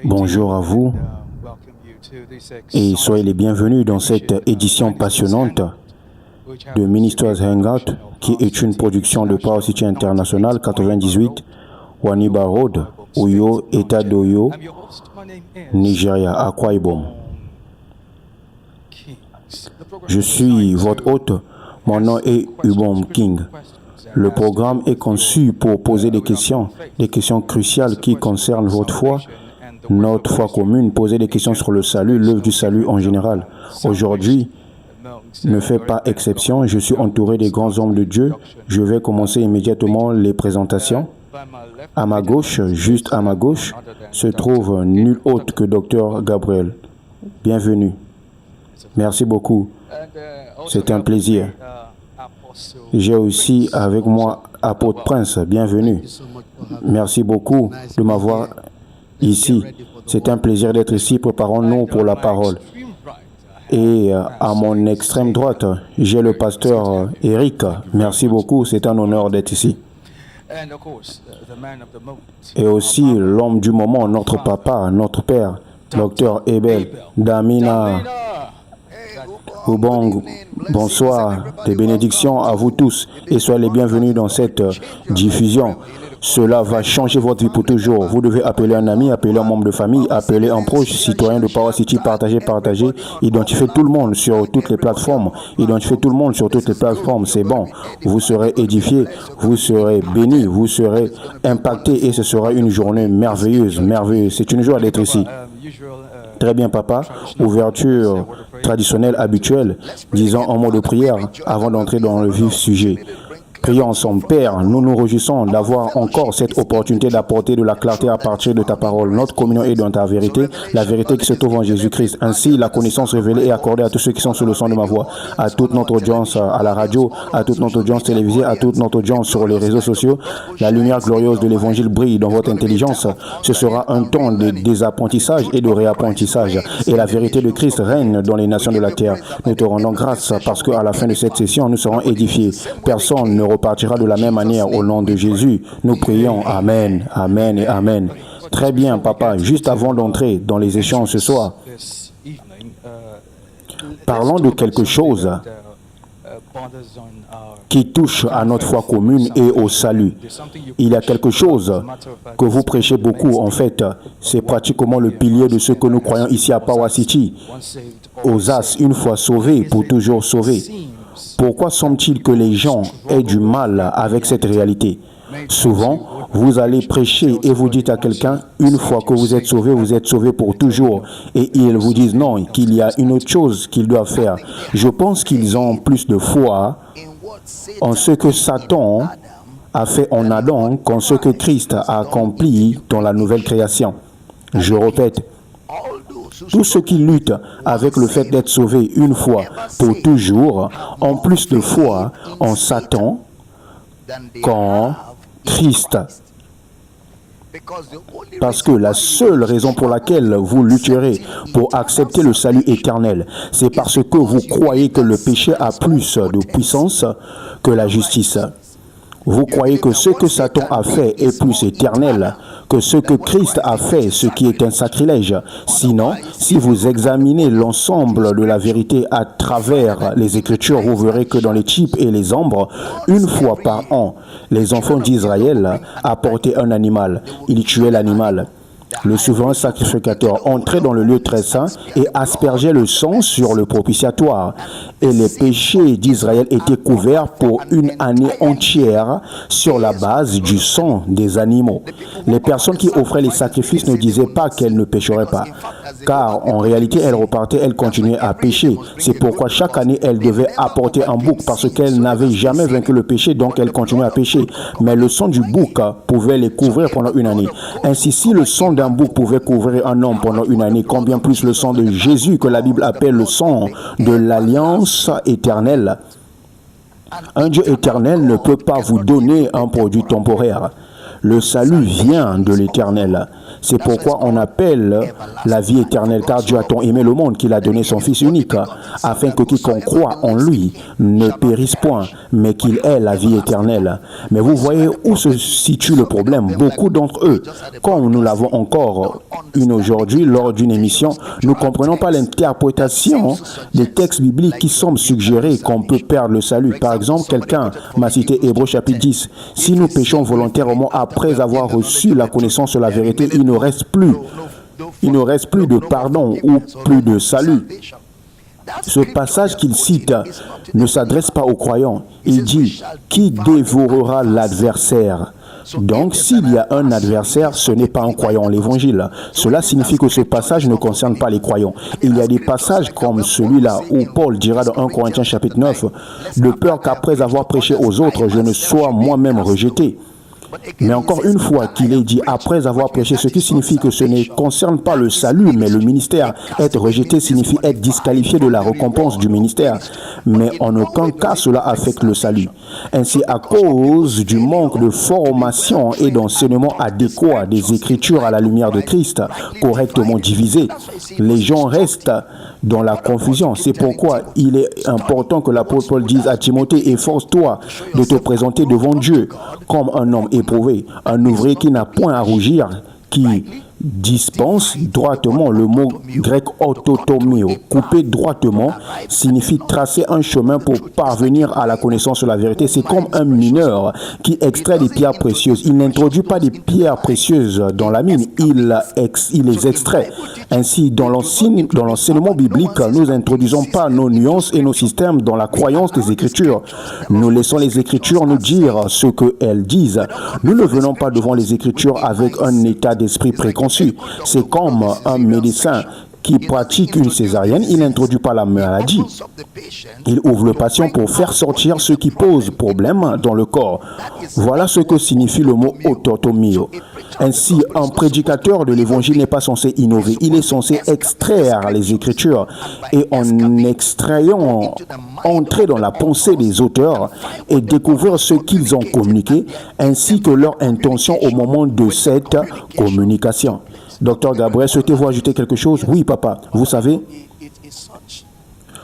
Bonjour à vous et soyez les bienvenus dans cette édition passionnante de Ministers Hangout qui est une production de Power City International 98 Waniba Road, Uyo, État d'Oyo, Nigeria, Akwa Ibom. Je suis votre hôte, mon nom est Ubom King. Le programme est conçu pour poser des questions cruciales qui concernent votre foi, notre foi commune, poser des questions sur le salut, l'œuvre du salut en général. Aujourd'hui, ne fait pas exception, je suis entouré des grands hommes de Dieu. Je vais commencer immédiatement les présentations. À ma gauche, juste à ma gauche, se trouve nul autre que Dr Gabriel. Bienvenue. Merci beaucoup. C'est un plaisir. J'ai aussi avec moi Apôtre Prince. Bienvenue. Merci beaucoup de m'avoir ici. C'est un plaisir d'être ici. Préparons-nous pour la parole. Et à mon extrême droite, j'ai le pasteur Eric. Merci beaucoup. C'est un honneur d'être ici. Et aussi l'homme du moment, notre papa, notre père, Dr Ebel Damina. Ubong, bonsoir, des bénédictions à vous tous et soyez les bienvenus dans cette diffusion. Cela va changer votre vie pour toujours. Vous devez appeler un ami, appeler un membre de famille, appeler un proche, citoyen de Power City, partager, identifier tout le monde sur toutes les plateformes. Identifier tout le monde sur toutes les plateformes, c'est bon. Vous serez édifiés, vous serez bénis, vous serez impactés et ce sera une journée merveilleuse, merveilleuse. C'est une joie d'être ici. Très bien, papa. Ouverture traditionnelle, habituelle. Disons un mot de prière avant d'entrer dans le vif sujet. Prions ensemble. Père, nous nous réjouissons d'avoir encore cette opportunité d'apporter de la clarté à partir de ta parole. Notre communion est dans ta vérité, la vérité qui se trouve en Jésus-Christ. Ainsi, la connaissance révélée est accordée à tous ceux qui sont sous le son de ma voix, à toute notre audience à la radio, à toute notre audience télévisée, à toute notre audience sur les réseaux sociaux. La lumière glorieuse de l'Évangile brille dans votre intelligence. Ce sera un temps de désapprentissage et de réapprentissage. Et la vérité de Christ règne dans les nations de la terre. Nous te rendons grâce parce qu'à la fin de cette session, nous serons édifiés. Personne ne repartira de la même manière au nom de Jésus. Nous prions. Amen, Amen et Amen. Très bien, papa. Juste avant d'entrer dans les échanges ce soir, parlons de quelque chose qui touche à notre foi commune et au salut. Il y a quelque chose que vous prêchez beaucoup. En fait, c'est pratiquement le pilier de ce que nous croyons ici à Power City. Aux As, une fois sauvés, pour toujours sauvés. Pourquoi semble-t-il que les gens aient du mal avec cette réalité? Souvent, vous allez prêcher et vous dites à quelqu'un, une fois que vous êtes sauvé pour toujours. Et ils vous disent non, qu'il y a une autre chose qu'ils doivent faire. Je pense qu'ils ont plus de foi en ce que Satan a fait en Adam qu'en ce que Christ a accompli dans la nouvelle création. Je répète. Tous ceux qui luttent avec le fait d'être sauvés une fois pour toujours ont plus de foi en Satan qu'en Christ. Parce que la seule raison pour laquelle vous lutterez pour accepter le salut éternel, c'est parce que vous croyez que le péché a plus de puissance que la justice. Vous croyez que ce que Satan a fait est plus éternel que ce que Christ a fait, ce qui est un sacrilège. Sinon, si vous examinez l'ensemble de la vérité à travers les Écritures, vous verrez que dans les types et les ombres, une fois par an, les enfants d'Israël apportaient un animal. Ils tuaient l'animal. Le souverain sacrificateur entrait dans le lieu très saint et aspergeait le sang sur le propitiatoire. Et les péchés d'Israël étaient couverts pour une année entière sur la base du sang des animaux. Les personnes qui offraient les sacrifices ne disaient pas qu'elles ne pécheraient pas, car en réalité elles repartaient, elles continuaient à pécher. C'est pourquoi chaque année elles devaient apporter un bouc, parce qu'elles n'avaient jamais vaincu le péché, donc elles continuaient à pécher. Mais le sang du bouc pouvait les couvrir pendant une année. Ainsi, si le sang d'un bouc pouvait couvrir un homme pendant une année, combien plus le sang de Jésus, que la Bible appelle le sang de l'alliance éternelle. Un Dieu éternel ne peut pas vous donner un produit temporaire. Le salut vient de l'Éternel. C'est pourquoi on appelle la vie éternelle, car Dieu a tant aimé le monde qu'il a donné son Fils unique, afin que quiconque croit en lui ne périsse point, mais qu'il ait la vie éternelle. Mais vous voyez où se situe le problème. Beaucoup d'entre eux, comme nous l'avons encore aujourd'hui lors d'une émission, nous ne comprenons pas l'interprétation des textes bibliques qui semblent suggérer qu'on peut perdre le salut. Par exemple, quelqu'un m'a cité Hébreux chapitre 10. Si nous péchons volontairement après avoir reçu la connaissance de la vérité, il ne reste plus de pardon ou plus de salut. Ce passage qu'il cite ne s'adresse pas aux croyants. Il dit « Qui dévorera l'adversaire ?» Donc, s'il y a un adversaire, ce n'est pas un croyant en l'évangile. Cela signifie que ce passage ne concerne pas les croyants. Il y a des passages comme celui-là où Paul dira dans 1 Corinthiens chapitre 9 « De peur qu'après avoir prêché aux autres, je ne sois moi-même rejeté. » Mais encore une fois qu'il est dit après avoir prêché, ce qui signifie que ce ne concerne pas le salut, mais le ministère. Être rejeté signifie être disqualifié de la récompense du ministère. Mais en aucun cas cela affecte le salut. Ainsi, à cause du manque de formation et d'enseignement adéquat des Écritures à la lumière de Christ, correctement divisées, les gens restent dans la confusion. C'est pourquoi il est important que l'apôtre Paul dise à Timothée « Efforce-toi de te présenter devant Dieu comme un homme éprouvé, un ouvrier qui n'a point à rougir, qui dispense droitement. » Le mot grec orthotomio, couper droitement, signifie tracer un chemin pour parvenir à la connaissance de la vérité. C'est comme un mineur qui extrait des pierres précieuses. Il n'introduit pas des pierres précieuses dans la mine, il les extrait. Ainsi, dans l'enseignement biblique, nous n'introduisons pas nos nuances et nos systèmes dans la croyance des Écritures. Nous laissons les Écritures nous dire ce qu'elles disent. Nous ne venons pas devant les Écritures avec un état d'esprit préconçu. C'est comme un médecin qui pratique une césarienne, il n'introduit pas la maladie. Il ouvre le patient pour faire sortir ce qui pose problème dans le corps. Voilà ce que signifie le mot orthotomio. Ainsi, un prédicateur de l'évangile n'est pas censé innover. Il est censé extraire les Écritures et en extrayant, entrer dans la pensée des auteurs et découvrir ce qu'ils ont communiqué ainsi que leur intention au moment de cette communication. Docteur Gabriel, souhaitez-vous ajouter quelque chose? Oui, papa. Vous savez,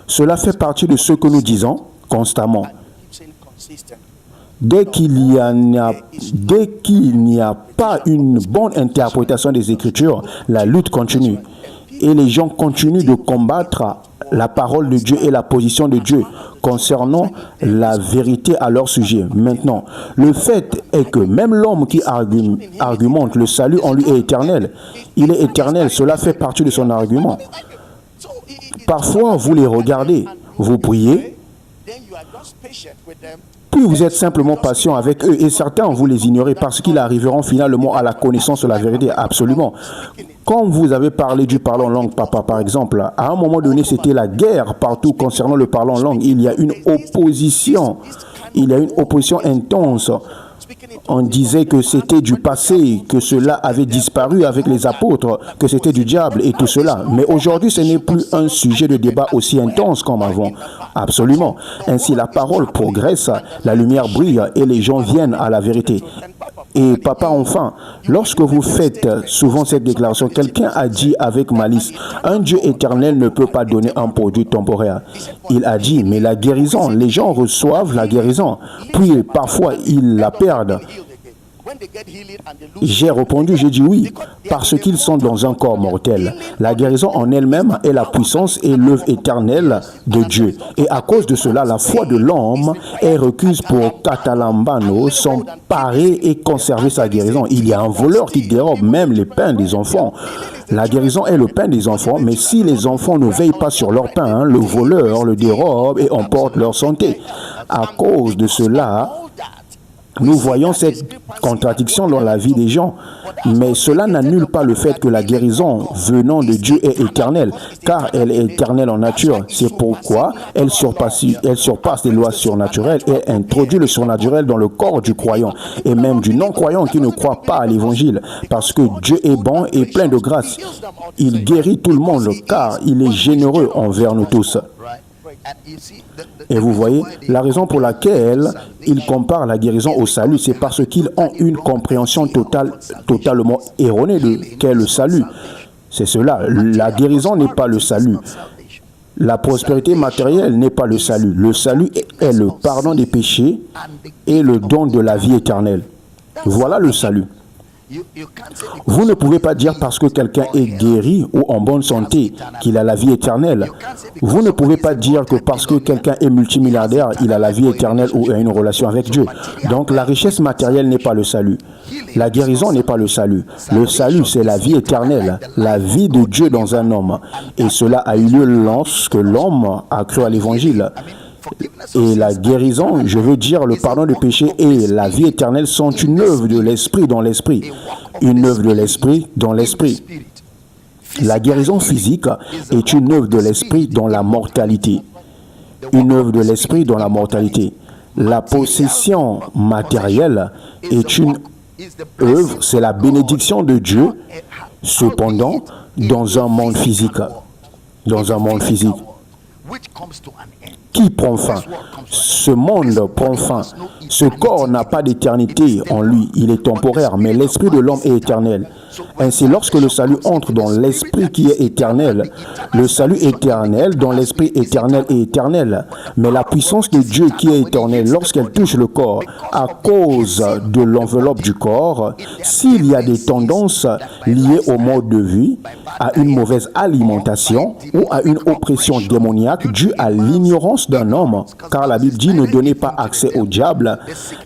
cela fait partie de ce que nous disons constamment. Dès qu'il n'y a pas une bonne interprétation des Écritures, la lutte continue. Et les gens continuent de combattre la parole de Dieu et la position de Dieu concernant la vérité à leur sujet. Maintenant, le fait est que même l'homme qui argumente le salut en lui est éternel. Il est éternel, cela fait partie de son argument. Parfois, vous les regardez, vous priez, puis vous êtes simplement patient avec eux et certains vous les ignorez parce qu'ils arriveront finalement à la connaissance de la vérité. Absolument. Quand vous avez parlé du parlant en langue, papa, par exemple, à un moment donné, c'était la guerre partout concernant le parlant en langue. Il y a une opposition. Il y a une opposition intense. On disait que c'était du passé, que cela avait disparu avec les apôtres, que c'était du diable et tout cela. Mais aujourd'hui, ce n'est plus un sujet de débat aussi intense comme avant. Absolument. Ainsi, la parole progresse, la lumière brille et les gens viennent à la vérité. Et papa, enfin, lorsque vous faites souvent cette déclaration, quelqu'un a dit avec malice, un Dieu éternel ne peut pas donner un produit temporaire. Il a dit, mais la guérison, les gens reçoivent la guérison, puis parfois ils la perdent. J'ai répondu, j'ai dit oui, parce qu'ils sont dans un corps mortel. La guérison en elle-même est la puissance et l'œuvre éternelle de Dieu. Et à cause de cela, la foi de l'homme est recuse pour Catalambano, s'emparer et conserver sa guérison. Il y a un voleur qui dérobe même les pains des enfants. La guérison est le pain des enfants, mais si les enfants ne veillent pas sur leur pain, le voleur le dérobe et emporte leur santé. À cause de cela, nous voyons cette contradiction dans la vie des gens, mais cela n'annule pas le fait que la guérison venant de Dieu est éternelle, car elle est éternelle en nature. C'est pourquoi elle surpasse les lois surnaturelles et introduit le surnaturel dans le corps du croyant et même du non-croyant qui ne croit pas à l'évangile, parce que Dieu est bon et plein de grâce. Il guérit tout le monde, car il est généreux envers nous tous. Et vous voyez, la raison pour laquelle ils comparent la guérison au salut, c'est parce qu'ils ont une compréhension totalement erronée de qu'est le salut. C'est cela. La guérison n'est pas le salut. La prospérité matérielle n'est pas le salut. Le salut est le pardon des péchés et le don de la vie éternelle. Voilà le salut. Vous ne pouvez pas dire parce que quelqu'un est guéri ou en bonne santé qu'il a la vie éternelle. Vous ne pouvez pas dire que parce que quelqu'un est multimilliardaire, il a la vie éternelle ou a une relation avec Dieu. Donc la richesse matérielle n'est pas le salut. La guérison n'est pas le salut. Le salut, c'est la vie éternelle, la vie de Dieu dans un homme. Et cela a eu lieu lorsque l'homme a cru à l'évangile. Et la guérison, je veux dire le pardon de péché et la vie éternelle sont une œuvre de l'esprit dans l'esprit. Une œuvre de l'esprit dans l'esprit. La guérison physique est une œuvre de l'esprit dans la mortalité. Une œuvre de l'esprit dans la mortalité. La possession matérielle est une œuvre, c'est la bénédiction de Dieu, cependant, dans un monde physique. Dans un monde physique. Qui prend fin? Ce monde prend fin. Ce corps n'a pas d'éternité en lui, il est temporaire, mais l'esprit de l'homme est éternel. Ainsi, lorsque le salut entre dans l'esprit qui est éternel, le salut éternel dans l'esprit éternel est éternel. Mais la puissance de Dieu qui est éternelle, lorsqu'elle touche le corps, à cause de l'enveloppe du corps, s'il y a des tendances liées au mode de vie, à une mauvaise alimentation ou à une oppression démoniaque due à l'ignorance d'un homme, car la Bible dit ne donnez pas accès au diable,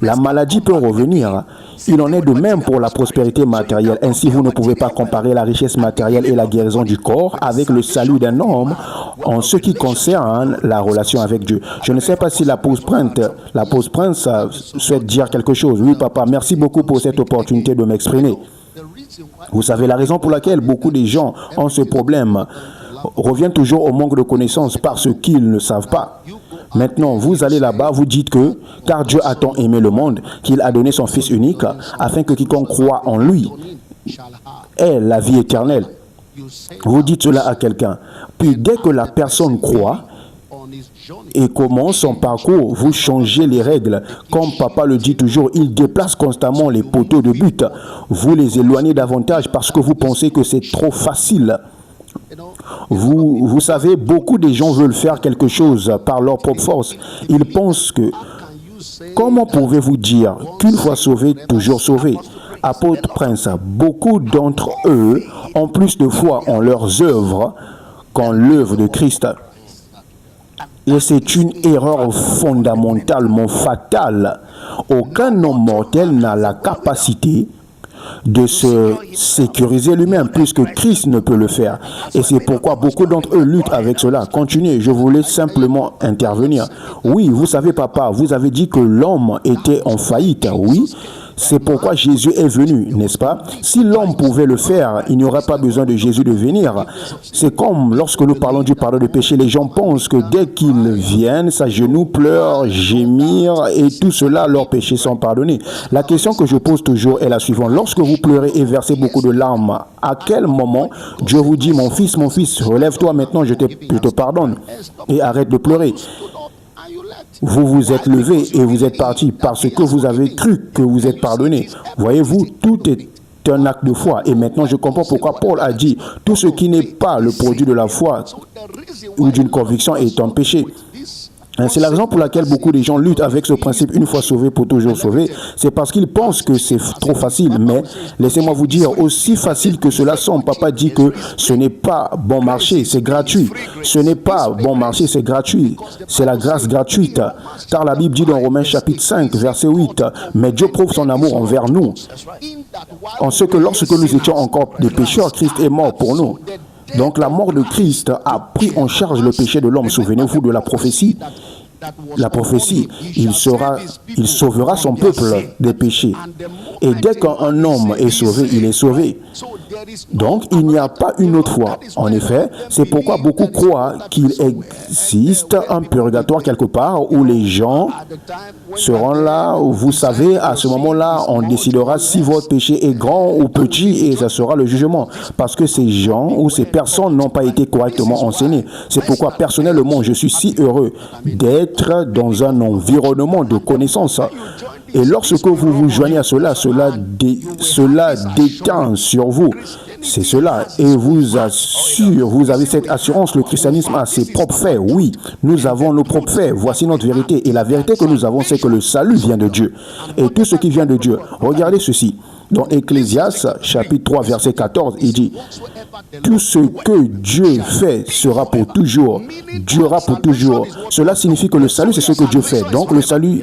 la maladie peut revenir. Il en est de même pour la prospérité matérielle. Ainsi, vous ne pouvez pas comparer la richesse matérielle et la guérison du corps avec le salut d'un homme en ce qui concerne la relation avec Dieu. Je ne sais pas si la pause Prince souhaite dire quelque chose. Oui, papa, merci beaucoup pour cette opportunité de m'exprimer. Vous savez, la raison pour laquelle beaucoup de gens ont ce problème revient toujours au manque de connaissances parce qu'ils ne savent pas. Maintenant, vous allez là-bas, vous dites que, car Dieu a tant aimé le monde, qu'il a donné son Fils unique, afin que quiconque croit en lui ait la vie éternelle. Vous dites cela à quelqu'un. Puis dès que la personne croit et commence son parcours, vous changez les règles. Comme papa le dit toujours, il déplace constamment les poteaux de but. Vous les éloignez davantage parce que vous pensez que c'est trop facile. Vous savez, beaucoup de gens veulent faire quelque chose par leur propre force. Ils pensent que, comment pouvez-vous dire qu'une fois sauvé, toujours sauvé? Apôtre Prince, beaucoup d'entre eux ont plus de foi en leurs œuvres qu'en l'œuvre de Christ. Et c'est une erreur fondamentalement fatale. Aucun homme mortel n'a la capacité de se sécuriser lui-même, puisque Christ ne peut le faire. Et c'est pourquoi beaucoup d'entre eux luttent avec cela. Continuez, je voulais simplement intervenir. Oui, vous savez, papa, vous avez dit que l'homme était en faillite. Oui, c'est pourquoi Jésus est venu, n'est-ce pas? Si l'homme pouvait le faire, il n'y aurait pas besoin de Jésus de venir. C'est comme lorsque nous parlons du pardon de péché, les gens pensent que dès qu'ils viennent, s'agenouillent, pleurent, gémir, et tout cela, leurs péchés sont pardonnés. La question que je pose toujours est la suivante. Lorsque vous pleurez et versez beaucoup de larmes, à quel moment Dieu vous dit, mon fils, relève-toi maintenant, je te pardonne, et arrête de pleurer? Vous vous êtes levé et vous êtes parti parce que vous avez cru que vous êtes pardonné. Voyez-vous, tout est un acte de foi. Et maintenant, je comprends pourquoi Paul a dit, tout ce qui n'est pas le produit de la foi ou d'une conviction est un péché. C'est la raison pour laquelle beaucoup de gens luttent avec ce principe, une fois sauvé pour toujours sauvé. C'est parce qu'ils pensent que c'est trop facile. Mais laissez-moi vous dire, aussi facile que cela semble, papa dit que ce n'est pas bon marché, c'est gratuit. Ce n'est pas bon marché, c'est gratuit. C'est la grâce gratuite. Car la Bible dit dans Romains chapitre 5, verset 8, « Mais Dieu prouve son amour envers nous, en ce que lorsque nous étions encore des pécheurs, Christ est mort pour nous. » Donc la mort de Christ a pris en charge le péché de l'homme. Souvenez-vous de la prophétie. la prophétie, il sauvera son peuple des péchés. Et dès qu'un homme est sauvé, il est sauvé. Donc, il n'y a pas une autre foi. En effet, c'est pourquoi beaucoup croient qu'il existe un purgatoire quelque part où les gens seront là, où vous savez, à ce moment-là, on décidera si votre péché est grand ou petit et ça sera le jugement. Parce que ces gens ou ces personnes n'ont pas été correctement enseignées. C'est pourquoi, personnellement, je suis si heureux d'être dans un environnement de connaissance. Et lorsque vous vous joignez à cela, cela déteint sur vous. C'est cela. Et vous assure, vous avez cette assurance, le christianisme a ses propres faits. Oui, nous avons nos propres faits. Voici notre vérité. Et la vérité que nous avons, c'est que le salut vient de Dieu. Et tout ce qui vient de Dieu. Regardez ceci. Dans Ecclésiaste, chapitre 3, verset 14, il dit « Tout ce que Dieu fait sera pour toujours, durera pour toujours. » Cela signifie que le salut, c'est ce que Dieu fait. Donc, le salut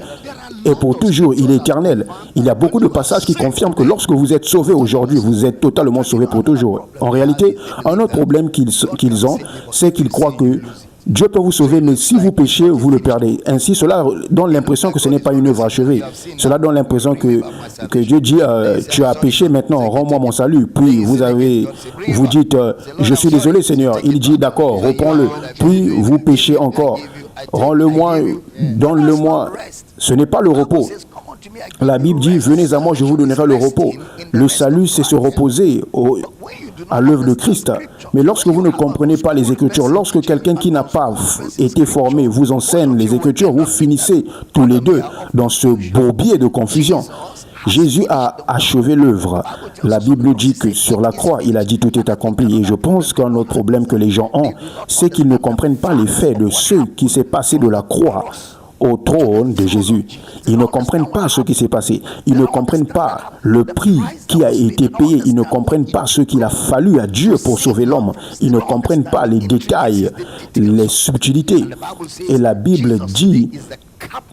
est pour toujours, il est éternel. Il y a beaucoup de passages qui confirment que lorsque vous êtes sauvé aujourd'hui, vous êtes totalement sauvé pour toujours. En réalité, un autre problème qu'ils ont, c'est qu'ils croient que Dieu peut vous sauver, mais si vous péchez, vous le perdez. Ainsi, cela donne l'impression que ce n'est pas une œuvre achevée. Cela donne l'impression que Dieu dit, tu as péché, maintenant, rends-moi mon salut. Puis vous dites, je suis désolé Seigneur. Il dit, d'accord, reprends-le. Puis vous péchez encore. Rends-le-moi, donne-le-moi. Ce n'est pas le repos. La Bible dit, venez à moi, je vous donnerai le repos. Le salut, c'est se reposer à l'œuvre de Christ. Mais lorsque vous ne comprenez pas les Écritures, lorsque quelqu'un qui n'a pas été formé vous enseigne les Écritures, vous finissez tous les deux dans ce bourbier de confusion. Jésus a achevé l'œuvre. La Bible dit que sur la croix, il a dit tout est accompli. Et je pense qu'un autre problème que les gens ont, c'est qu'ils ne comprennent pas les faits de ce qui s'est passé de la croix au trône de Jésus. Ils ne comprennent pas ce qui s'est passé. Ils ne comprennent pas le prix qui a été payé. Ils ne comprennent pas ce qu'il a fallu à Dieu pour sauver l'homme. Ils ne comprennent pas les détails, les subtilités. Et la Bible dit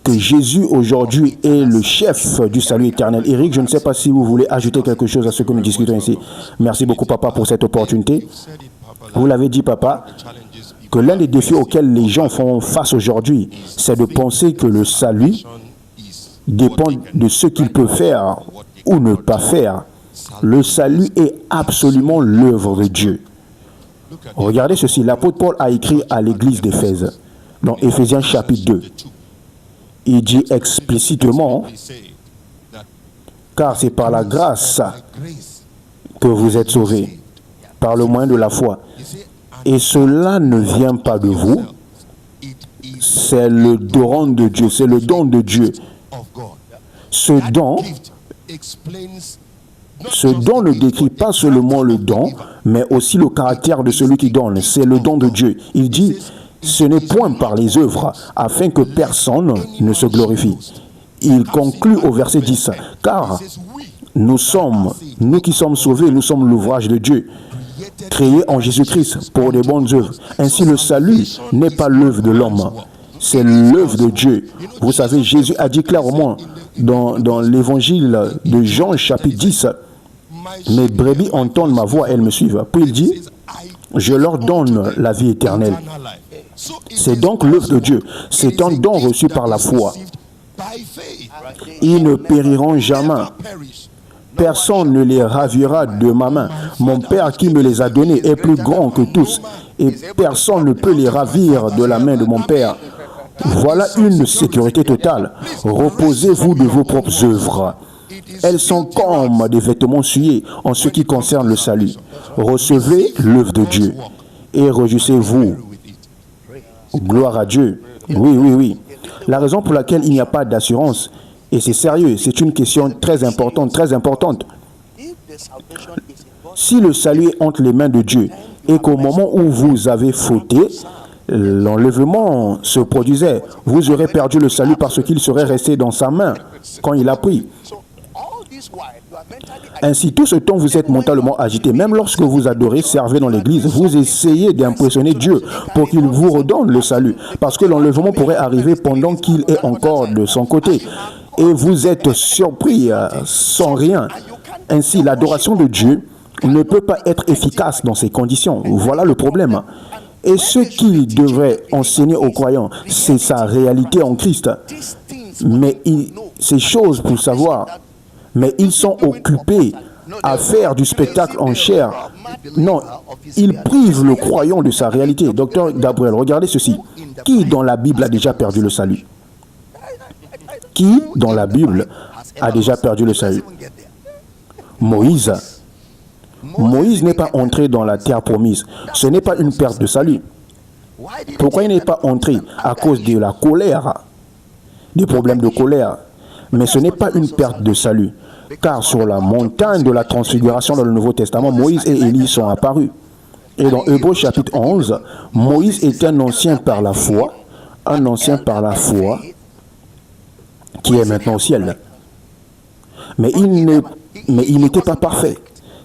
que Jésus aujourd'hui est le chef du salut éternel. Eric, je ne sais pas si vous voulez ajouter quelque chose à ce que nous discutons ici. Merci beaucoup, papa, pour cette opportunité. Vous l'avez dit, papa, que l'un des défis auxquels les gens font face aujourd'hui, c'est de penser que le salut dépend de ce qu'ils peuvent faire ou ne pas faire. Le salut est absolument l'œuvre de Dieu. Regardez ceci, l'apôtre Paul a écrit à l'église d'Éphèse, dans Éphésiens chapitre 2. Il dit explicitement, car c'est par la grâce que vous êtes sauvés, par le moyen de la foi. Et cela ne vient pas de vous, c'est le don de Dieu, c'est le don de Dieu. Ce don ne décrit pas seulement le don, mais aussi le caractère de celui qui donne. C'est le don de Dieu. Il dit, ce n'est point par les œuvres, afin que personne ne se glorifie. Il conclut au verset 10, car nous qui sommes sauvés, nous sommes l'ouvrage de Dieu, créé en Jésus-Christ pour des bonnes œuvres. Ainsi, le salut n'est pas l'œuvre de l'homme, c'est l'œuvre de Dieu. Vous savez, Jésus a dit clairement dans l'évangile de Jean, chapitre 10, « Mes brebis entendent ma voix, elles me suivent. » Puis il dit, « Je leur donne la vie éternelle. » C'est donc l'œuvre de Dieu. C'est un don reçu par la foi. Ils ne périront jamais. Personne ne les ravira de ma main. Mon Père qui me les a donnés est plus grand que tous, et personne ne peut les ravir de la main de mon Père. Voilà une sécurité totale. Reposez-vous de vos propres œuvres. Elles sont comme des vêtements souillés en ce qui concerne le salut. Recevez l'œuvre de Dieu et réjouissez-vous. Gloire à Dieu. Oui, oui, oui. La raison pour laquelle il n'y a pas d'assurance, et c'est sérieux, c'est une question très importante, très importante. Si le salut est entre les mains de Dieu et qu'au moment où vous avez fauté, l'enlèvement se produisait, vous aurez perdu le salut parce qu'il serait resté dans sa main quand il a pris. Ainsi, tout ce temps, vous êtes mentalement agité. Même lorsque vous adorez, servez dans l'église, vous essayez d'impressionner Dieu pour qu'il vous redonne le salut. Parce que l'enlèvement pourrait arriver pendant qu'il est encore de son côté. Et vous êtes surpris sans rien. Ainsi, l'adoration de Dieu ne peut pas être efficace dans ces conditions. Voilà le problème. Et ce qu'il devrait enseigner aux croyants, c'est sa réalité en Christ. Mais ces choses pour savoir, mais ils sont occupés à faire du spectacle en chair. Non, ils privent le croyant de sa réalité. Docteur Gabriel, regardez ceci. Qui dans la Bible a déjà perdu le salut? Qui dans la Bible a déjà perdu le salut? Moïse. Moïse n'est pas entré dans la terre promise. Ce n'est pas une perte de salut. Pourquoi il n'est pas entré? À cause de la colère, des problèmes de colère. Mais ce n'est pas une perte de salut. Car sur la montagne de la transfiguration dans le Nouveau Testament, Moïse et Élie sont apparus. Et dans Hébreux chapitre 11, Moïse est un ancien par la foi, qui est maintenant au ciel. Mais il n'était pas parfait.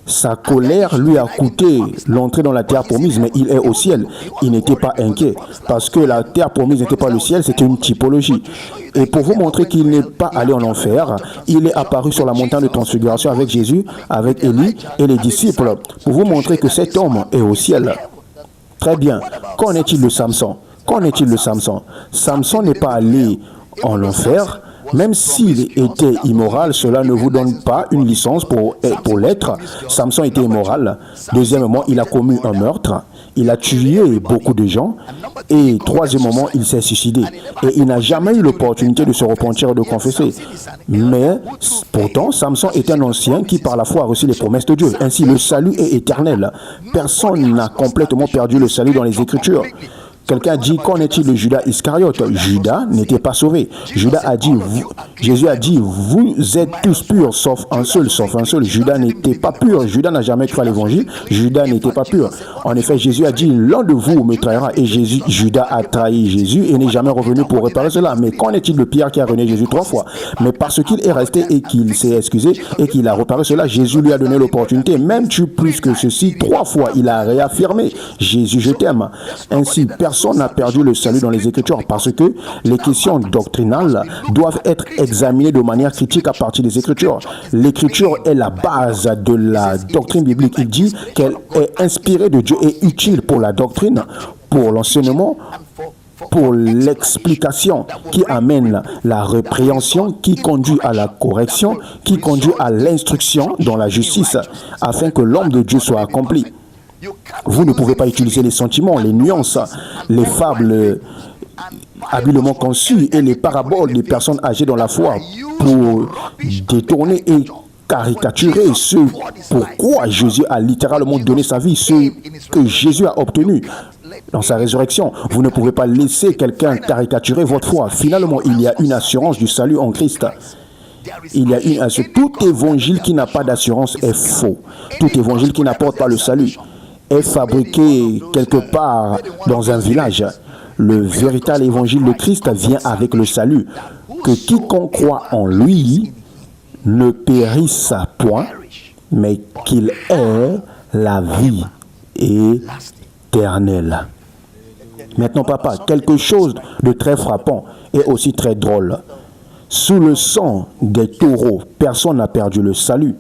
Sa colère lui a coûté l'entrée dans la terre promise, mais il est au ciel. Il n'était pas inquiet, parce que la terre promise n'était pas le ciel, c'était une typologie. Et pour vous montrer qu'il n'est pas allé en enfer, il est apparu sur la montagne de transfiguration avec Jésus, avec Élie et les disciples, pour vous montrer que cet homme est au ciel. Très bien. Qu'en est-il de Samson? Qu'en est-il de Samson? Samson n'est pas allé en enfer. Même s'il était immoral, cela ne vous donne pas une licence pour l'être. Samson était immoral. Deuxièmement, il a commis un meurtre. Il a tué beaucoup de gens. Et troisièmement, il s'est suicidé. Et il n'a jamais eu l'opportunité de se repentir et de confesser. Mais pourtant, Samson est un ancien qui par la foi a reçu les promesses de Dieu. Ainsi, le salut est éternel. Personne n'a complètement perdu le salut dans les Écritures. Quelqu'un dit, qu'en est-il de Judas Iscariote? Judas n'était pas sauvé. Jésus a dit, vous êtes tous purs, sauf un seul. Judas n'était pas pur. Judas n'a jamais cru à l'évangile. Judas n'était pas pur. En effet, Jésus a dit, l'un de vous me trahira. Et Judas a trahi Jésus et n'est jamais revenu pour réparer cela. Mais qu'en est-il de Pierre qui a renié Jésus 3 fois? Mais parce qu'il est resté et qu'il s'est excusé et qu'il a réparé cela, Jésus lui a donné l'opportunité. Même tu plus que ceci, 3 fois, il a réaffirmé, Jésus, je t'aime. Ainsi, personne n'a perdu le salut dans les Écritures parce que les questions doctrinales doivent être examinées de manière critique à partir des Écritures. L'Écriture est la base de la doctrine biblique. Il dit qu'elle est inspirée de Dieu et utile pour la doctrine, pour l'enseignement, pour l'explication, qui amène la répréhension, qui conduit à la correction, qui conduit à l'instruction dans la justice, afin que l'homme de Dieu soit accompli. Vous ne pouvez pas utiliser les sentiments, les nuances, les fables habilement conçues et les paraboles des personnes âgées dans la foi pour détourner et caricaturer ce pourquoi Jésus a littéralement donné sa vie, ce que Jésus a obtenu dans sa résurrection. Vous ne pouvez pas laisser quelqu'un caricaturer votre foi. Finalement, il y a une assurance du salut en Christ. Tout évangile qui n'a pas d'assurance est faux. Tout évangile qui n'apporte pas le salut est fabriqué quelque part dans un village. Le véritable évangile de Christ vient avec le salut. Que quiconque croit en lui ne périsse point, mais qu'il ait la vie éternelle. Maintenant, papa, quelque chose de très frappant et aussi très drôle. Sous le sang des taureaux, personne n'a perdu le salut.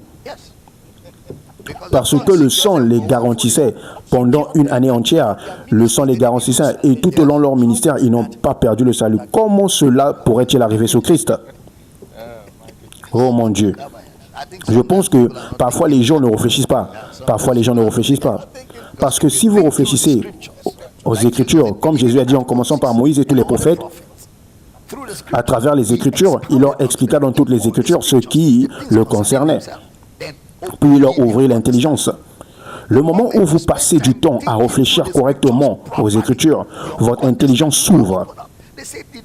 Parce que le sang les garantissait pendant une année entière. Le sang les garantissait et tout au long de leur ministère, ils n'ont pas perdu le salut. Comment cela pourrait-il arriver sur Christ? Oh mon Dieu. Je pense que parfois les gens ne réfléchissent pas. Parce que si vous réfléchissez aux Écritures, comme Jésus a dit en commençant par Moïse et tous les prophètes, à travers les Écritures, il leur expliqua dans toutes les Écritures ce qui le concernait. Puis il leur ouvrit l'intelligence. Le moment où vous passez du temps à réfléchir correctement aux Écritures, votre intelligence s'ouvre.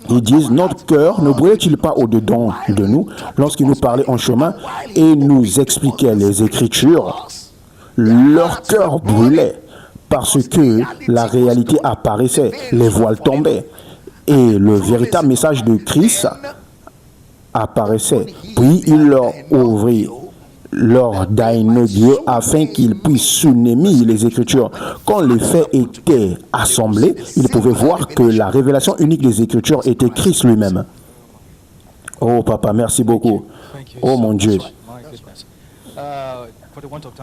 Ils disent, notre cœur ne brûlait-il pas au-dedans de nous lorsqu'ils nous parlaient en chemin et nous expliquaient les Écritures? Leur cœur brûlait parce que la réalité apparaissait, les voiles tombaient et le véritable message de Christ apparaissait. Puis il leur ouvrit leur daïnogie afin qu'ils puissent sounémir les Écritures. Quand les faits étaient assemblés, ils pouvaient voir que la révélation unique des Écritures était Christ lui-même. Oh papa, merci beaucoup. Oh mon Dieu.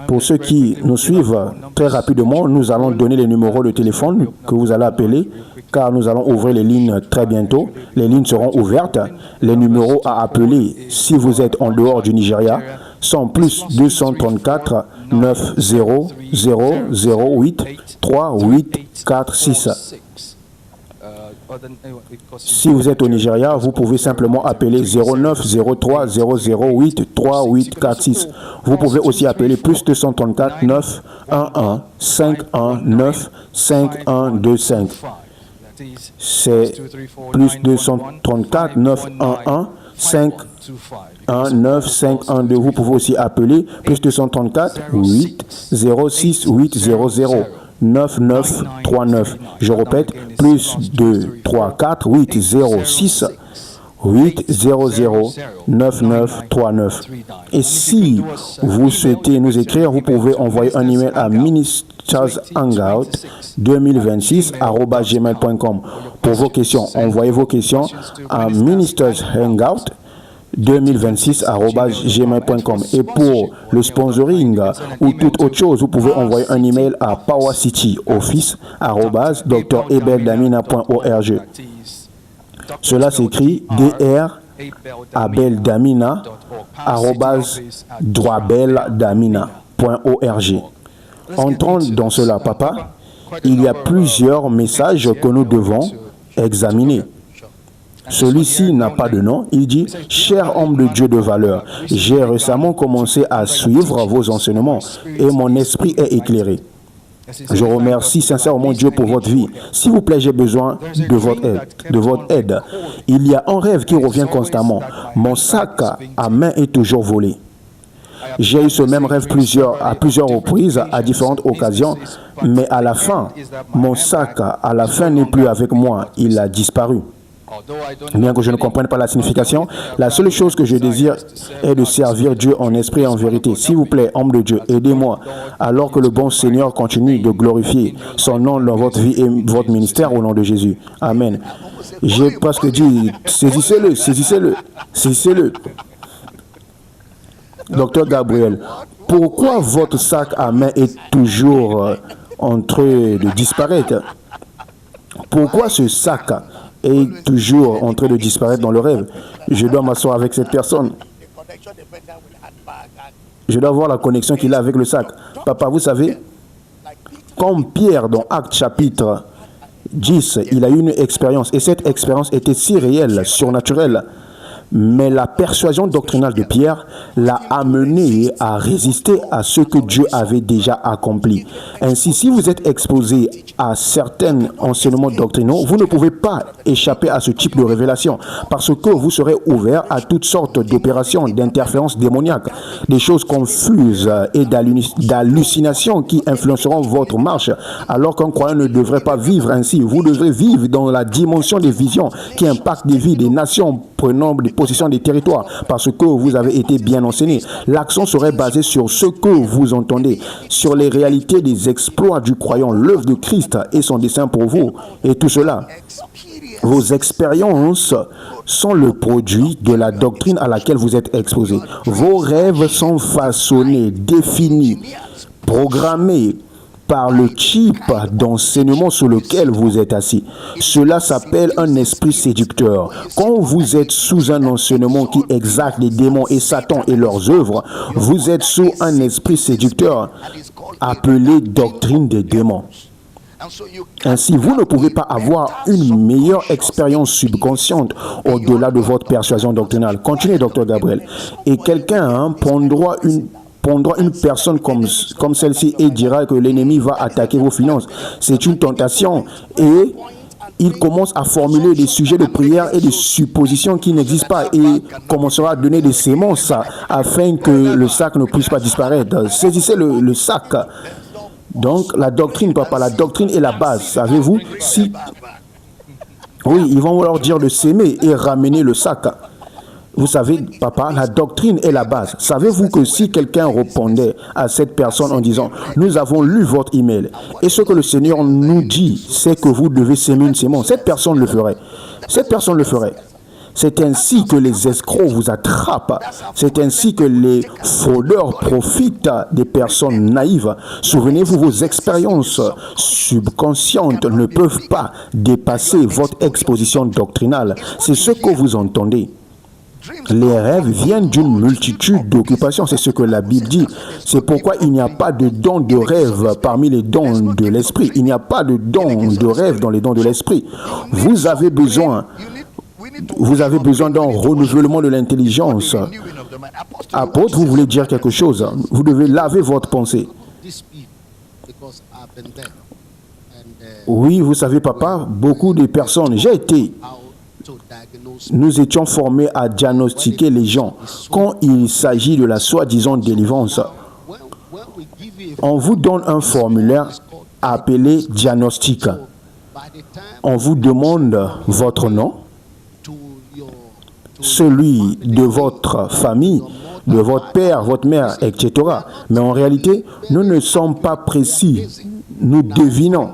Pour ceux qui nous suivent très rapidement, nous allons donner les numéros de téléphone que vous allez appeler, car nous allons ouvrir les lignes très bientôt. Les lignes seront ouvertes. Les numéros à appeler, si vous êtes en dehors du Nigeria, sont plus 234 90 008 3846. Si vous êtes au Nigeria, vous pouvez simplement appeler 09 03 008 3846. Vous pouvez aussi appeler plus 234 911 51 5125. C'est plus 234 911 519 512. Vous pouvez aussi appeler plus 234 8 06 800 9939. Je répète, plus 234 806 800 9939. Et si vous souhaitez nous écrire, vous pouvez envoyer un email à ministershangout2026@gmail.com. Pour vos questions, envoyez vos questions à ministershangout2026@gmail.com. Et pour le sponsoring ou toute autre chose, vous pouvez envoyer un email à powercityoffice@drabelDamina.org. Cela s'écrit drabeldamina@drabelDamina.org. Entrons dans cela, papa. Il y a plusieurs messages que nous devons examiner. Celui-ci n'a pas de nom. Il dit « Cher homme de Dieu de valeur, j'ai récemment commencé à suivre vos enseignements et mon esprit est éclairé. Je remercie sincèrement Dieu pour votre vie. S'il vous plaît, j'ai besoin de votre aide. Il y a un rêve qui revient constamment. Mon sac à main est toujours volé. J'ai eu ce même rêve à plusieurs reprises, à différentes occasions, mais à la fin, mon sac à la fin n'est plus avec moi. Il a disparu. Bien que je ne comprenne pas la signification, la seule chose que je désire est de servir Dieu en esprit et en vérité. S'il vous plaît, homme de Dieu, aidez-moi, alors que le bon Seigneur continue de glorifier son nom dans votre vie et votre ministère au nom de Jésus. Amen. J'ai presque dit, saisissez-le, saisissez-le, saisissez-le. Docteur Gabriel, pourquoi votre sac à main est toujours en train de disparaître? Pourquoi ce sac est toujours en train de disparaître dans le rêve? Je dois m'asseoir avec cette personne. Je dois voir la connexion qu'il a avec le sac. Papa, vous savez, comme Pierre dans Actes chapitre 10, il a eu une expérience. Et cette expérience était si réelle, surnaturelle. Mais la persuasion doctrinale de Pierre l'a amené à résister à ce que Dieu avait déjà accompli. Ainsi, si vous êtes exposé à certains enseignements doctrinaux, vous ne pouvez pas échapper à ce type de révélation parce que vous serez ouvert à toutes sortes d'opérations, d'interférences démoniaques, des choses confuses et d'hallucinations qui influenceront votre marche, alors qu'un croyant ne devrait pas vivre ainsi. Vous devrez vivre dans la dimension des visions qui impactent des vies, des nations, prenant des possessions des territoires, parce que vous avez été bien enseigné. L'accent serait basé sur ce que vous entendez, sur les réalités des exploits du croyant, l'œuvre de Christ et son dessein pour vous, et tout cela. Vos expériences sont le produit de la doctrine à laquelle vous êtes exposé. Vos rêves sont façonnés, définis, programmés par le type d'enseignement sur lequel vous êtes assis. Cela s'appelle un esprit séducteur. Quand vous êtes sous un enseignement qui exalte les démons et Satan et leurs œuvres, vous êtes sous un esprit séducteur appelé doctrine des démons. Ainsi, vous ne pouvez pas avoir une meilleure expérience subconsciente au-delà de votre persuasion doctrinale. Continuez, Dr Gabriel. Et quelqu'un prendra une personne comme celle-ci et dira que l'ennemi va attaquer vos finances. C'est une tentation et il commence à formuler des sujets de prière et des suppositions qui n'existent pas et commencera à donner des sémences afin que le sac ne puisse pas disparaître. Saisissez le sac. Donc la doctrine, papa, la doctrine est la base. Savez-vous, si... Oui, ils vont leur dire de s'aimer et ramener le sac. Vous savez, papa, la doctrine est la base. Savez-vous que si quelqu'un répondait à cette personne en disant « Nous avons lu votre email et ce que le Seigneur nous dit, c'est que vous devez s'aimer une sémence », cette personne le ferait. Cette personne le ferait. C'est ainsi que les escrocs vous attrapent. C'est ainsi que les fraudeurs profitent des personnes naïves. Souvenez-vous, vos expériences subconscientes ne peuvent pas dépasser votre exposition doctrinale. C'est ce que vous entendez. Les rêves viennent d'une multitude d'occupations, c'est ce que la Bible dit. C'est pourquoi il n'y a pas de don de rêve parmi les dons de l'esprit. Il n'y a pas de don de rêve dans les dons de l'esprit. Vous avez besoin d'un renouvellement de l'intelligence. Apôtre, vous voulez dire quelque chose? Vous devez laver votre pensée. Oui, vous savez, papa, beaucoup de personnes, nous étions formés à diagnostiquer les gens quand il s'agit de la soi-disant délivrance. On vous donne un formulaire appelé diagnostic. On vous demande votre nom, celui de votre famille, de votre père, votre mère, etc. Mais en réalité, nous ne sommes pas précis. Nous devinons.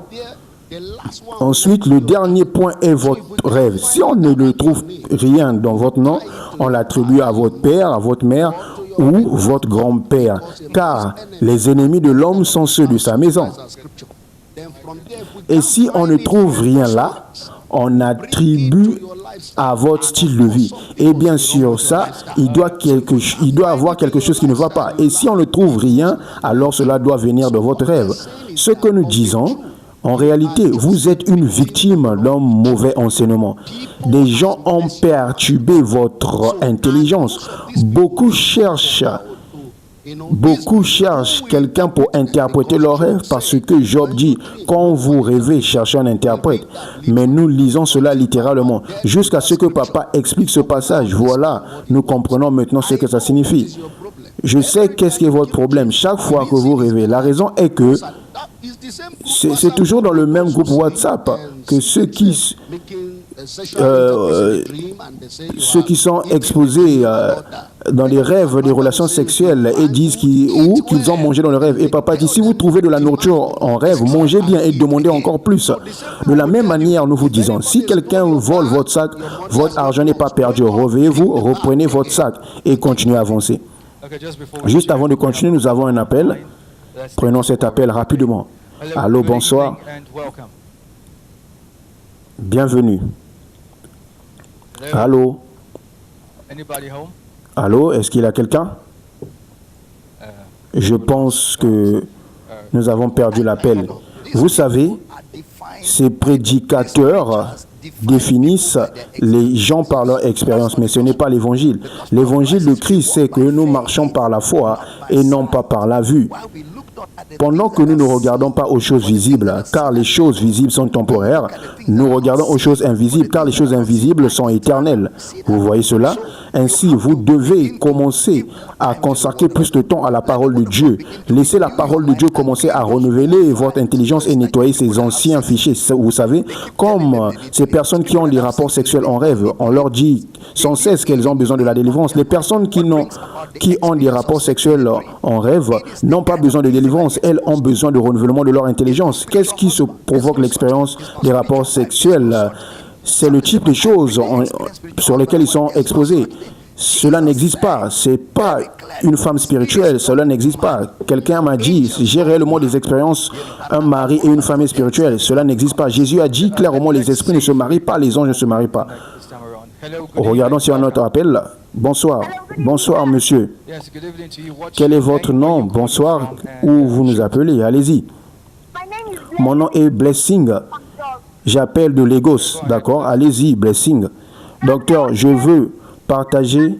Ensuite, le dernier point est votre rêve. Si on ne trouve rien dans votre nom, on l'attribue à votre père, à votre mère ou votre grand-père. Car les ennemis de l'homme sont ceux de sa maison. Et si on ne trouve rien là, on attribue à votre style de vie. Et bien sûr, ça, il doit avoir quelque chose qui ne va pas. Et si on ne trouve rien, alors cela doit venir de votre rêve. Ce que nous disons, en réalité, vous êtes une victime d'un mauvais enseignement. Des gens ont perturbé votre intelligence. Beaucoup cherchent quelqu'un pour interpréter leurs rêves parce que Job dit, quand vous rêvez, cherchez un interprète. Mais nous lisons cela littéralement jusqu'à ce que papa explique ce passage. Voilà, nous comprenons maintenant ce que ça signifie. Je sais qu'est-ce qui est votre problème. Chaque fois que vous rêvez, la raison est que c'est toujours dans le même groupe WhatsApp que ceux qui sont exposés dans les rêves des relations sexuelles et disent qu'ils ont mangé dans le rêve. Et papa dit, si vous trouvez de la nourriture en rêve, mangez bien et demandez encore plus. De la même manière, nous vous disons, si quelqu'un vole votre sac, votre argent n'est pas perdu. Réveillez-vous, reprenez votre sac et continuez à avancer. Juste avant de continuer, nous avons un appel. Prenons cet appel rapidement. Allô, bonsoir. Bienvenue. Allô? Allô, est-ce qu'il y a quelqu'un? Je pense que nous avons perdu l'appel. Vous savez, ces prédicateurs définissent les gens par leur expérience, mais ce n'est pas l'évangile. L'évangile de Christ, c'est que nous marchons par la foi et non pas par la vue. Pendant que nous ne regardons pas aux choses visibles, car les choses visibles sont temporaires, nous regardons aux choses invisibles, car les choses invisibles sont éternelles. Vous voyez cela? Ainsi, vous devez commencer à consacrer plus de temps à la parole de Dieu. Laissez la parole de Dieu commencer à renouveler votre intelligence et nettoyer ces anciens fichiers. Vous savez, comme ces personnes qui ont des rapports sexuels en rêve, on leur dit sans cesse qu'elles ont besoin de la délivrance. Les personnes qui ont des rapports sexuels en rêve n'ont pas besoin de délivrance. Elles ont besoin de renouvellement de leur intelligence. Qu'est-ce qui se provoque l'expérience des rapports sexuels? C'est le type de choses sur lesquelles ils sont exposés. Cela n'existe pas. Ce n'est pas une femme spirituelle. Cela n'existe pas. Quelqu'un m'a dit, j'ai réellement des expériences, un mari et une femme spirituelle. Cela n'existe pas. Jésus a dit clairement, les esprits ne se marient pas, les anges ne se marient pas. Regardons sur un autre appel. Bonsoir. Bonsoir, monsieur. Quel est votre nom? Bonsoir. Où vous nous appelez? Allez-y. Mon nom est Blessing. J'appelle de Lagos. D'accord? Allez-y, Blessing. Docteur, je veux partager.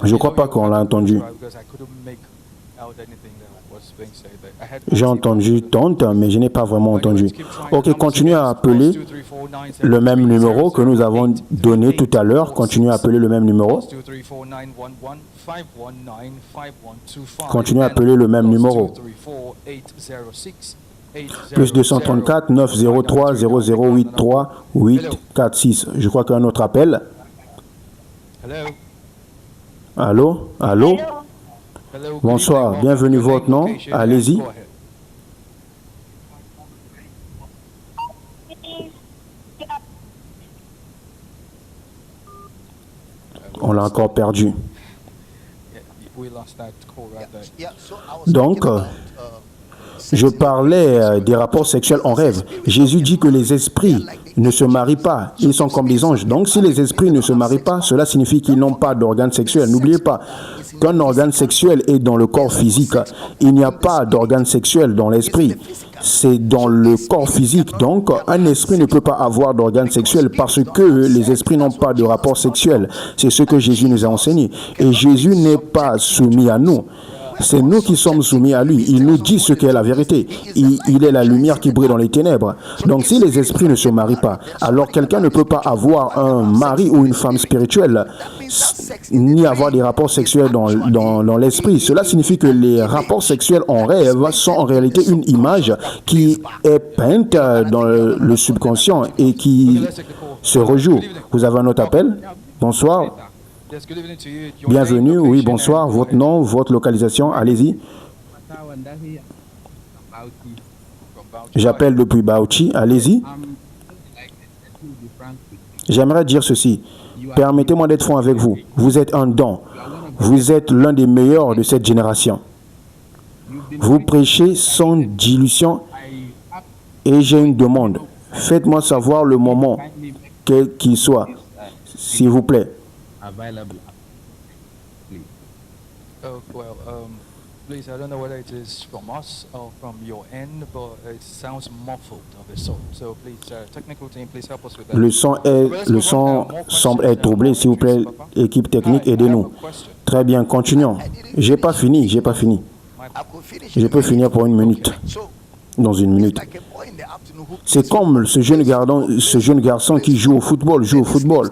Je ne crois pas qu'on l'a entendu. J'ai entendu tante, mais je n'ai pas vraiment entendu. Ok, continuez à appeler le même numéro que nous avons donné tout à l'heure. Continuez à appeler le même numéro. Continuez à appeler le même numéro. Plus 234 903 0083 846. Je crois qu'il y a un autre appel. Allô? Allô? Bonsoir, bienvenue, votre nom. Allez-y. On l'a encore perdu. Donc, je parlais des rapports sexuels en rêve. Jésus dit que les esprits ne se marient pas. Ils sont comme des anges. Donc, si les esprits ne se marient pas, cela signifie qu'ils n'ont pas d'organe sexuel. N'oubliez pas qu'un organe sexuel est dans le corps physique. Il n'y a pas d'organe sexuel dans l'esprit. C'est dans le corps physique. Donc, un esprit ne peut pas avoir d'organe sexuel parce que les esprits n'ont pas de rapport sexuel. C'est ce que Jésus nous a enseigné. Et Jésus n'est pas soumis à nous. C'est nous qui sommes soumis à lui. Il nous dit ce qu'est la vérité. Il est la lumière qui brille dans les ténèbres. Donc si les esprits ne se marient pas, alors quelqu'un ne peut pas avoir un mari ou une femme spirituelle, ni avoir des rapports sexuels dans l'esprit. Cela signifie que les rapports sexuels en rêve sont en réalité une image qui est peinte dans le subconscient et qui se rejoue. Vous avez un autre appel? Bonsoir. Bienvenue, oui, bonsoir. Votre nom, votre localisation, allez-y. J'appelle depuis Bauchi, allez-y. J'aimerais dire ceci. Permettez-moi d'être franc avec vous. Vous êtes un don. Vous êtes l'un des meilleurs de cette génération. Vous prêchez sans dilution et j'ai une demande. Faites-moi savoir le moment, quel qu'il soit, s'il vous plaît. Available, please. Oh, well, please, I don't know whether it is from us or from your end, but it sounds muffled of a sort. So please, technical team, please help us with that. Le son semble être troublé. S'il vous plaît, équipe technique, aidez-nous. Très bien, continuons. J'ai pas fini. Je peux finir pour une minute. Dans une minute. C'est comme ce jeune garçon qui joue au football.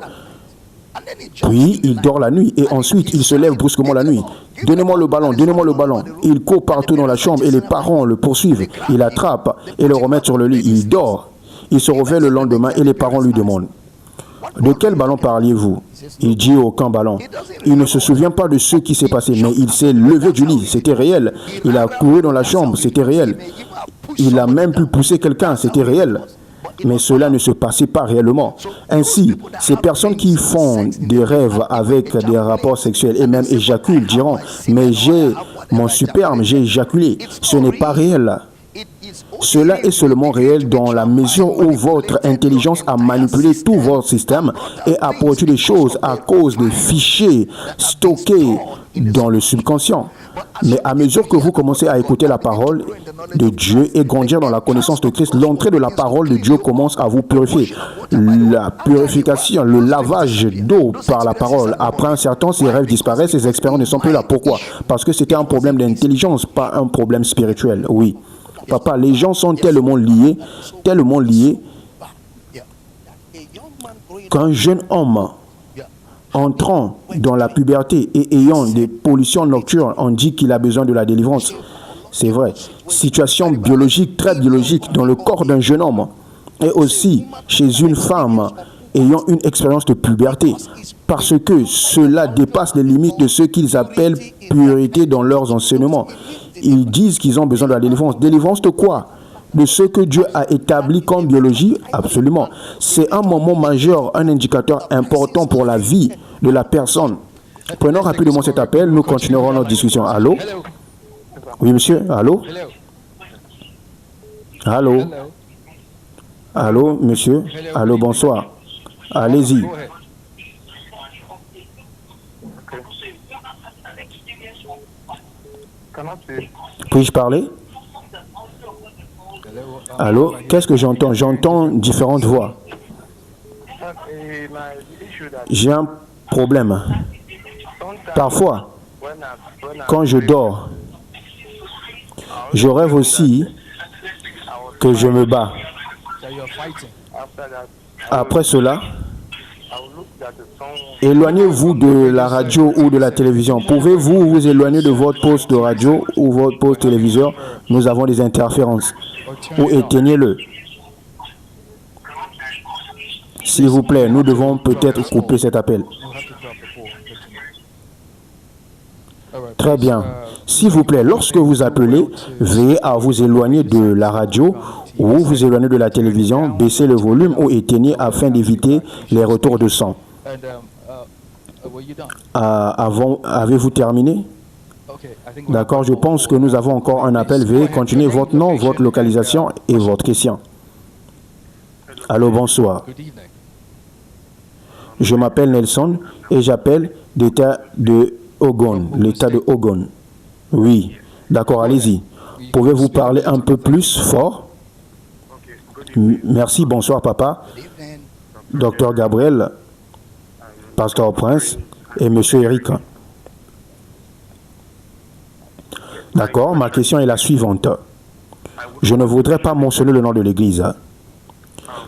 Puis, il dort la nuit et ensuite, il se lève brusquement la nuit. Donnez-moi le ballon. Il court partout dans la chambre et les parents le poursuivent. Il attrape et le remettent sur le lit. Il dort. Il se réveille le lendemain et les parents lui demandent: de quel ballon parliez-vous? Il dit aucun ballon. Il ne se souvient pas de ce qui s'est passé, mais il s'est levé du lit, c'était réel. Il a couru dans la chambre, c'était réel. Il a même pu pousser quelqu'un, c'était réel. Mais cela ne se passait pas réellement. Ainsi, ces personnes qui font des rêves avec des rapports sexuels et même éjaculent diront: mais j'ai mon sperme, j'ai éjaculé. Ce n'est pas réel. Cela est seulement réel dans la mesure où votre intelligence a manipulé tout votre système et a produit des choses à cause des fichiers stockés dans le subconscient. Mais à mesure que vous commencez à écouter la parole de Dieu et grandir dans la connaissance de Christ, l'entrée de la parole de Dieu commence à vous purifier. La purification, le lavage d'eau par la parole. Après un certain temps, ces rêves disparaissent, ces expériences ne sont plus là. Pourquoi? Parce que c'était un problème d'intelligence, pas un problème spirituel. Oui. Papa, les gens sont tellement liés, qu'un jeune homme entrant dans la puberté et ayant des pollutions nocturnes, on dit qu'il a besoin de la délivrance. C'est vrai. Situation biologique, très biologique, dans le corps d'un jeune homme et aussi chez une femme ayant une expérience de puberté, parce que cela dépasse les limites de ce qu'ils appellent pureté dans leurs enseignements. Ils disent qu'ils ont besoin de la délivrance. Délivrance de quoi? De ce que Dieu a établi comme biologie? Absolument. C'est un moment majeur, un indicateur important pour la vie de la personne. Prenons rapidement cet appel, nous continuerons notre discussion. Allô? Oui, monsieur? Allô? Allô? Allô, monsieur? Allô, bonsoir. Allez-y. Puis-je parler? Allô? Qu'est-ce que j'entends? J'entends différentes voix. J'ai un problème. Parfois, quand je dors, je rêve aussi que je me bats. Après cela, Éloignez-vous de la radio ou de la télévision. Pouvez-vous vous éloigner de votre poste de radio ou votre poste téléviseur? Nous avons des interférences. Ou éteignez-le. S'il vous plaît, nous devons peut-être couper cet appel. Très bien. S'il vous plaît, lorsque vous appelez, veillez à vous éloigner de la radio ou vous éloigner de la télévision, baissez le volume ou éteignez afin d'éviter les retours de son. Avez-vous terminé? D'accord, je pense que nous avons encore un appel. Veuillez continuer votre nom, votre localisation et votre question. Allô, bonsoir. Je m'appelle Nelson et j'appelle l'État de Ogun, l'État de Ogun. Oui, d'accord, allez-y. Pouvez-vous parler un peu plus fort? Merci, bonsoir papa. Docteur Gabriel, Pasteur Prince et Monsieur Eric. D'accord, ma question est la suivante. Je ne voudrais pas mentionner le nom de l'église.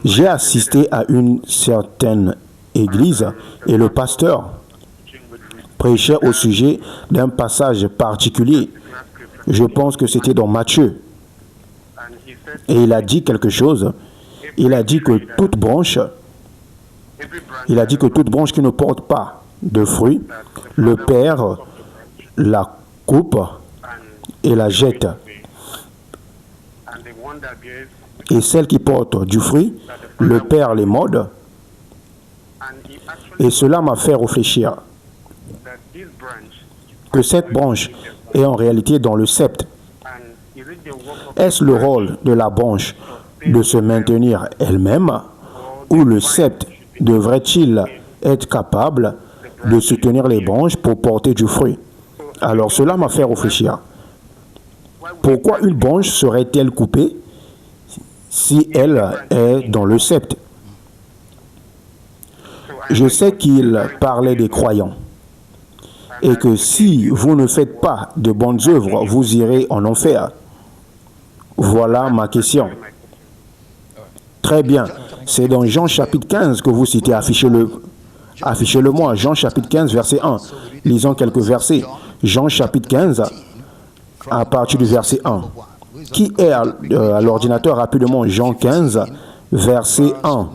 J'ai assisté à une certaine église et le pasteur prêchait au sujet d'un passage particulier. Je pense que c'était dans Matthieu. Et il a dit quelque chose. Il a dit que toute branche qui ne porte pas de fruits, le Père la coupe et la jette. Et celle qui porte du fruit, le Père les mode. Et cela m'a fait réfléchir que cette branche est en réalité dans le sceptre. Est-ce le rôle de la branche de se maintenir elle-même ou le sceptre devrait-il être capable de soutenir les branches pour porter du fruit? Alors cela m'a fait réfléchir. Pourquoi une branche serait-elle coupée si elle est dans le sceptre? Je sais qu'il parlait des croyants et que si vous ne faites pas de bonnes œuvres, vous irez en enfer. Voilà ma question. Très bien. C'est dans Jean chapitre 15 que vous citez. Affichez-le moi. Jean chapitre 15, verset 1. Lisons quelques versets. Jean chapitre 15, à partir du verset 1. Qui est à l'ordinateur rapidement? Jean 15, verset 1.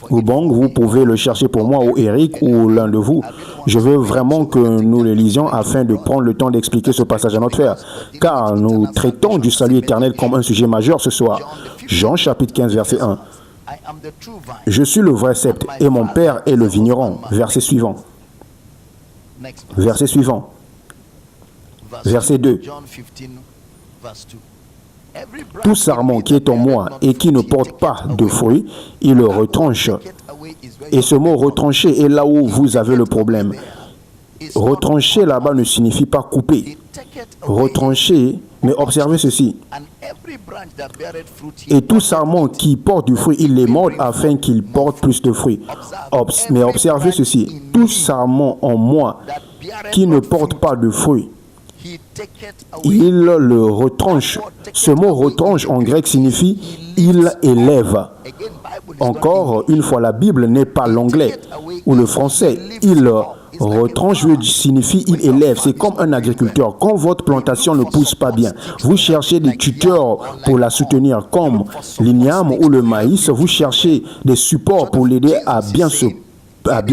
Ou bon, vous pouvez le chercher pour moi, ou Eric, ou l'un de vous. Je veux vraiment que nous le lisions afin de prendre le temps d'expliquer ce passage à notre frère. Car nous traitons du salut éternel comme un sujet majeur ce soir. Jean chapitre 15, verset 1. Je suis le vrai sceptre et mon père est le vigneron. Verset suivant. Verset suivant. Verset 2. Tout sarment qui est en moi et qui ne porte pas de fruits, il le retranche. Et ce mot retrancher est là où vous avez le problème. Retrancher là-bas ne signifie pas couper. Retrancher, mais observez ceci. Et tout sarment qui porte du fruit, il les mord afin qu'il porte plus de fruits. Mais observez ceci. Tout sarment en moi qui ne porte pas de fruits, il le retranche. Ce mot retranche en grec signifie il élève. Encore une fois, la Bible n'est pas l'anglais ou le français. Il retranche signifie il élève. C'est comme un agriculteur. Quand votre plantation ne pousse pas bien, vous cherchez des tuteurs pour la soutenir, comme l'igname ou le maïs. Vous cherchez des supports pour l'aider à bien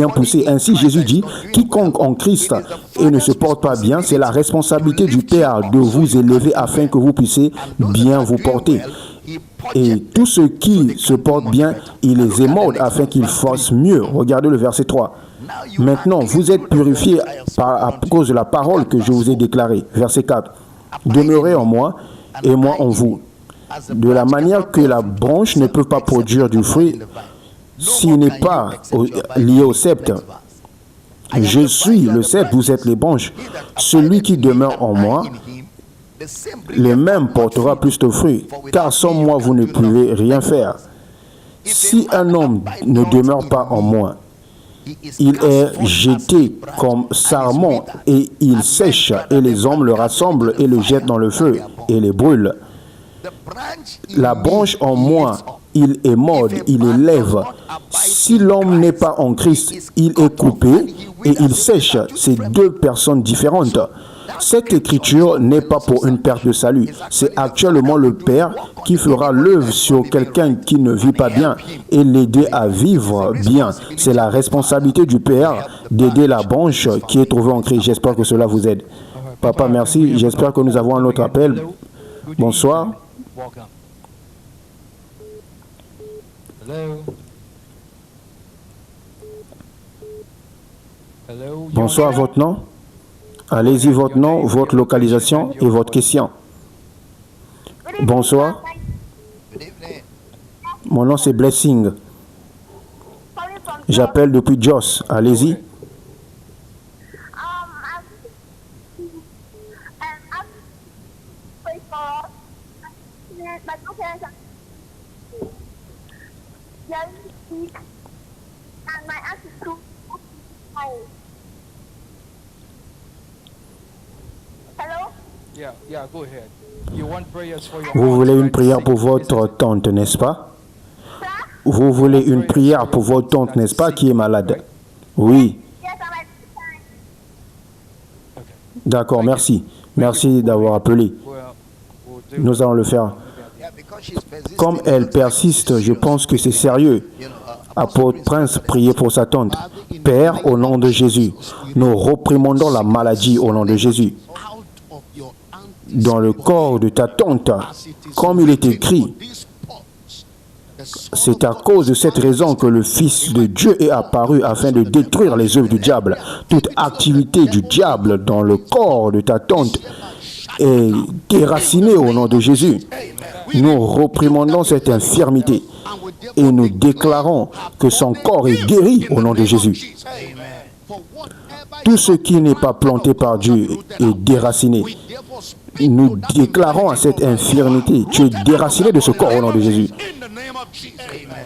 pousser. Ainsi, Jésus dit, quiconque en Christ et ne se porte pas bien, c'est la responsabilité du Père de vous élever afin que vous puissiez bien vous porter. Et tous ceux qui se portent bien, il les émode afin qu'ils fassent mieux. Regardez le verset 3. Maintenant, vous êtes purifiés à cause de la parole que je vous ai déclarée. Verset 4. Demeurez en moi et moi en vous. De la manière que la branche ne peut pas produire du fruit s'il n'est pas lié au sceptre. Je suis le sceptre, vous êtes les branches. Celui qui demeure en moi, le même portera plus de fruits, car sans moi vous ne pouvez rien faire. Si un homme ne demeure pas en moi, il est jeté comme sarment et il sèche, et les hommes le rassemblent et le jettent dans le feu et les brûlent. La branche en moi, il émode, il élève. Si l'homme n'est pas en Christ, il est coupé et il sèche. C'est deux personnes différentes. Cette écriture n'est pas pour une perte de salut. C'est actuellement le Père qui fera l'œuvre sur quelqu'un qui ne vit pas bien et l'aider à vivre bien. C'est la responsabilité du Père d'aider la branche qui est trouvée en Christ. J'espère que cela vous aide. Papa, merci. J'espère que nous avons un autre appel. Bonsoir. Bonsoir, votre nom? Allez-y, votre nom, votre localisation et votre question. Bonsoir. Mon nom c'est Blessing. J'appelle depuis Jos. Allez-y. Vous voulez une prière pour votre tante, n'est-ce pas? Vous voulez une prière pour votre tante, n'est-ce pas, qui est malade? Oui. D'accord, merci. Merci d'avoir appelé. Nous allons le faire. Comme elle persiste, je pense que c'est sérieux. Apôtre Prince, priez pour sa tante. Père, au nom de Jésus, nous réprimandons la maladie au nom de Jésus. Dans le corps de ta tante, comme il est écrit, c'est à cause de cette raison que le Fils de Dieu est apparu afin de détruire les œuvres du diable. Toute activité du diable dans le corps de ta tante est déracinée au nom de Jésus. Nous réprimandons cette infirmité et nous déclarons que son corps est guéri au nom de Jésus. Tout ce qui n'est pas planté par Dieu est déraciné. Nous déclarons à cette infirmité, tu es déraciné de ce corps au nom de Jésus.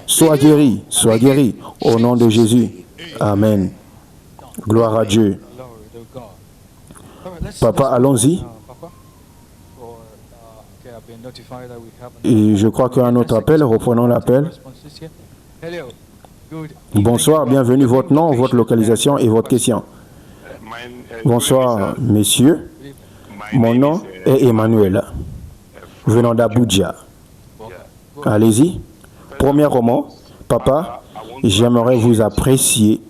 Sois guéri au nom de Jésus. Amen. Gloire à Dieu. Papa, allons-y. Et je crois qu'il y a un autre appel. Reprenons l'appel. Bonsoir, bienvenue. Votre nom, votre localisation et votre question. Bonsoir, messieurs. Mon nom est Emmanuel, venant d'Abuja. Allez-y. Premièrement, papa, j'aimerais vous apprécier.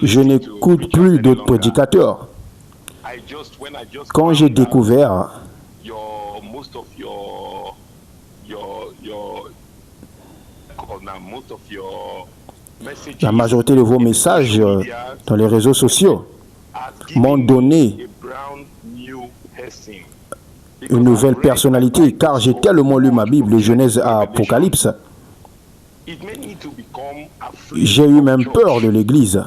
Je n'écoute plus d'autres prédicateurs. Quand j'ai découvert la majorité de vos messages dans les réseaux sociaux m'ont donné une nouvelle personnalité, car j'ai tellement lu ma Bible, de Genèse à Apocalypse. J'ai eu même peur de l'Église,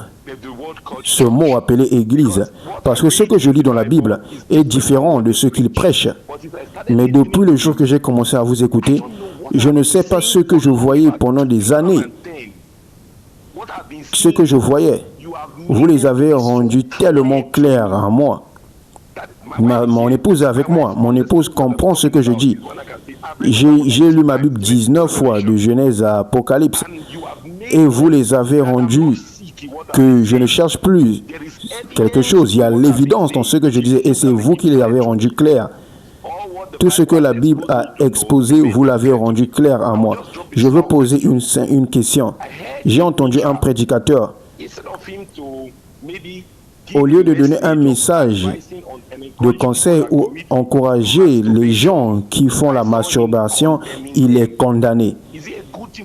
ce mot appelé Église, parce que ce que je lis dans la Bible est différent de ce qu'il prêche. Mais depuis le jour que j'ai commencé à vous écouter, je ne sais pas ce que je voyais pendant des années. Ce que je voyais, vous les avez rendus tellement clairs à moi. Mon épouse est avec moi. Mon épouse comprend ce que je dis. J'ai lu ma Bible 19 fois, de Genèse à Apocalypse. Et vous les avez rendus que je ne cherche plus quelque chose. Il y a l'évidence dans ce que je disais. Et c'est vous qui les avez rendus clairs. Tout ce que la Bible a exposé, vous l'avez rendu clair à moi. Je veux poser une question. J'ai entendu un prédicateur. Au lieu de donner un message de conseil ou encourager les gens qui font la masturbation, il est condamné.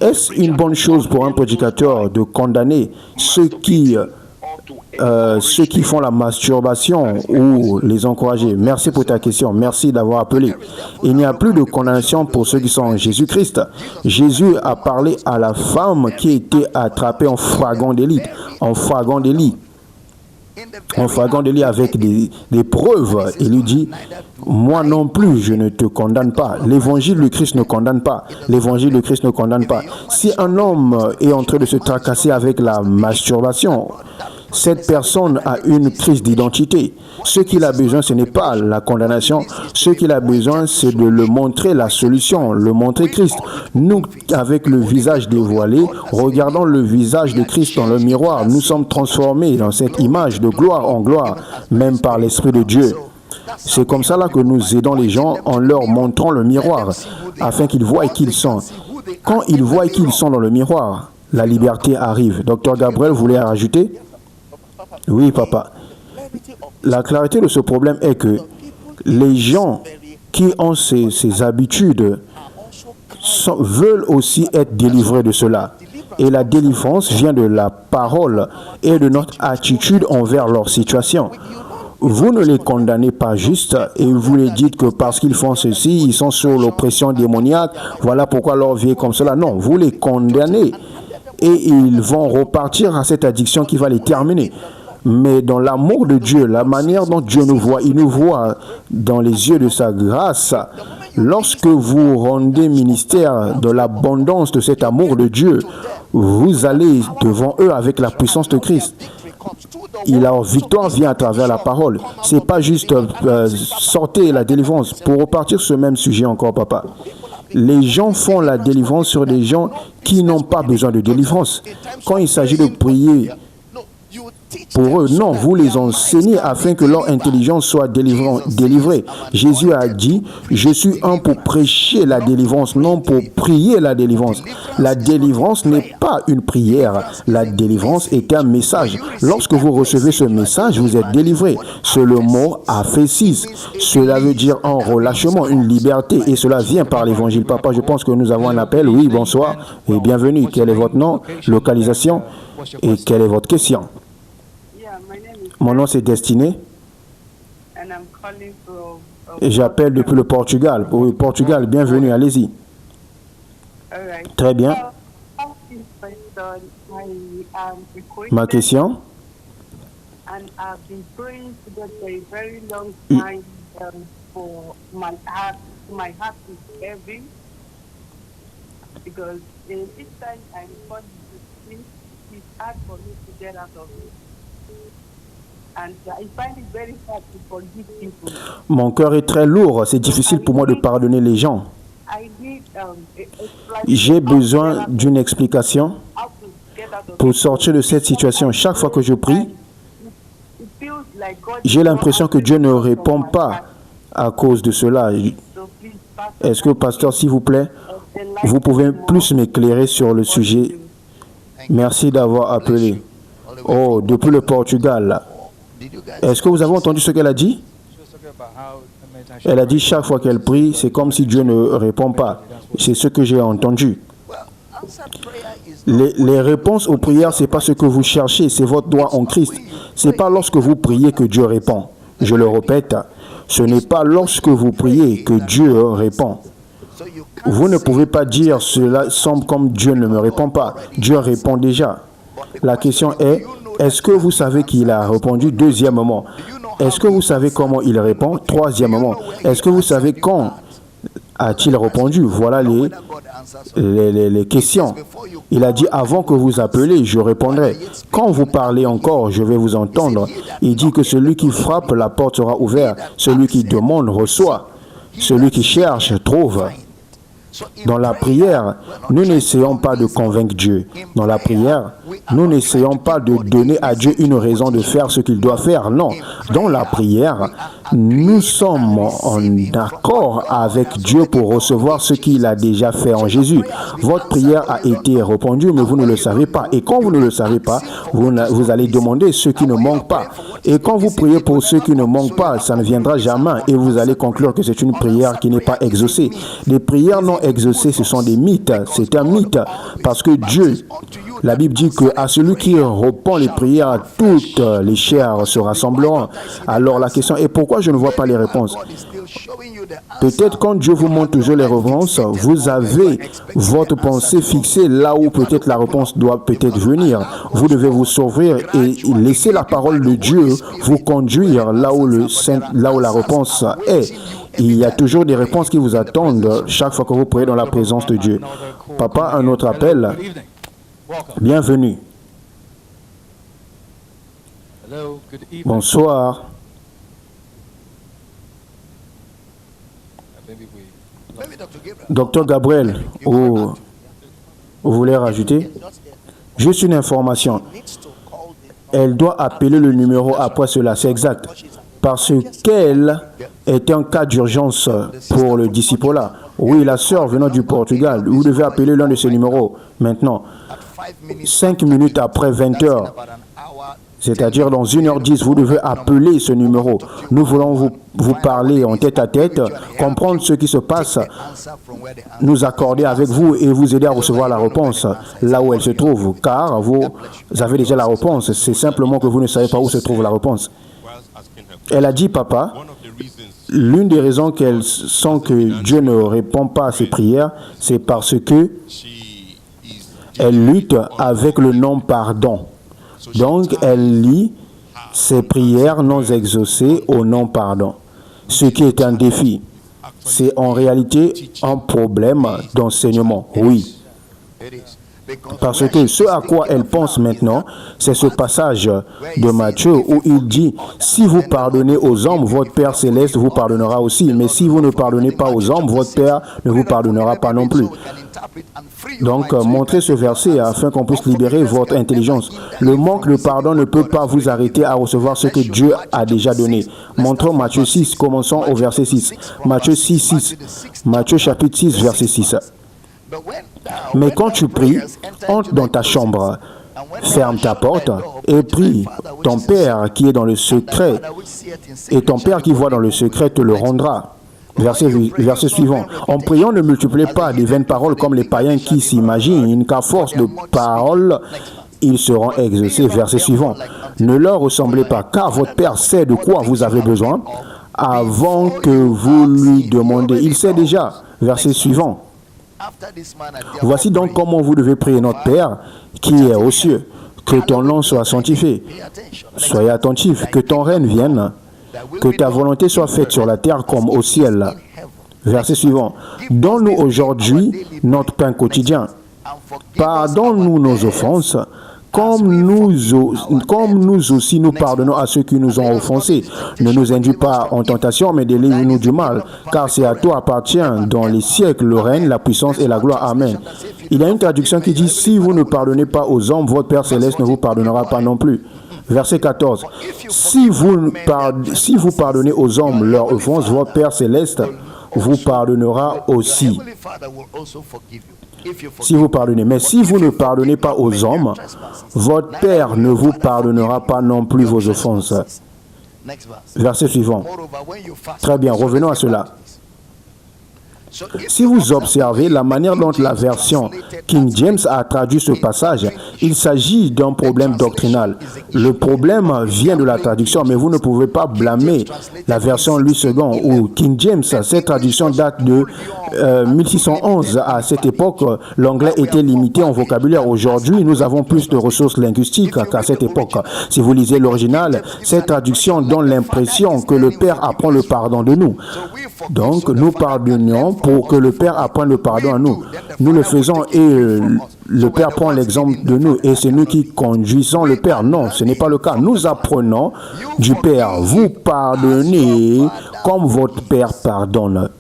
Est-ce une bonne chose pour un prédicateur de condamner ceux qui font la masturbation ou les encourager? Merci pour ta question. Merci d'avoir appelé. Il n'y a plus de condamnation pour ceux qui sont en Jésus-Christ. Jésus a parlé à la femme qui était attrapée en flagrant délit. En flagrant délit avec des preuves. Il lui dit, moi non plus, je ne te condamne pas. L'évangile de Christ ne condamne pas. L'évangile de Christ ne condamne pas. Si un homme est en train de se tracasser avec la masturbation, Cette personne a une crise d'identité. Ce qu'il a besoin, ce n'est pas la condamnation. Ce qu'il a besoin, c'est de le montrer la solution, le montrer Christ. Nous, avec le visage dévoilé, regardons le visage de Christ dans le miroir. Nous sommes transformés dans cette image de gloire en gloire, même par l'Esprit de Dieu. C'est comme ça là que nous aidons les gens en leur montrant le miroir, afin qu'ils voient qui ils sont. Quand ils voient qui ils sont dans le miroir, la liberté arrive. Docteur Gabriel voulait rajouter? Oui, papa. La clarité de ce problème est que les gens qui ont ces habitudes veulent aussi être délivrés de cela. Et la délivrance vient de la parole et de notre attitude envers leur situation. Vous ne les condamnez pas juste et vous les dites que parce qu'ils font ceci, ils sont sous l'oppression démoniaque, voilà pourquoi leur vie est comme cela. Non, vous les condamnez et ils vont repartir à cette addiction qui va les terminer. Mais dans l'amour de Dieu, la manière dont Dieu nous voit, il nous voit dans les yeux de sa grâce. Lorsque vous rendez ministère de l'abondance de cet amour de Dieu, vous allez devant eux avec la puissance de Christ. Et leur victoire vient à travers la parole. C'est pas juste sortir la délivrance. Pour repartir sur ce même sujet encore, papa. Les gens font la délivrance sur des gens qui n'ont pas besoin de délivrance. Quand il s'agit de prier pour eux, non, vous les enseignez afin que leur intelligence soit délivrée. Jésus a dit, je suis un pour prêcher la délivrance, non pour prier la délivrance. La délivrance n'est pas une prière. La délivrance est un message. Lorsque vous recevez ce message, vous êtes délivré. C'est le mot aphésis. Cela veut dire un relâchement, une liberté. Et cela vient par l'évangile. Papa, je pense que nous avons un appel. Oui, bonsoir et bienvenue. Quel est votre nom, localisation et quelle est votre question? Mon nom c'est Destiné et j'appelle depuis le Portugal. Oui, Portugal, bienvenue, allez-y. Très bien. Ma question? Mon cœur est très lourd, c'est difficile pour moi de pardonner les gens. J'ai besoin d'une explication pour sortir de cette situation. Chaque fois que je prie, j'ai l'impression que Dieu ne répond pas à cause de cela. Est-ce que, pasteur, s'il vous plaît, vous pouvez plus m'éclairer sur le sujet? Merci d'avoir appelé. Oh, depuis le Portugal. Est-ce que vous avez entendu ce qu'elle a dit? Elle a dit chaque fois qu'elle prie, c'est comme si Dieu ne répond pas. C'est ce que j'ai entendu. Les réponses aux prières, ce n'est pas ce que vous cherchez, c'est votre droit en Christ. Ce n'est pas lorsque vous priez que Dieu répond. Je le répète, ce n'est pas lorsque vous priez que Dieu répond. Vous ne pouvez pas dire cela semble comme Dieu ne me répond pas. Dieu répond déjà. La question est-ce que vous savez qu'il a répondu? Deuxièmement, est-ce que vous savez comment il répond? Troisièmement, est-ce que vous savez quand a-t-il répondu? Voilà les questions. Il a dit, avant que vous appelez, je répondrai. Quand vous parlez encore, je vais vous entendre. Il dit que celui qui frappe, la porte sera ouverte. Celui qui demande, reçoit. Celui qui cherche, trouve. Dans la prière, nous n'essayons pas de convaincre Dieu. Dans la prière, nous n'essayons pas de donner à Dieu une raison de faire ce qu'il doit faire. Non. Dans la prière, nous sommes en accord avec Dieu pour recevoir ce qu'il a déjà fait en Jésus. Votre prière a été répondue, mais vous ne le savez pas. Et quand vous ne le savez pas, vous allez demander ce qui ne manque pas. Et quand vous priez pour ceux qui ne manquent pas, ça ne viendra jamais. Et vous allez conclure que c'est une prière qui n'est pas exaucée. Les prières non exaucées, ce sont des mythes. C'est un mythe. Parce que Dieu, la Bible dit qu'à celui qui répond les prières, toutes les chairs se rassembleront. Alors la question est pourquoi je ne vois pas les réponses? Peut-être quand Dieu vous montre toujours les réponses, vous avez votre pensée fixée là où peut-être la réponse doit peut-être venir. Vous devez vous s'ouvrir et laisser la parole de Dieu vous conduire là où la réponse est. Il y a toujours des réponses qui vous attendent chaque fois que vous priez dans la présence de Dieu. Papa, un autre appel. Bienvenue. Hello, good evening. Bonsoir. Maybe we Docteur Gabriel, vous voulez rajouter? Juste une information. Elle doit appeler le numéro après cela, c'est exact. Parce qu'elle est un cas d'urgence pour le disciple-là. Oui, la sœur venant du Portugal, vous devez appeler l'un de ces numéros maintenant. 5 minutes après 20 heures, c'est-à-dire dans 1h10, vous devez appeler ce numéro. Nous voulons vous parler en tête à tête, comprendre ce qui se passe, nous accorder avec vous et vous aider à recevoir la réponse là où elle se trouve. Car vous avez déjà la réponse, c'est simplement que vous ne savez pas où se trouve la réponse. Elle a dit, papa, l'une des raisons qu'elle sent que Dieu ne répond pas à ses prières, c'est parce que elle lutte avec le non-pardon. Donc, elle lit ses prières non exaucées au non-pardon, ce qui est un défi. C'est en réalité un problème d'enseignement, oui. Parce que ce à quoi elle pense maintenant, c'est ce passage de Matthieu où il dit « Si vous pardonnez aux hommes, votre Père Céleste vous pardonnera aussi. Mais si vous ne pardonnez pas aux hommes, votre Père ne vous pardonnera pas non plus. » Donc, montrez ce verset afin qu'on puisse libérer votre intelligence. Le manque de pardon ne peut pas vous arrêter à recevoir ce que Dieu a déjà donné. Montrons Matthieu 6, commençons au verset 6. Matthieu 6, 6. Matthieu chapitre 6, verset 6. Mais quand tu pries, entre dans ta chambre, ferme ta porte et prie. Ton Père qui est dans le secret, et ton Père qui voit dans le secret te le rendra. Verset suivant. En priant, ne multipliez pas des vaines paroles comme les païens qui s'imaginent qu'à force de paroles, ils seront exaucés. Verset suivant. Ne leur ressemblez pas, car votre Père sait de quoi vous avez besoin avant que vous lui demandiez. Il sait déjà. Verset suivant. Voici donc comment vous devez prier notre Père qui est aux cieux. Que ton nom soit sanctifié. Soyez attentifs, que ton règne vienne. Que ta volonté soit faite sur la terre comme au ciel. Verset suivant. Donne-nous aujourd'hui notre pain quotidien. Pardonne-nous nos offenses, comme nous aussi nous pardonnons à ceux qui nous ont offensés. Ne nous induis pas en tentation, mais délivre-nous du mal. Car c'est à toi appartient dans les siècles le règne, la puissance et la gloire. Amen. Il y a une traduction qui dit, si vous ne pardonnez pas aux hommes, votre Père Céleste ne vous pardonnera pas non plus. Verset 14. Si vous pardonnez aux hommes leurs offenses, votre Père Céleste vous pardonnera aussi. Si vous pardonnez. Mais si vous ne pardonnez pas aux hommes, votre Père ne vous pardonnera pas non plus vos offenses. Verset suivant. Très bien, revenons à cela. Si vous observez la manière dont la version King James a traduit ce passage, il s'agit d'un problème doctrinal. Le problème vient de la traduction, mais vous ne pouvez pas blâmer la version Louis II ou King James. Cette traduction date de 1611. À cette époque, l'anglais était limité en vocabulaire. Aujourd'hui, nous avons plus de ressources linguistiques qu'à cette époque. Si vous lisez l'original, cette traduction donne l'impression que le Père apprend le pardon de nous. Donc, nous pardonnons pour que le Père apprenne le pardon à nous. Nous le faisons et le Père prend l'exemple de nous et c'est nous qui conduisons le Père. Non, ce n'est pas le cas. Nous apprenons du Père. Vous pardonnez comme votre Père pardonne.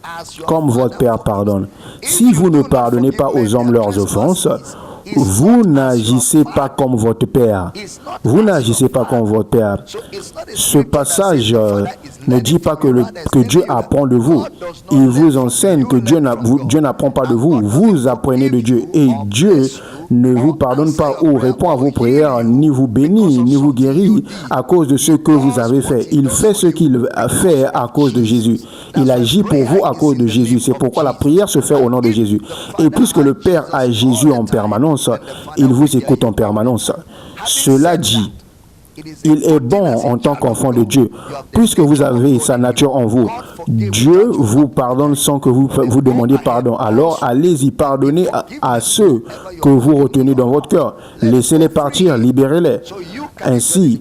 Comme votre Père pardonne. Si vous ne pardonnez pas aux hommes leurs offenses, vous n'agissez pas comme votre Père. Vous n'agissez pas comme votre Père. Ce passage ne dit pas que Dieu apprend de vous. Il vous enseigne que Dieu n'apprend pas de vous. Vous apprenez de Dieu. Et Dieu ne vous pardonne pas ou répond à vos prières, ni vous bénit, ni vous guérit à cause de ce que vous avez fait. Il fait ce qu'il a fait à cause de Jésus. Il agit pour vous à cause de Jésus. C'est pourquoi la prière se fait au nom de Jésus. Et puisque le Père a Jésus en permanence, il vous écoute en permanence. Cela dit, il est bon en tant qu'enfant de Dieu. Puisque vous avez sa nature en vous, Dieu vous pardonne sans que vous demandiez pardon. Alors, allez-y, pardonnez à ceux que vous retenez dans votre cœur. Laissez-les partir, libérez-les. Ainsi,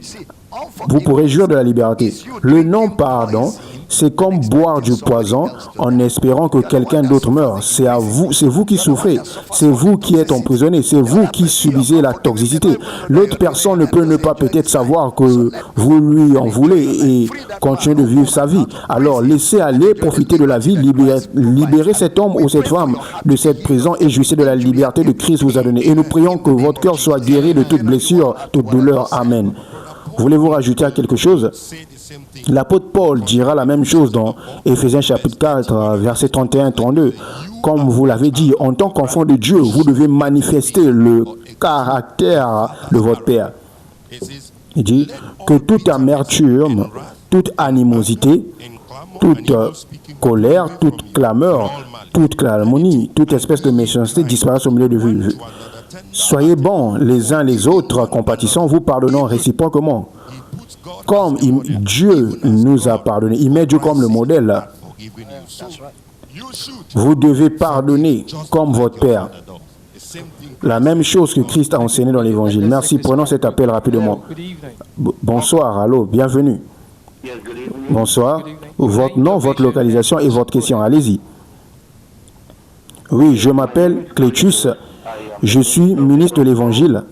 vous pourrez jouir de la liberté. Le non-pardon, C'est comme boire du poison en espérant que quelqu'un d'autre meure. C'est vous qui souffrez. C'est vous qui êtes emprisonné. C'est vous qui subissez la toxicité. L'autre personne ne peut ne pas peut-être savoir que vous lui en voulez et continuer de vivre sa vie. Alors laissez aller, profiter de la vie, libérez cet homme ou cette femme de cette prison et jouissez de la liberté que Christ vous a donnée. Et nous prions que votre cœur soit guéri de toute blessure, toute douleur. Amen. Voulez-vous rajouter à quelque chose? L'apôtre Paul dira la même chose dans Éphésiens chapitre 4, versets 31-32. Comme vous l'avez dit, en tant qu'enfant de Dieu, vous devez manifester le caractère de votre Père. Il dit que toute amertume, toute animosité, toute colère, toute clameur, toute calomnie, toute espèce de méchanceté disparaissent au milieu de vous. Soyez bons les uns les autres, compatissants, vous pardonnant réciproquement. Comme Dieu nous a pardonné. Il met Dieu comme le modèle. Vous devez pardonner comme votre Père. La même chose que Christ a enseigné dans l'Évangile. Merci. Prenons cet appel rapidement. Bonsoir, allô, bienvenue. Bonsoir. Votre nom, votre localisation et votre question. Allez-y. Oui, je m'appelle Clétus. Je suis ministre de l'Évangile.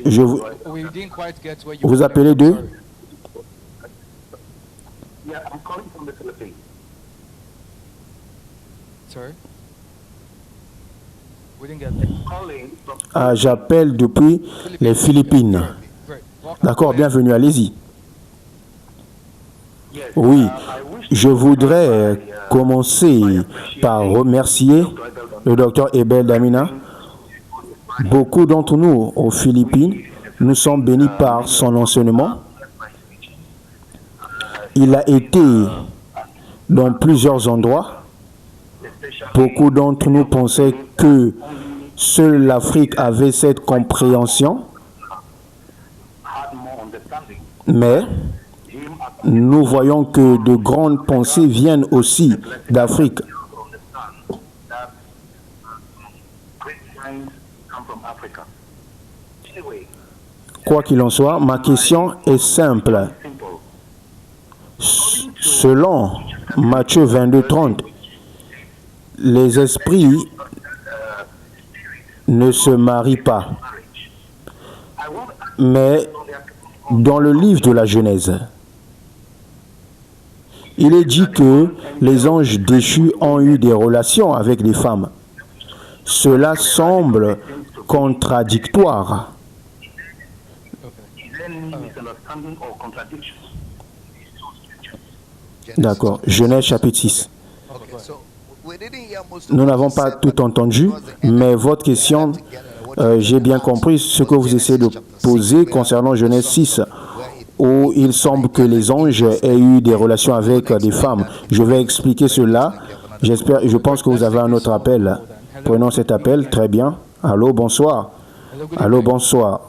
Je vous appelez d'eux? Ah, j'appelle depuis les Philippines. D'accord, bienvenue, allez-y. Oui, je voudrais commencer par remercier le docteur Abel Damina. Beaucoup d'entre nous aux Philippines, nous sommes bénis par son enseignement. Il a été dans plusieurs endroits. Beaucoup d'entre nous pensaient que seule l'Afrique avait cette compréhension. Mais nous voyons que de grandes pensées viennent aussi d'Afrique. Quoi qu'il en soit, ma question est simple. Selon Matthieu 22:30, les esprits ne se marient pas. Mais dans le livre de la Genèse, il est dit que les anges déchus ont eu des relations avec les femmes. Cela semble contradictoire. D'accord. Genèse chapitre 6. Nous n'avons pas tout entendu, mais votre question, j'ai bien compris ce que vous essayez de poser concernant Genèse 6, où il semble que les anges aient eu des relations avec des femmes. Je vais expliquer cela. Je pense que vous avez un autre appel. Prenons cet appel. Très bien. Allô, bonsoir. Allô, bonsoir.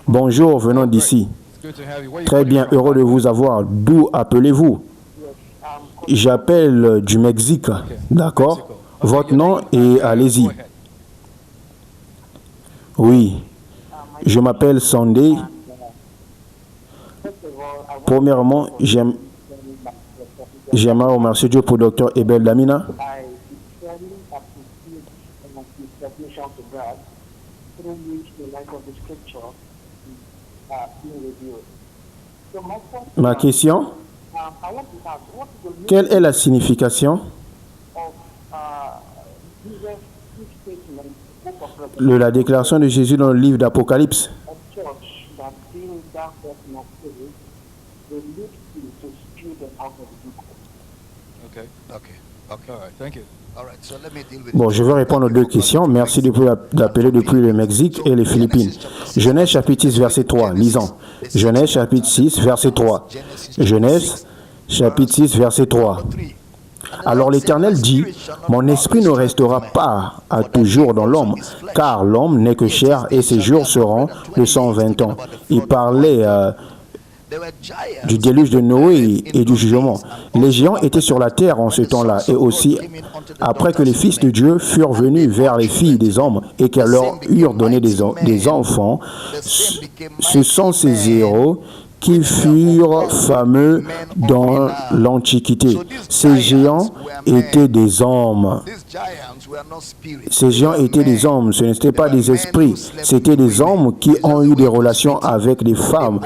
Bonjour, venons d'ici. Très bien, heureux de vous avoir. D'où appelez-vous? J'appelle du Mexique. D'accord. Votre nom et allez-y. Oui. Je m'appelle Sandé. Premièrement, j'aimerais remercier Dieu pour Dr. Abel Damina. Ma question, quelle est la signification de la déclaration de Jésus dans le livre d'Apocalypse? Bon, je vais répondre aux deux questions. Merci d'appeler depuis le Mexique et les Philippines. Genèse chapitre 6, verset 3. Lisons. Genèse chapitre 6, verset 3. Genèse chapitre 6, verset 3. Alors l'Éternel dit, « Mon esprit ne restera pas à toujours dans l'homme, car l'homme n'est que chair et ses jours seront de 120 ans. » Il parlait du déluge de Noé et du jugement. Les géants étaient sur la terre en ce temps-là, et aussi après que les fils de Dieu furent venus vers les filles des hommes et qu'elles leur eurent donné des enfants, ce sont ces héros qui furent fameux dans l'Antiquité. Ces géants étaient des hommes. Ces géants étaient des hommes, ce n'étaient pas des esprits. C'était des hommes qui ont eu des relations avec des femmes.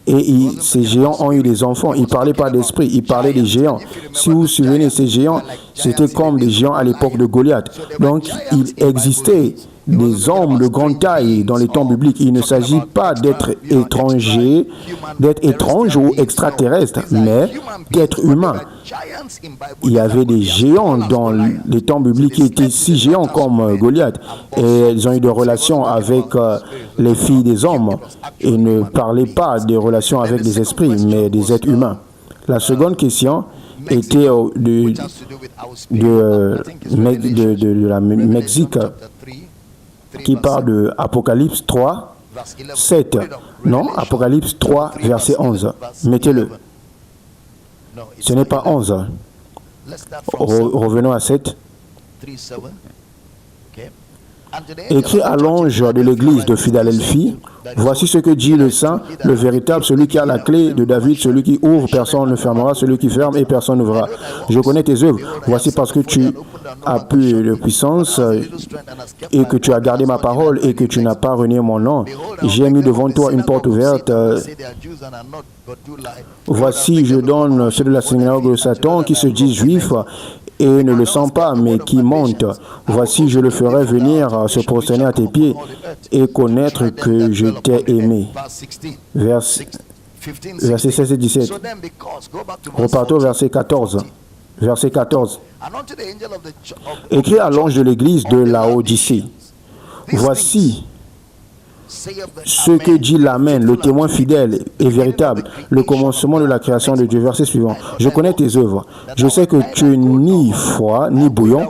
Et ces géants ont eu des enfants. Ils ne parlaient pas d'esprits, ils parlaient des géants. Si vous vous souvenez, ces géants, c'était comme des géants à l'époque de Goliath. Donc, il existait des hommes de grande taille dans les temps bibliques. Il ne s'agit pas d'être étranger, d'être étrange ou extraterrestre, mais d'être humain. Il y avait des géants dans les temps bibliques qui étaient si géants comme Goliath. Et ils ont eu des relations avec les filles des hommes. Et ne parlaient pas des relations avec des esprits, mais des êtres humains. La seconde question était de la Mexique, qui parle de Apocalypse 3, 7. Non, Apocalypse 3, verset 11. Mettez-le. Ce n'est pas 11. Revenons à 7. Écrit à l'ange de l'église de Philadelphie, voici ce que dit le Saint, le véritable, celui qui a la clé de David, celui qui ouvre, personne ne fermera, celui qui ferme et personne n'ouvrira. Je connais tes œuvres. Voici parce que tu as peu de puissance et que tu as gardé ma parole et que tu n'as pas renié mon nom. J'ai mis devant toi une porte ouverte. Voici, je donne ceux de la synagogue de Satan qui se disent juifs et ne le sont pas, mais qui montent. Voici, je le ferai venir se prosterner à tes pieds et connaître que je t'ai aimé. Versets 16 et 17. Repartons au verset 14. Verset 14. Écrit à l'ange de l'église de Laodicée. Voici ce que dit l'Amen, le témoin fidèle et véritable, le commencement de la création de Dieu. Verset suivant. Je connais tes œuvres. Je sais que tu es ni froid ni bouillant.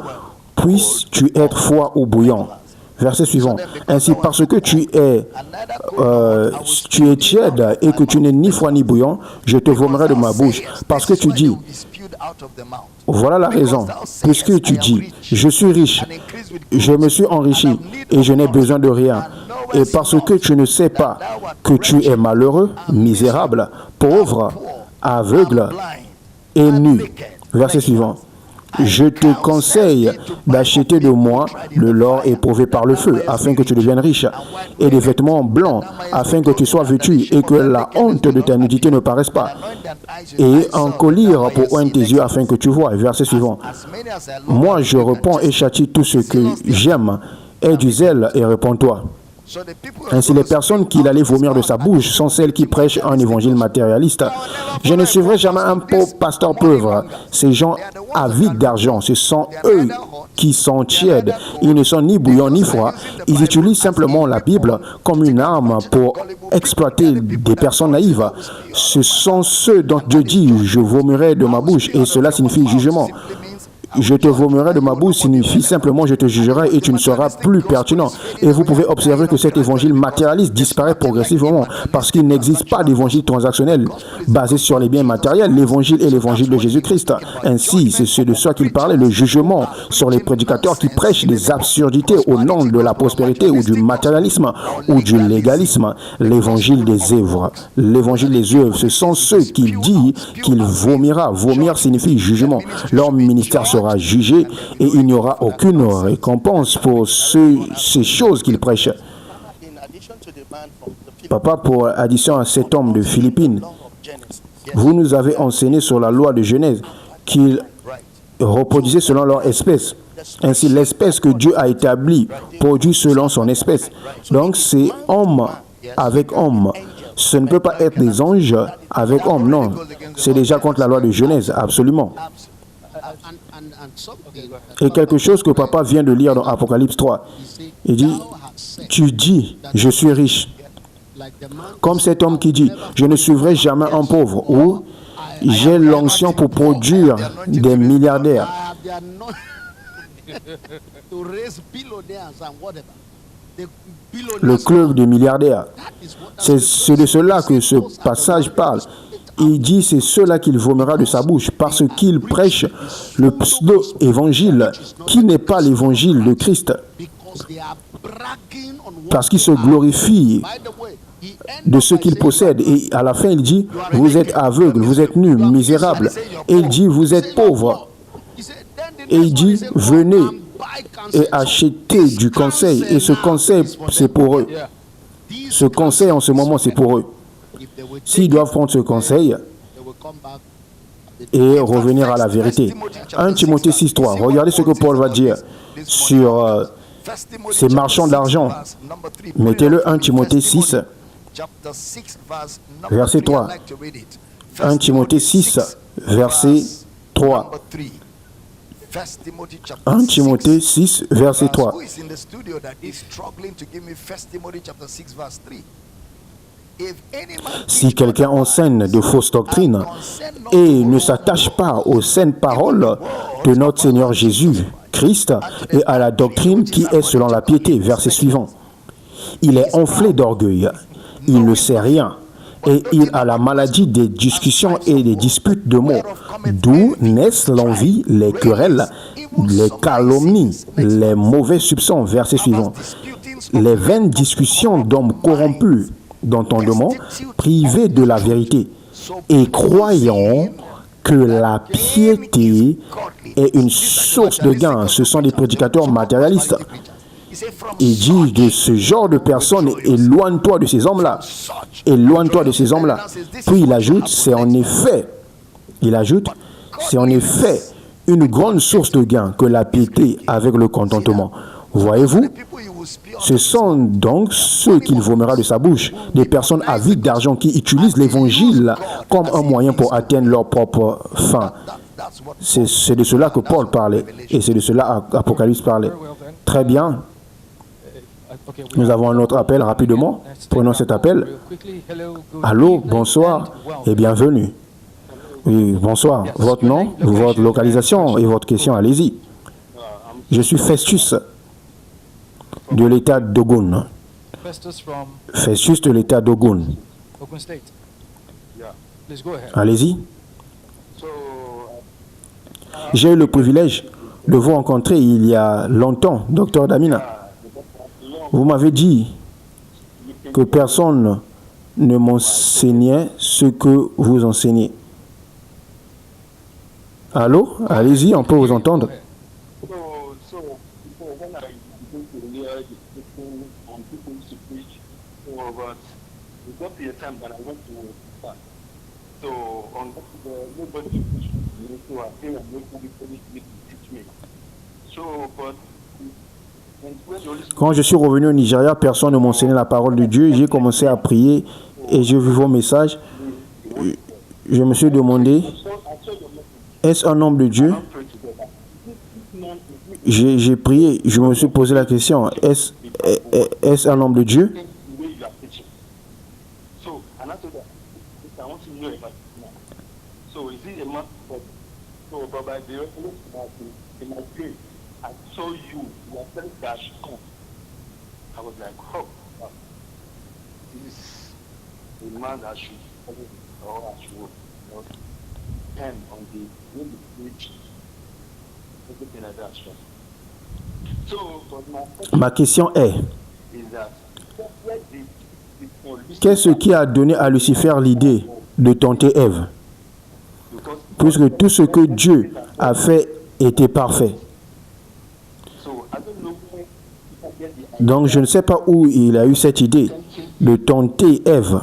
Puisses-tu être froid ou bouillant. Verset suivant. Ainsi, parce que tu es tiède et que tu n'es ni froid ni bouillant, je te vomirai de ma bouche. Parce que tu dis, voilà la raison. Puisque tu dis, je suis riche, je me suis enrichi et je n'ai besoin de rien. Et parce que tu ne sais pas que tu es malheureux, misérable, pauvre, aveugle et nu. Verset suivant. Je te conseille d'acheter de moi de l'or éprouvé par le feu, afin que tu deviennes riche, et des vêtements blancs, afin que tu sois vêtu, et que la honte de ta nudité ne paraisse pas, et un collier pour oindre tes yeux, afin que tu vois. Verset suivant. Moi, je réponds et châtie tout ce que j'aime. Aie du zèle et réponds-toi. Ainsi, les personnes qu'il allait vomir de sa bouche sont celles qui prêchent un évangile matérialiste. Je ne suivrai jamais un pauvre pasteur pauvre. Ces gens avides d'argent, ce sont eux qui sont tièdes. Ils ne sont ni bouillants ni froids. Ils utilisent simplement la Bible comme une arme pour exploiter des personnes naïves. Ce sont ceux dont Dieu dit « je vomirai de ma bouche » et cela signifie jugement. Je te vomirai de ma bouche signifie simplement je te jugerai et tu ne seras plus pertinent. Et vous pouvez observer que cet évangile matérialiste disparaît progressivement parce qu'il n'existe pas d'évangile transactionnel basé sur les biens matériels. L'évangile est l'évangile de Jésus-Christ. Ainsi, c'est ce de soi qu'il parlait, le jugement sur les prédicateurs qui prêchent des absurdités au nom de la prospérité ou du matérialisme ou du légalisme. L'évangile des œuvres. L'évangile des œuvres, ce sont ceux qui disent qu'il vomira. Vomir signifie jugement. Leur ministère sera jugé et il n'y aura aucune récompense pour ces choses qu'il prêche. Papa, pour addition à cet homme de Philippines, vous nous avez enseigné sur la loi de Genèse qu'ils reproduisaient selon leur espèce. Ainsi, l'espèce que Dieu a établie produit selon son espèce. Donc, c'est homme avec homme. Ce ne peut pas être des anges avec hommes, non. C'est déjà contre la loi de Genèse, absolument. Et quelque chose que papa vient de lire dans Apocalypse 3. Il dit, tu dis, je suis riche. Comme cet homme qui dit, je ne suivrai jamais un pauvre. Ou, j'ai l'onction pour produire des milliardaires. le club des milliardaires. C'est de cela que ce passage parle. Il dit c'est cela qu'il vomira de sa bouche parce qu'il prêche le pseudo-évangile qui n'est pas l'évangile de Christ. Parce qu'il se glorifie de ce qu'il possède. Et à la fin, il dit, vous êtes aveugles, vous êtes nus, misérables. Et il dit, vous êtes pauvres. Et il dit, venez et achetez du conseil. Et ce conseil, c'est pour eux. Ce conseil, en ce moment, c'est pour eux. S'ils doivent prendre ce conseil et revenir à la vérité. 1 Timothée 6.3. Regardez ce que Paul va dire sur ces marchands d'argent. Mettez-le 1 Timothée 6, verset 3. 1 Timothée 6, verset 3. 1 Timothée 6, verset 3. Si quelqu'un enseigne de fausses doctrines et ne s'attache pas aux saines paroles de notre Seigneur Jésus-Christ et à la doctrine qui est selon la piété, verset suivant. Il est enflé d'orgueil, il ne sait rien et il a la maladie des discussions et des disputes de mots, d'où naissent l'envie, les querelles, les calomnies, les mauvais soupçons, verset suivant. Les vaines discussions d'hommes corrompus d'entendement, privés de la vérité et croyant que la piété est une source de gain. Ce sont des prédicateurs matérialistes. Il dit de ce genre de personnes, éloigne-toi de ces hommes-là. Éloigne-toi de ces hommes-là. Puis il ajoute, c'est en effet une grande source de gain que la piété avec le contentement. Voyez-vous, ce sont donc ceux qu'il vomira de sa bouche, des personnes avides d'argent qui utilisent l'évangile comme un moyen pour atteindre leur propre fin. C'est de cela que Paul parlait et c'est de cela qu'Apocalypse parlait. Très bien. Nous avons un autre appel rapidement. Prenons cet appel. Allô, bonsoir et bienvenue. Oui, bonsoir. Votre nom, votre localisation et votre question, allez-y. Je suis Festus de l'état d'Ogun. Festus de l'état d'Ogun. Allez-y. J'ai eu le privilège de vous rencontrer il y a longtemps, docteur Damina. Vous m'avez dit que personne ne m'enseignait ce que vous enseignez. Allô? Allez-y, on peut vous entendre. Quand je suis revenu au Nigeria, personne ne m'enseignait la parole de Dieu. J'ai commencé à prier et j'ai vu vos messages. Je me suis demandé, est-ce un homme de Dieu? J'ai prié, je me suis posé la question, est-ce un homme de Dieu? Ma question est, qu'est-ce qui a donné à Lucifer l'idée de tenter Ève? Puisque tout ce que Dieu a fait était parfait. Donc je ne sais pas où il a eu cette idée de tenter Ève,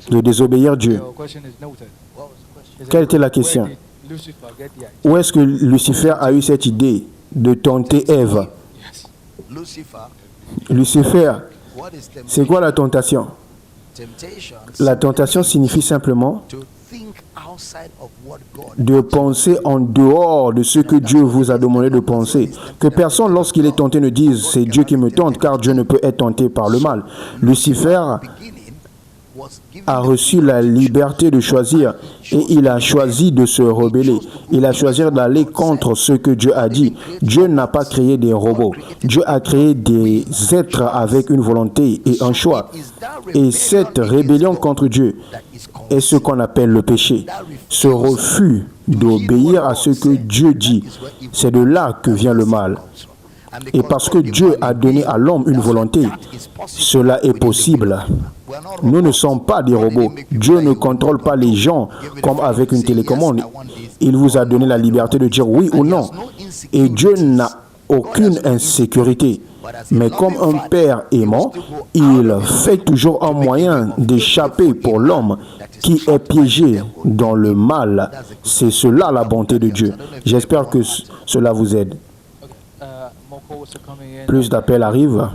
de désobéir Dieu. Quelle était la question? Où est-ce que Lucifer a eu cette idée de tenter Ève? Lucifer, c'est quoi la tentation? La tentation signifie simplement de penser en dehors de ce que Dieu vous a demandé de penser. Que personne, lorsqu'il est tenté, ne dise « c'est Dieu qui me tente », car Dieu ne peut être tenté par le mal. Lucifer a reçu la liberté de choisir et il a choisi de se rebeller. Il a choisi d'aller contre ce que Dieu a dit. Dieu n'a pas créé des robots. Dieu a créé des êtres avec une volonté et un choix. Et cette rébellion contre Dieu est ce qu'on appelle le péché. Ce refus d'obéir à ce que Dieu dit, c'est de là que vient le mal. Et parce que Dieu a donné à l'homme une volonté, cela est possible. Nous ne sommes pas des robots. Dieu ne contrôle pas les gens comme avec une télécommande. Il vous a donné la liberté de dire oui ou non. Et Dieu n'a aucune insécurité. Mais comme un père aimant, il fait toujours un moyen d'échapper pour l'homme qui est piégé dans le mal. C'est cela la bonté de Dieu. J'espère que cela vous aide. Plus d'appels arrivent.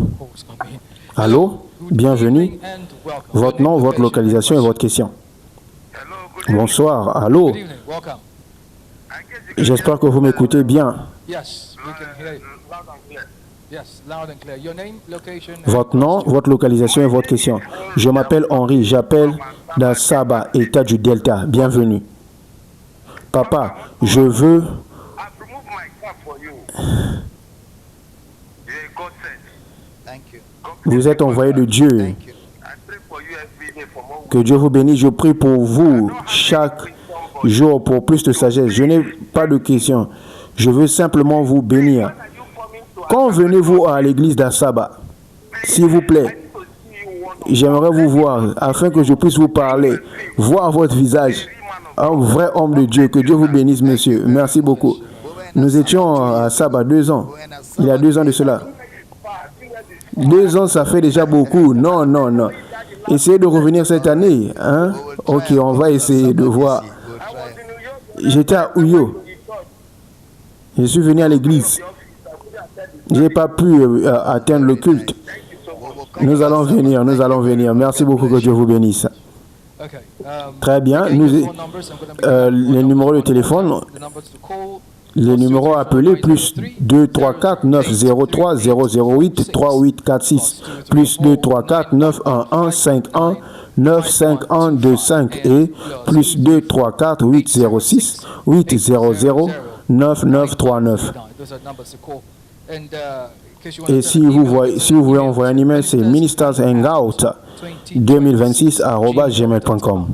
Allô? Bienvenue. Votre nom, votre localisation et votre question. Bonsoir. Allô? J'espère que vous m'écoutez bien. Votre nom, votre localisation et votre question. Je m'appelle Henri. J'appelle d'Asaba, État du Delta. Bienvenue. Papa, je veux... Vous êtes envoyé de Dieu. Que Dieu vous bénisse. Je prie pour vous chaque jour pour plus de sagesse. Je n'ai pas de questions. Je veux simplement vous bénir. Quand venez-vous à l'église d'Asaba? S'il vous plaît, j'aimerais vous voir afin que je puisse vous parler, voir votre visage. Un vrai homme de Dieu. Que Dieu vous bénisse, monsieur. Merci beaucoup. Nous étions à Asaba 2 ans. Il y a 2 ans de cela. 2 ans, ça fait déjà beaucoup. Non, non, non. Essayez de revenir cette année. Hein? Ok, on va essayer de voir. J'étais à Uyo. Je suis venu à l'église. Je n'ai pas pu atteindre le culte. Nous allons venir, nous allons venir. Merci beaucoup, que Dieu vous bénisse. Très bien. Les numéros de téléphone, les numéros appelés, plus 234 903 008 3846, plus 234 911 51 951 25 et plus 234 806 800 9939. Et si vous voulez envoyer un email, c'est ministershangout2026@gmail.com.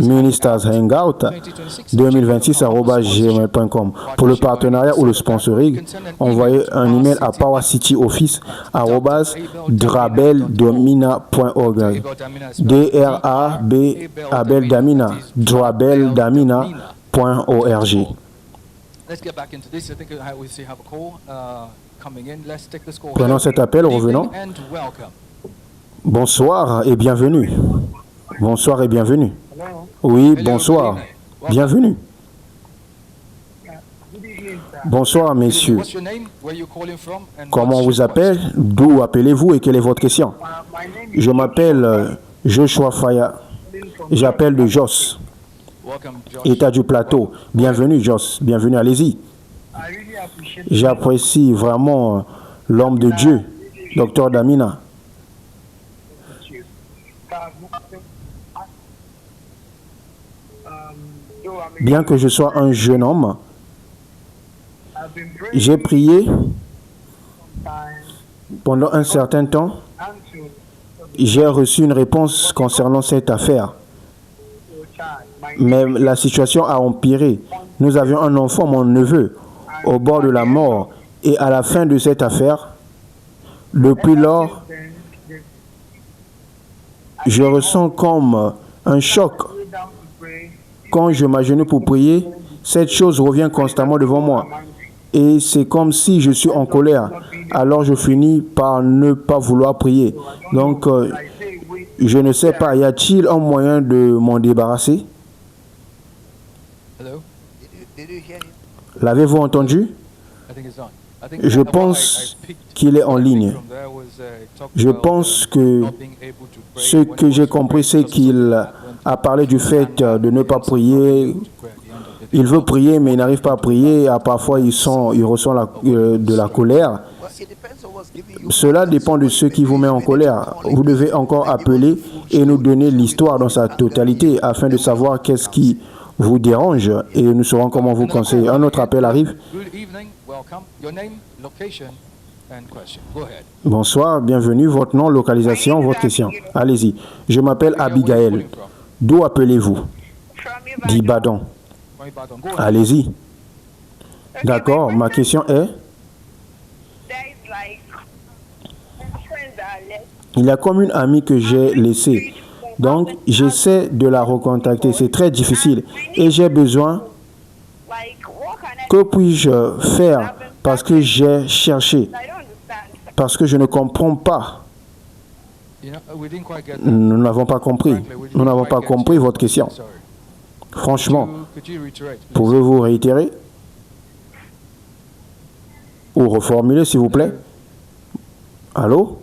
ministershangout2026@gmail.com. Pour le partenariat ou le sponsoring, envoyez un email à powercityoffice@drabeldomina.org. DRAB Abeldamina, drabeldamina.org. Prenons cet appel, revenons. Bonsoir et bienvenue. Bonsoir et bienvenue. Oui, bonsoir. Bienvenue. Bonsoir, messieurs. Comment on vous appelle? D'où appelez-vous et quelle est votre question? Je m'appelle Joshua Faya. J'appelle de Jos, État du Plateau. Bienvenue, Jos. Bienvenue, allez-y. J'apprécie vraiment l'homme de Dieu, Dr Damina. Bien que je sois un jeune homme, j'ai prié pendant un certain temps. J'ai reçu une réponse concernant cette affaire. Mais la situation a empiré. Nous avions un enfant, mon neveu, au bord de la mort. Et à la fin de cette affaire, depuis lors, je ressens comme un choc. Quand je m'agenouille pour prier, cette chose revient constamment devant moi. Et c'est comme si je suis en colère. Alors je finis par ne pas vouloir prier. Donc, je ne sais pas, y a-t-il un moyen de m'en débarrasser? L'avez-vous entendu? Je pense qu'il est en ligne. Je pense que ce que j'ai compris, c'est qu'il a parlé du fait de ne pas prier. Il veut prier, mais il n'arrive pas à prier. Parfois, il ressent de la colère. Cela dépend de ce qui vous met en colère. Vous devez encore appeler et nous donner l'histoire dans sa totalité afin de savoir qu'est-ce qui vous dérange et nous saurons comment vous conseiller. Un autre appel arrive. Good evening, welcome. Your name, location, and question. Go ahead. Bonsoir, bienvenue. Votre nom, localisation, votre question. Allez-y. Je m'appelle Abigail. D'où appelez-vous? d'Ibadan. Allez-y. D'accord, ma question est, il y a comme une amie que j'ai laissée. Donc, j'essaie de la recontacter. C'est très difficile. Et j'ai besoin, que puis-je faire? Parce que j'ai cherché. Parce que je ne comprends pas. Nous n'avons pas compris. Nous n'avons pas compris votre question. Franchement, pouvez-vous réitérer? Ou reformuler, s'il vous plaît? Allô?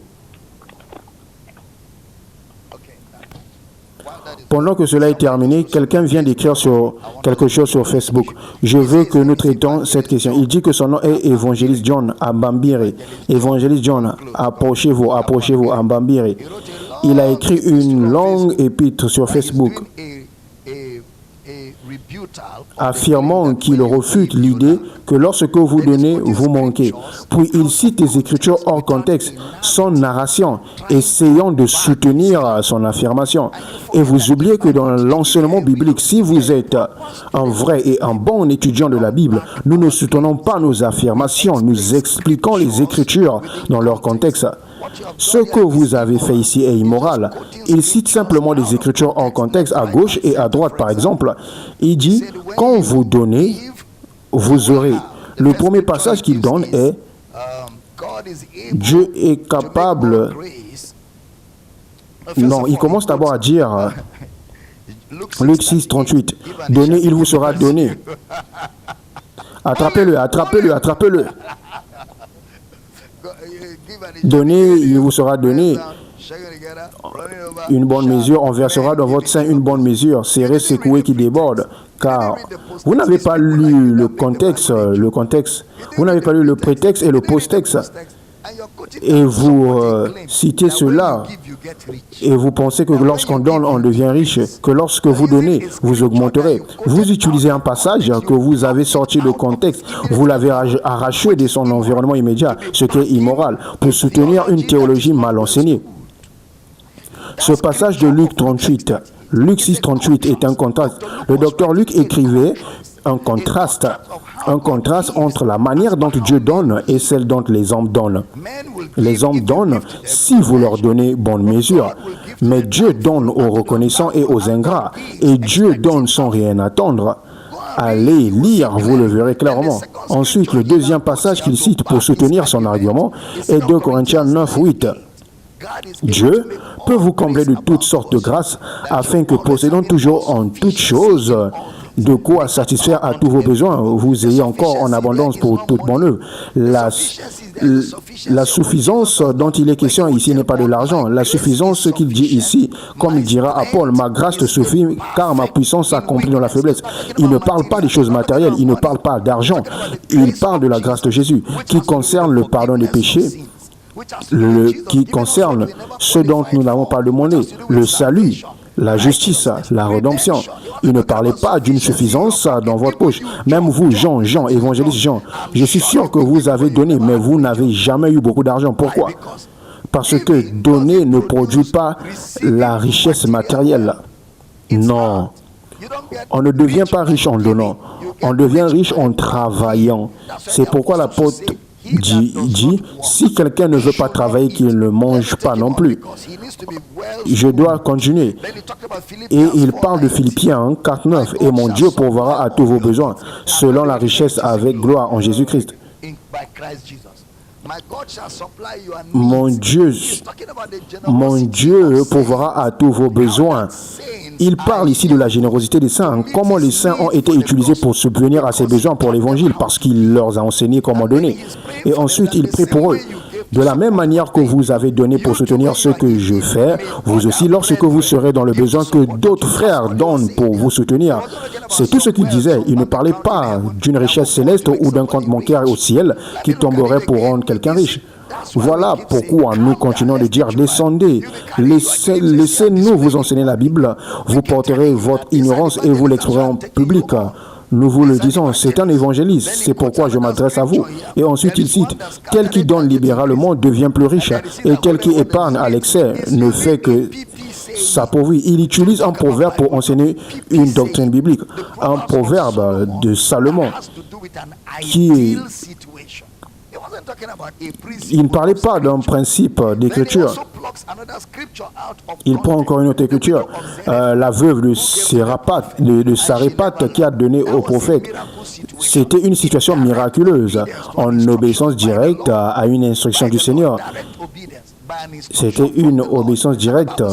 Pendant que cela est terminé, quelqu'un vient d'écrire sur quelque chose sur Facebook. Je veux que nous traitons cette question. Il dit que son nom est Évangéliste John Ambambire. Évangéliste John, approchez-vous, approchez-vous, Ambambire. Il a écrit une longue épître sur Facebook affirmant qu'il refute l'idée que lorsque vous donnez, vous manquez. Puis il cite les Écritures hors contexte, son narration, essayant de soutenir son affirmation. Et vous oubliez que dans l'enseignement biblique, si vous êtes un vrai et un bon étudiant de la Bible, nous ne soutenons pas nos affirmations, nous expliquons les Écritures dans leur contexte. Ce que vous avez fait ici est immoral. Il cite simplement des Écritures hors contexte à gauche et à droite, par exemple. Il dit, quand vous donnez, vous aurez. Le premier passage qu'il donne est, Dieu est capable. Non, il commence d'abord à dire, Luc 6, 38, donnez, il vous sera donné. Attrapez-le, attrapez-le, attrapez-le. Donnez, il vous sera donné. Une bonne mesure, on versera dans votre sein une bonne mesure, serré, secoué, qui déborde. Car vous n'avez pas lu le contexte, vous n'avez pas lu le prétexte et le post-texte. Et vous citez cela. Et vous pensez que lorsqu'on donne, on devient riche, que lorsque vous donnez, vous augmenterez. Vous utilisez un passage que vous avez sorti de contexte, vous l'avez arraché de son environnement immédiat, ce qui est immoral, pour soutenir une théologie mal enseignée. Ce passage de Luc 38, Luc 6, 38 est un contraste. Le docteur Luc écrivait un contraste entre la manière dont Dieu donne et celle dont les hommes donnent. Les hommes donnent si vous leur donnez bonne mesure, mais Dieu donne aux reconnaissants et aux ingrats, et Dieu donne sans rien attendre. Allez lire, vous le verrez clairement. Ensuite, le deuxième passage qu'il cite pour soutenir son argument est 2 Corinthiens 9, 8. Dieu peut vous combler de toutes sortes de grâces afin que possédant toujours en toutes choses de quoi satisfaire à tous vos besoins, vous ayez encore en abondance pour toute bonne œuvre. La suffisance dont il est question ici n'est pas de l'argent. La suffisance, ce qu'il dit ici, comme il dira à Paul, ma grâce te suffit car ma puissance s'accomplit dans la faiblesse. Il ne parle pas des choses matérielles, il ne parle pas d'argent. Il parle de la grâce de Jésus qui concerne le pardon des péchés, qui concerne ce dont nous n'avons pas demandé, le salut, la justice, la rédemption. Il ne parlait pas d'une suffisance dans votre poche. Même vous, Jean, évangéliste Jean, je suis sûr que vous avez donné, mais vous n'avez jamais eu beaucoup d'argent. Pourquoi? Parce que donner ne produit pas la richesse matérielle. Non. On ne devient pas riche en donnant. On devient riche en travaillant. C'est pourquoi l'apôtre dit, si quelqu'un ne veut pas travailler, qu'il ne mange pas non plus. Je dois continuer. Et il parle de Philippiens 4.9. Et mon Dieu pourvoira à tous vos besoins, selon la richesse avec gloire en Jésus-Christ. Mon Dieu pourvoira à tous vos besoins. Il parle ici de la générosité des saints. Comment les saints ont été utilisés pour subvenir à ces besoins pour l'évangile, parce qu'il leur a enseigné comment donner. Et ensuite, il prie pour eux. De la même manière que vous avez donné pour soutenir ce que je fais, vous aussi, lorsque vous serez dans le besoin, que d'autres frères donnent pour vous soutenir. C'est tout ce qu'il disait. Il ne parlait pas d'une richesse céleste ou d'un compte bancaire au ciel qui tomberait pour rendre quelqu'un riche. Voilà pourquoi nous continuons de dire, descendez, laissez-nous vous enseigner la Bible, vous porterez votre ignorance et vous l'exprimerez en public. Nous vous le disons, c'est un évangéliste, c'est pourquoi je m'adresse à vous. Et ensuite il cite, tel qui donne libéralement devient plus riche, et tel qui épargne à l'excès ne fait que s'appauvrir. Il utilise un proverbe pour enseigner une doctrine biblique, un proverbe de Salomon qui il ne parlait pas d'un principe d'écriture. Il prend encore une autre écriture. La veuve de Sarépate qui a donné au prophète. C'était une situation miraculeuse en obéissance directe à une instruction du Seigneur. C'était une obéissance directe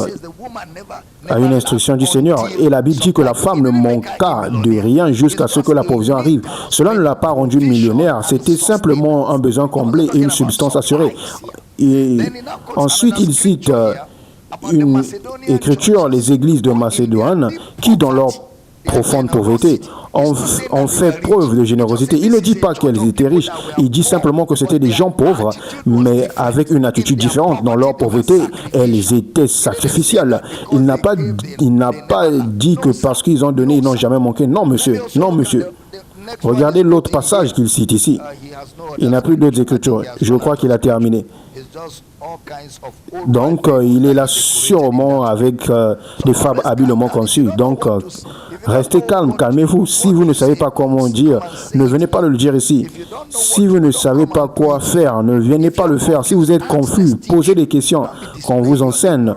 à une instruction du Seigneur. Et la Bible dit que la femme ne manqua de rien jusqu'à ce que la provision arrive. Cela ne l'a pas rendue millionnaire. C'était simplement un besoin comblé et une substance assurée. Et ensuite, il cite une écriture, les églises de Macédoine, qui dans leur profonde pauvreté ont fait preuve de générosité. Il ne dit pas qu'elles étaient riches, il dit simplement que c'était des gens pauvres, mais avec une attitude différente. Dans leur pauvreté, elles étaient sacrificielles. Il n'a pas dit que parce qu'ils ont donné, ils n'ont jamais manqué. Non, monsieur. Non, monsieur. Regardez l'autre passage qu'il cite ici. Il n'a plus d'autres écritures. Je crois qu'il a terminé. Donc, il est là sûrement avec des fables habilement conçues. Donc, restez calme, calmez-vous. Si vous ne savez pas comment dire, ne venez pas le dire ici. Si vous ne savez pas quoi faire, ne venez pas le faire. Si vous êtes confus, posez des questions qu'on vous enseigne.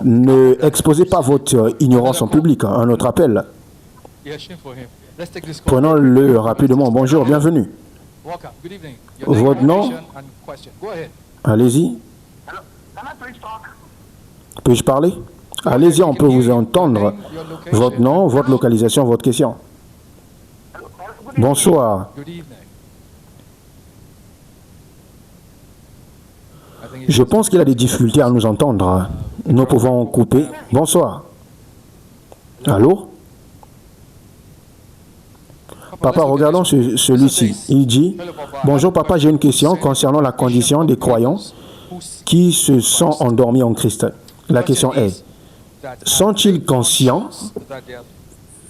Ne exposez pas votre ignorance en public. Un autre appel. Prenons-le rapidement. Bonjour, bienvenue. Votre nom? Allez-y. Puis-je parler? Allez-y, on peut vous entendre. Votre nom, votre localisation, votre question. Bonsoir. Je pense qu'il a des difficultés à nous entendre. Nous pouvons couper. Bonsoir. Allô? Papa, regardons celui-ci. Il dit, bonjour papa, j'ai une question concernant la condition des croyants qui se sont endormis en Christ. La question est, sont-ils conscients?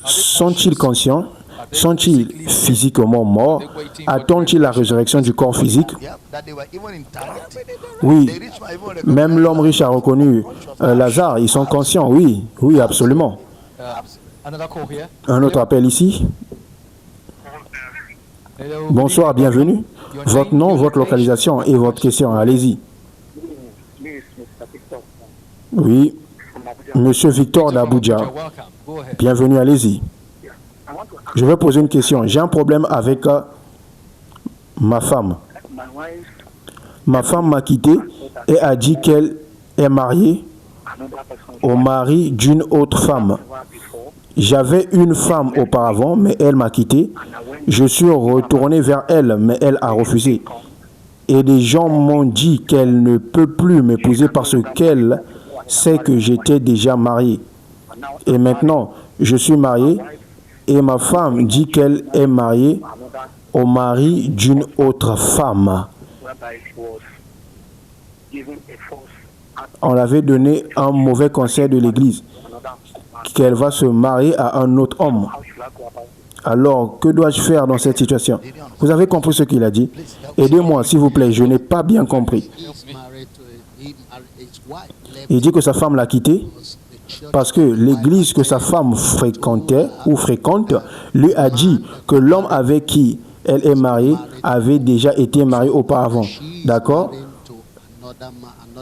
Sont-ils conscients? Sont-ils physiquement morts? Attendent-ils la résurrection du corps physique? Oui. Même l'homme riche a reconnu Lazare. Ils sont conscients. Oui. Oui, absolument. Un autre appel ici. Bonsoir, bienvenue. Votre nom, votre localisation et votre question. Allez-y. Oui. Monsieur Victor d'Abuja. Bienvenue, allez-y. Je vais poser une question. J'ai un problème avec ma femme. Ma femme m'a quitté et a dit qu'elle est mariée au mari d'une autre femme. J'avais une femme auparavant, mais elle m'a quitté. Je suis retourné vers elle, mais elle a refusé. Et des gens m'ont dit qu'elle ne peut plus m'épouser parce qu'elle sait que j'étais déjà marié. Et maintenant, je suis marié et ma femme dit qu'elle est mariée au mari d'une autre femme. On l'avait donné un mauvais conseil de l'Église, qu'elle va se marier à un autre homme. Alors, que dois-je faire dans cette situation? Vous avez compris ce qu'il a dit? Aidez-moi, s'il vous plaît, je n'ai pas bien compris. Il dit que sa femme l'a quitté parce que l'église que sa femme fréquentait ou fréquente lui a dit que l'homme avec qui elle est mariée avait déjà été marié auparavant. D'accord?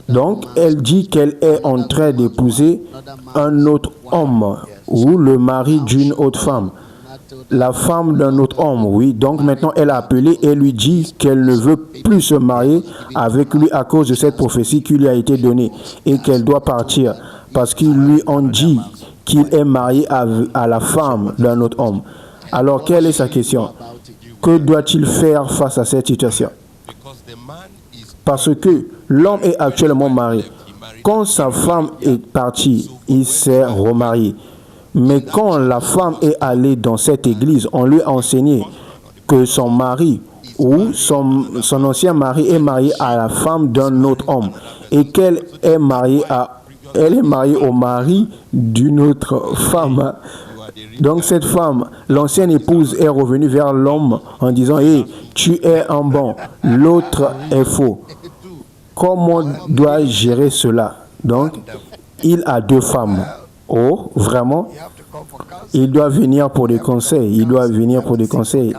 Donc, elle dit qu'elle est en train d'épouser un autre homme ou le mari d'une autre femme. La femme d'un autre homme, oui. Donc, maintenant, elle a appelé et lui dit qu'elle ne veut plus se marier avec lui à cause de cette prophétie qui lui a été donnée et qu'elle doit partir parce qu'ils lui ont dit qu'il est marié à la femme d'un autre homme. Alors, quelle est sa question? Que doit-il faire face à cette situation? Parce que l'homme est actuellement marié. Quand sa femme est partie, il s'est remarié. Mais quand la femme est allée dans cette église, on lui a enseigné que son mari où son ancien mari est marié à la femme d'un autre homme et elle est mariée au mari d'une autre femme. Donc cette femme, l'ancienne épouse, est revenue vers l'homme en disant: hey, tu es un bon, l'autre est faux. Comment doit gérer cela? Donc, il a 2 femmes. Oh, vraiment? Il doit venir pour des conseils. Il doit venir pour des conseils.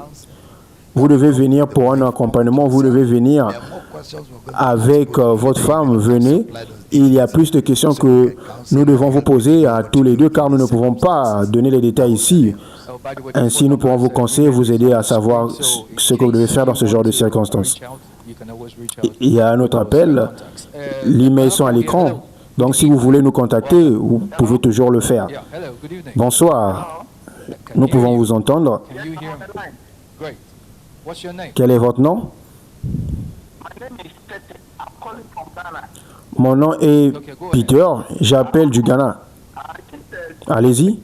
Vous devez venir pour un accompagnement. Vous devez venir avec votre femme. Venez. Il y a plus de questions que nous devons vous poser à tous les deux, car nous ne pouvons pas donner les détails ici. Ainsi, nous pourrons vous conseiller, vous aider à savoir ce que vous devez faire dans ce genre de circonstances. Il y a un autre appel. L'email sont à l'écran. Donc, si vous voulez nous contacter, vous pouvez toujours le faire. Bonsoir. Nous pouvons vous entendre. Quel est votre nom? Mon nom est Peter. J'appelle du Ghana. Allez-y.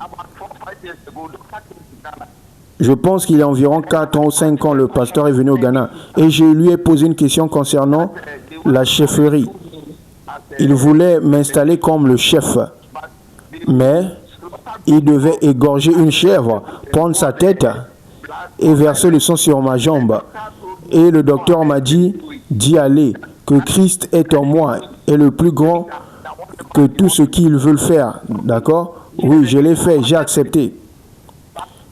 Je pense qu'il y a environ 4 ou 5 ans, le pasteur est venu au Ghana et je lui ai posé une question concernant la chefferie. Il voulait m'installer comme le chef, mais il devait égorger une chèvre, prendre sa tête et verser le sang sur ma jambe. Et le docteur m'a dit d'y aller, que Christ est en moi, est le plus grand que tout ce qu'il veut faire. D'accord? Oui, je l'ai fait, j'ai accepté.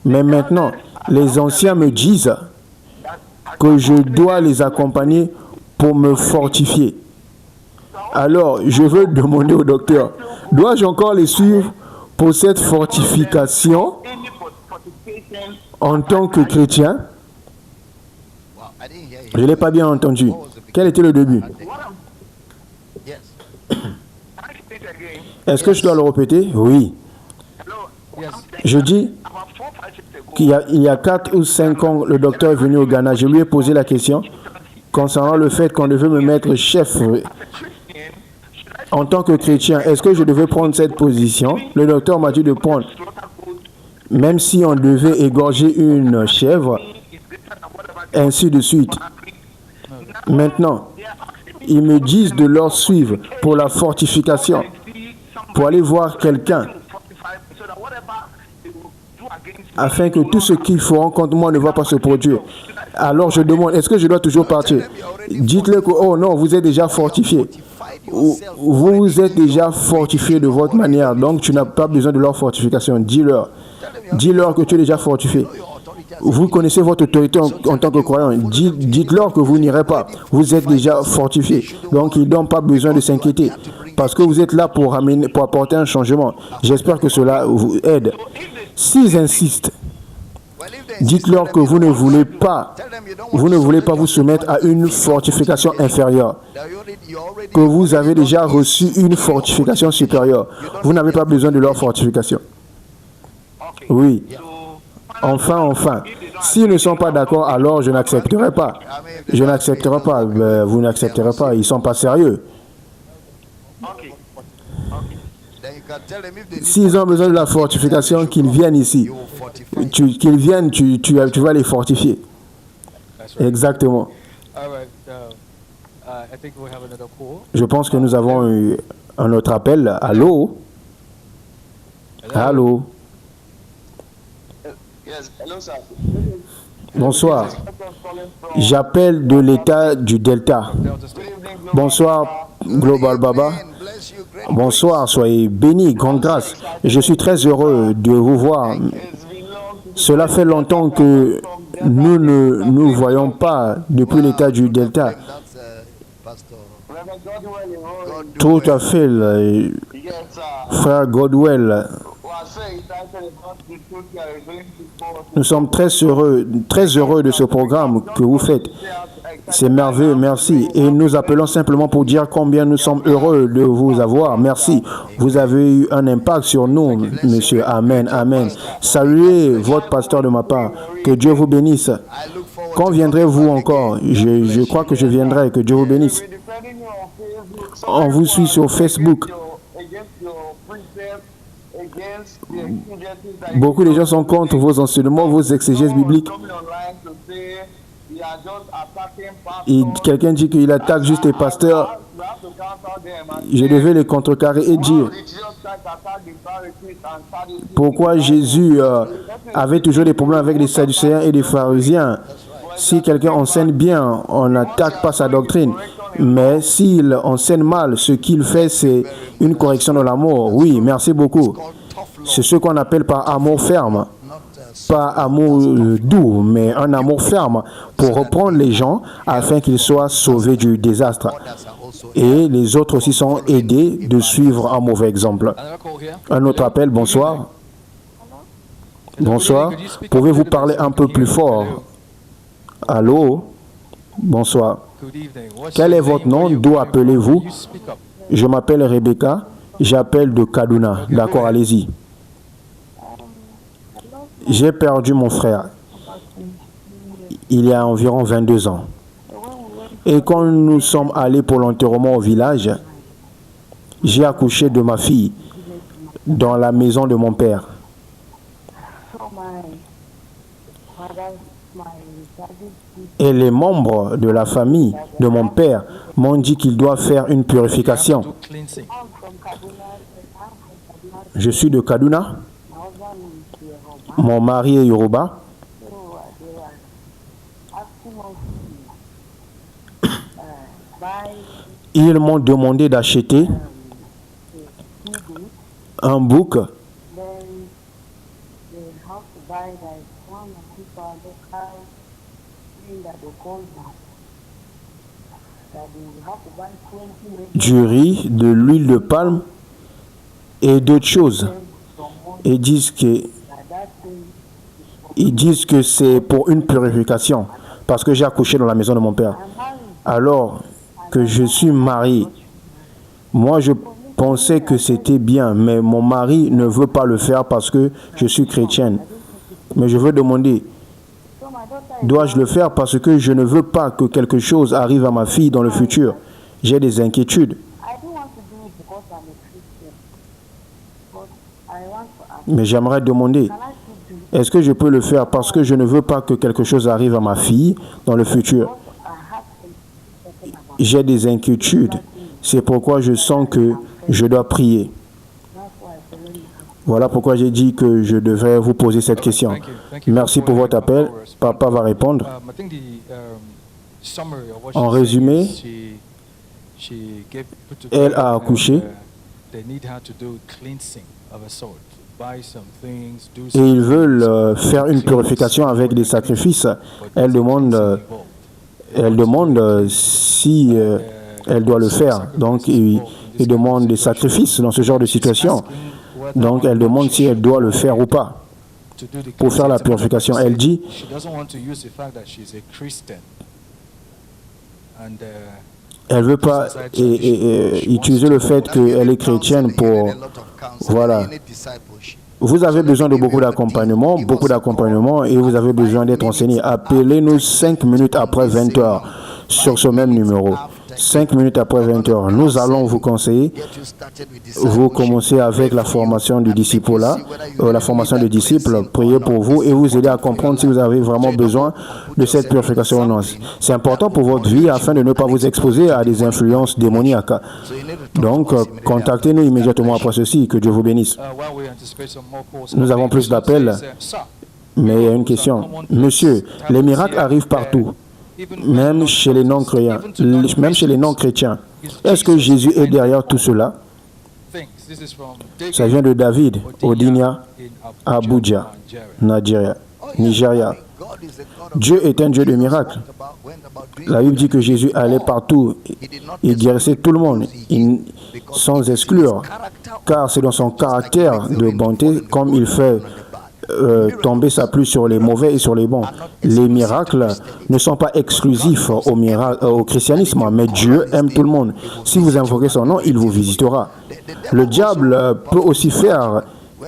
Mais maintenant, les anciens me disent que je dois les accompagner pour me fortifier. Alors, je veux demander au docteur, dois-je encore les suivre pour cette fortification en tant que chrétien? Je ne l'ai pas bien entendu. Quel était le début? Est-ce que je dois le répéter? Oui. Je dis qu'il y a 4 ou 5 ans, le docteur est venu au Ghana. Je lui ai posé la question concernant le fait qu'on devait me mettre chef en tant que chrétien. Est-ce que je devais prendre cette position? Le docteur m'a dit de prendre. Même si on devait égorger une chèvre, ainsi de suite. Maintenant, ils me disent de leur suivre pour la fortification, pour aller voir quelqu'un, afin que tout ce qu'ils feront contre moi ne va pas se produire. Alors je demande, est-ce que je dois toujours partir? Dites-le que, oh non, vous êtes déjà fortifié. Vous êtes déjà fortifié de votre manière, donc tu n'as pas besoin de leur fortification. Dis-leur que tu es déjà fortifié. Vous connaissez votre autorité en tant que croyant. Dites-leur que vous n'irez pas. Vous êtes déjà fortifié. Donc, ils n'ont pas besoin de s'inquiéter. Parce que vous êtes là pour apporter un changement. J'espère que cela vous aide. S'ils insistent, dites-leur que vous ne voulez pas vous soumettre à une fortification inférieure. Que vous avez déjà reçu une fortification supérieure. Vous n'avez pas besoin de leur fortification. Oui. Enfin. S'ils ne sont pas d'accord, alors je n'accepterai pas. Je n'accepterai pas. Vous n'accepterez pas. Ils ne sont pas sérieux. S'ils ont besoin de la fortification, qu'ils viennent ici. Qu'ils viennent, tu vas les fortifier. Exactement. Je pense que nous avons eu un autre appel. Allô? Allô? Bonsoir. J'appelle de l'État du Delta. Bonsoir, Global Baba. Bonsoir, soyez bénis, grande grâce. Je suis très heureux de vous voir. Cela fait longtemps que nous ne nous voyons pas depuis l'État du Delta. Tout à fait, frère Godwell. Nous sommes très heureux de ce programme que vous faites. C'est merveilleux, merci. Et nous appelons simplement pour dire combien nous sommes heureux de vous avoir. Merci. Vous avez eu un impact sur nous, monsieur. Amen, amen. Saluez votre pasteur de ma part. Que Dieu vous bénisse. Quand viendrez-vous encore? Je crois que je viendrai. Que Dieu vous bénisse. On vous suit sur Facebook. Beaucoup de gens sont contre vos enseignements, vos exégèses bibliques. Quelqu'un dit qu'il attaque juste les pasteurs. Je devais les contrecarrer et dire pourquoi Jésus avait toujours des problèmes avec les Sadducéens et les pharisiens. Si quelqu'un enseigne bien, on n'attaque pas sa doctrine. Mais s'il enseigne mal, ce qu'il fait, c'est une correction de l'amour. Oui, merci beaucoup. C'est ce qu'on appelle par amour ferme. Pas amour doux, mais un amour ferme pour reprendre les gens afin qu'ils soient sauvés du désastre. Et les autres aussi sont aidés de suivre un mauvais exemple. Un autre appel, bonsoir. Bonsoir. Pouvez-vous parler un peu plus fort? Allô? Bonsoir. Quel est votre nom? D'où appelez-vous? Je m'appelle Rebecca. J'appelle de Kaduna. D'accord, allez-y. J'ai perdu mon frère il y a environ 22 ans. Et quand nous sommes allés pour l'enterrement au village, j'ai accouché de ma fille dans la maison de mon père. Et les membres de la famille de mon père m'ont dit qu'il doit faire une purification. Je suis de Kaduna. Mon mari est Yoruba. Ils m'ont demandé d'acheter un bouc du riz, de l'huile de palme et d'autres choses. Ils disent que c'est pour une purification parce que j'ai accouché dans la maison de mon père. Alors que je suis marié, moi je pensais que c'était bien, mais mon mari ne veut pas le faire parce que je suis chrétienne. Mais je veux demander, dois-je le faire parce que je ne veux pas que quelque chose arrive à ma fille dans le futur? J'ai des inquiétudes. Mais j'aimerais demander, est-ce que je peux le faire parce que je ne veux pas que quelque chose arrive à ma fille dans le futur? J'ai des inquiétudes. C'est pourquoi je sens que je dois prier. Voilà pourquoi j'ai dit que je devrais vous poser cette question. Merci pour votre appel. Papa va répondre. En résumé, elle a accouché et ils veulent faire une purification avec des sacrifices. Elle demande si elle doit le faire. Donc, il demande des sacrifices dans ce genre de situation. Donc, elle demande si elle doit le faire ou pas pour faire la purification. Elle dit elle ne veut pas utiliser le fait qu'elle est chrétienne pour... Voilà. Vous avez besoin de beaucoup d'accompagnement et vous avez besoin d'être enseigné. Appelez-nous 5 minutes après 20 h sur ce même numéro. 5 minutes après 20 h, nous allons vous conseiller. Vous commencez avec la formation du disciple-là, la formation des disciples, prier pour vous et vous aider à comprendre si vous avez vraiment besoin de cette purification ou non. C'est important pour votre vie afin de ne pas vous exposer à des influences démoniaques. Donc, contactez-nous immédiatement après ceci. Que Dieu vous bénisse. Nous avons plus d'appels, mais il y a une question. Monsieur, les miracles arrivent partout. Même chez les non-croyants, même chez les non-chrétiens. Est-ce que Jésus est derrière tout cela? Ça vient de David, Odinia, Abuja, Nigeria. Dieu est un Dieu de miracles. La Bible dit que Jésus allait partout. Il guérissait tout le monde, sans exclure. Car c'est dans son caractère de bonté, comme il fait tomber sa pluie sur les mauvais et sur les bons. Les miracles ne sont pas exclusifs au christianisme, mais Dieu aime tout le monde. Si vous invoquez son nom, il vous visitera. Le diable peut aussi faire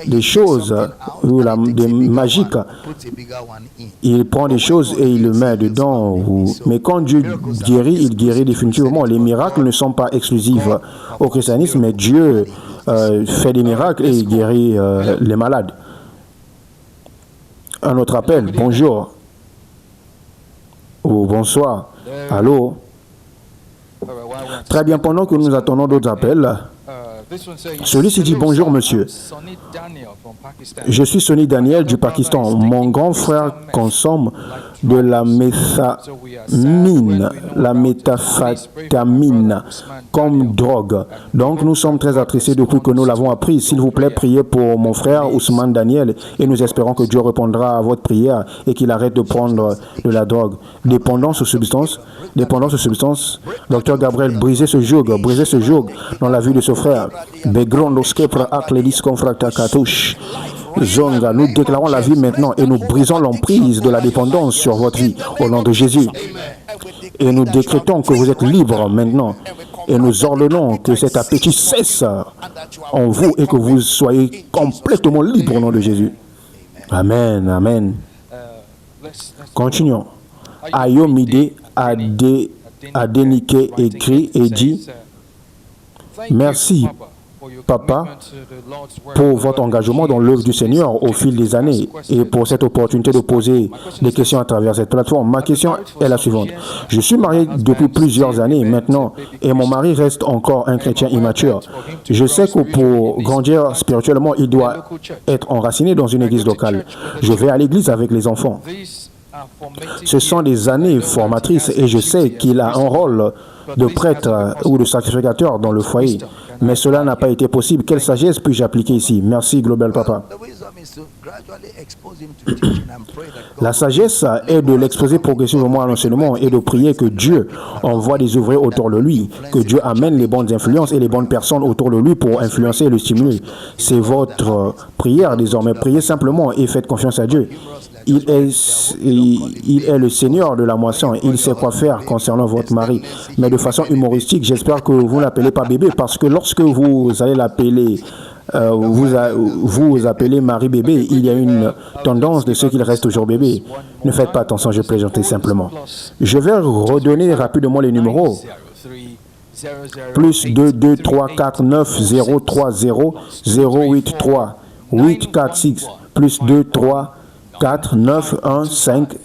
des choses des magiques. Il prend des choses et il le met dedans. Mais quand Dieu guérit, il guérit définitivement. Les miracles ne sont pas exclusifs au christianisme, mais Dieu fait des miracles et il guérit les malades. Un autre appel. Bonjour. Oh, bonsoir. Allô? Très bien, pendant que nous attendons d'autres appels, celui-ci dit bonjour monsieur. Je suis Sonny Daniel du Pakistan. Mon grand frère consomme de la méthamphétamine comme drogue. Donc nous sommes très attristés depuis que nous l'avons appris. S'il vous plaît, priez pour mon frère Ousmane Daniel et nous espérons que Dieu répondra à votre prière et qu'il arrête de prendre de la drogue. Dépendance aux substances. Docteur Gabriel, brisez ce joug dans la vie de ce frère. Zonga, nous déclarons la vie maintenant et nous brisons l'emprise de la dépendance sur votre vie au nom de Jésus. Et nous décrétons que vous êtes libre maintenant. Et nous ordonnons que cet appétit cesse en vous et que vous soyez complètement libre au nom de Jésus. Amen, amen. Continuons. Ayomide a déniqué, écrit et dit « Merci, Papa, pour votre engagement dans l'œuvre du Seigneur au fil des années et pour cette opportunité de poser des questions à travers cette plateforme. Ma question est la suivante. Je suis marié depuis plusieurs années maintenant et mon mari reste encore un chrétien immature. Je sais que pour grandir spirituellement, il doit être enraciné dans une église locale. Je vais à l'église avec les enfants. Ce sont des années formatrices et je sais qu'il a un rôle de prêtre ou de sacrificateur dans le foyer. Mais cela n'a pas été possible. Quelle sagesse puis-je appliquer ici? Merci, Global Papa. La sagesse est de l'exposer progressivement à l'enseignement et de prier que Dieu envoie des ouvriers autour de lui, que Dieu amène les bonnes influences et les bonnes personnes autour de lui pour influencer et le stimuler. C'est votre prière désormais. Priez simplement et faites confiance à Dieu. Il est le Seigneur de la moisson. Il sait quoi faire concernant votre mari. Mais de façon humoristique, j'espère que vous ne l'appelez pas bébé parce que lorsque vous allez l'appeler, vous appelez Marie bébé, il y a une tendance de ce qu'il reste toujours bébé. Ne faites pas attention, je plaisantais simplement. Je vais redonner rapidement les numéros. Plus 2, 2, 3, 4, 9, 0, 3, 0, 0, 8, 3, 8, 4, 6, plus 2, 3, 4, 9, 1, 5,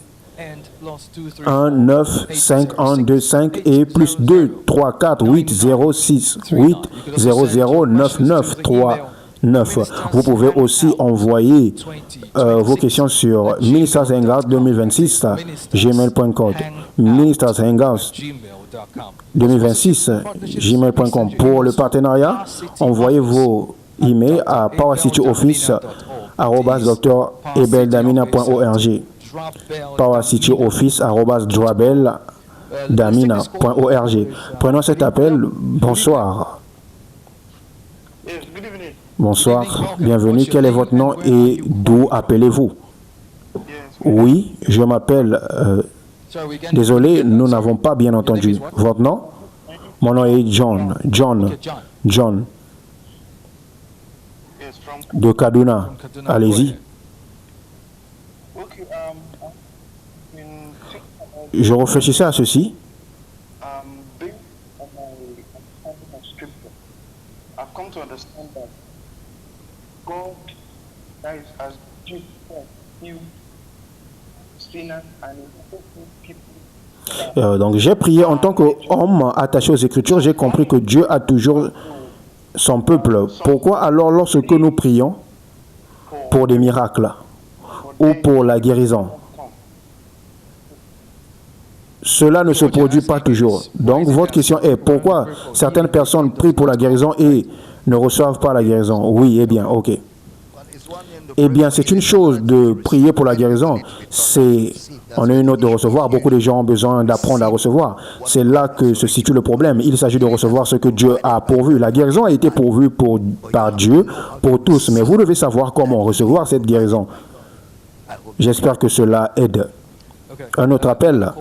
1, 9, 5, 1, 2, 5 et plus 2, 3, 4, 8, 0, 6, 8, 0, 0, 9, 9, 3, 9. Vous pouvez aussi envoyer vos questions sur Ministers Hangout 2026 gmail.com. Ministers Hangout 2026 gmail.com. Pour le partenariat, envoyez vos emails à powercityoffice@drbeldamina.org. powercityoffice@drbeldamina.org. Prenons cet appel. Bonsoir. Bonsoir, bienvenue. Quel est votre nom et d'où appelez-vous? Oui, je m'appelle... désolé, nous n'avons pas bien entendu. Votre nom? Mon nom est John. John. De Kaduna. Allez-y. Je réfléchissais à ceci. Donc j'ai prié en tant qu'homme attaché aux Écritures, j'ai compris que Dieu a toujours son peuple. Pourquoi alors lorsque nous prions pour des miracles ou pour la guérison, cela ne se produit pas toujours? Donc votre question est pourquoi certaines personnes prient pour la guérison et ne reçoivent pas la guérison? Oui, eh bien, ok. Eh bien, c'est une chose de prier pour la guérison, on a une autre de recevoir. Beaucoup de gens ont besoin d'apprendre à recevoir. C'est là que se situe le problème. Il s'agit de recevoir ce que Dieu a pourvu. La guérison a été pourvue par Dieu pour tous, mais vous devez savoir comment recevoir cette guérison. J'espère que cela aide. Un autre appel.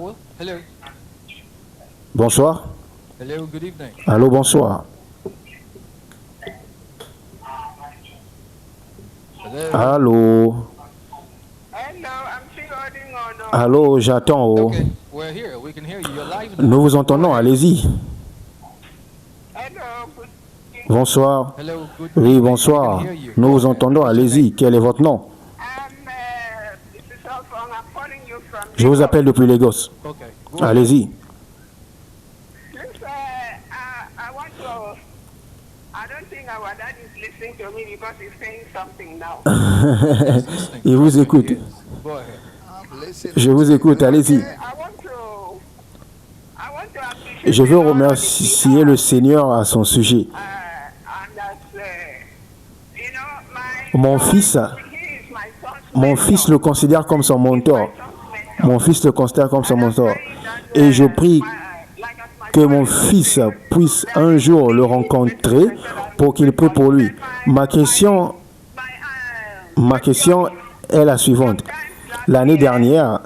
Bonsoir. Allô, bonsoir. Allô. Allô, j'attends. Oh. Nous vous entendons, allez-y. Bonsoir. Oui, bonsoir. Nous vous entendons, allez-y. Quel est votre nom? Je vous appelle depuis Lagos. Okay. Allez-y. Yes, I want to. I don't think our dad is listening to me because he's saying something now. Listening. Il vous écoute. Yes. Go ahead. Je vous écoute, allez-y. I want to appreciate. Je veux remercier le Seigneur à son sujet. And that, you know, Mon fils, he is my son's mon fils le considère comme son mentor. Mon fils le considère comme son mentor. Et je prie que mon fils puisse un jour le rencontrer pour qu'il prie pour lui. Ma question est la suivante. L'année dernière,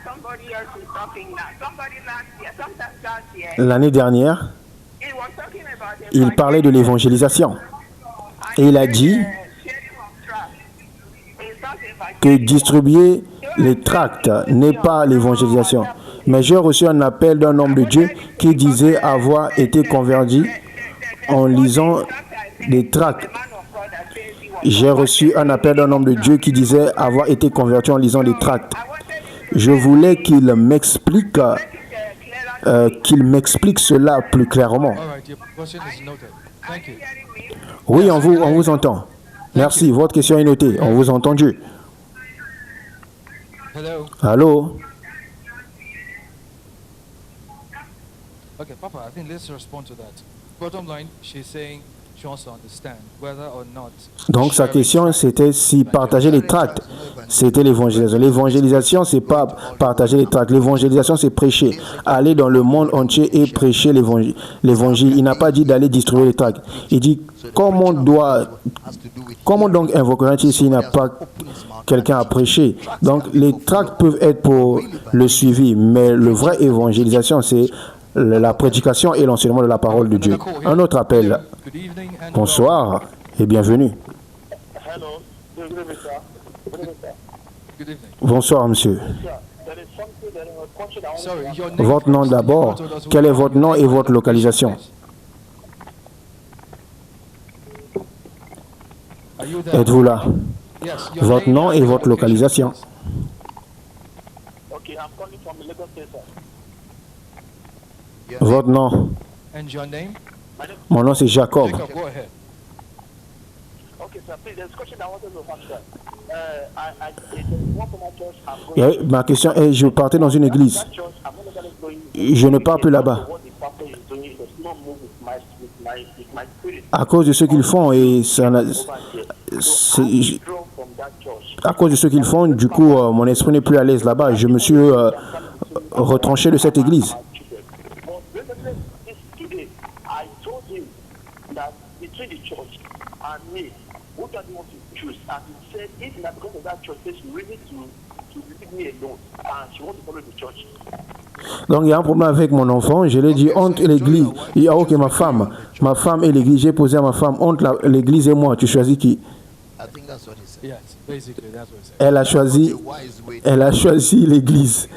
somebody else is talking now. Somebody last year, sometimes last year, l'année dernière, he was talking about il parlait de l'évangélisation. Et il a dit sharing of trust. It's not about que distribuer les tracts n'est pas l'évangélisation. Mais j'ai reçu un appel d'un homme de Dieu qui disait avoir été converti en lisant des tracts. J'ai reçu un appel d'un homme de Dieu qui disait avoir été converti en lisant des tracts. Je voulais qu'il m'explique cela plus clairement. All right. Your question is noted. Thank you. Oui, on vous entend. Merci, votre question est notée. On vous a entendu. Hello. Allô? Okay, Papa, I think let's respond to that. Bottom line, she's saying she wants to understand whether or not. Donc sa sharing question tracts- c'était si partager les tracts, c'était l'évangélisation. L'évangélisation c'est pas partager les tracts. L'évangélisation c'est prêcher. Aller dans le monde entier et prêcher l'évangile. Il n'a pas dit d'aller distribuer les tracts. Il dit comment donc invoquerait-il s'il n'a pas quelqu'un à prêcher? Donc les tracts peuvent être pour le suivi, mais le vrai évangélisation c'est la prédication et l'enseignement de la parole de Dieu. Un autre appel. Good evening and Bonsoir et bienvenue. Hello. Good evening, sir. Good evening, sir. Good evening. Bonsoir monsieur. There is something that a question I want to Sorry, ask. your name Votre nom first. d'abord. You told us who Quel est you are. votre nom et votre localisation? Are you there? Êtes-vous là? Yes, your Votre name nom and et your votre localisation. please. Okay, I'm calling from Lagos State, sir. Votre nom. And your name? Mon nom c'est Jacob. Jacob, go ahead. Okay, sir. Please, there's a question I wanted to ask, sir. There's one from my church. I'm going. Et ma question est, je partais dans une église. That church, I'm not going going. Je ne pars plus là-bas. What the pastor is doing does not move with my spirit À cause de ce qu'ils font et ça n'a- over here. So c'est- I j- withdraw from that church. à cause de ce qu'ils font, du coup, mon esprit n'est plus à l'aise là-bas. Je me suis retranché de cette église. But basically, this today, I told him that between the church and me, what do you want to choose? And he said, if not because of that church, she really to leave me alone, and she wants to follow the church. Donc il y a un problème avec mon enfant. Je lui ai dit entre l'église. Il y a ok ma femme et l'église. J'ai posé à ma femme entre l'église et moi. Tu choisis qui? I think that's what he said. Yes, basically that's what he said. Elle a choisi l'église.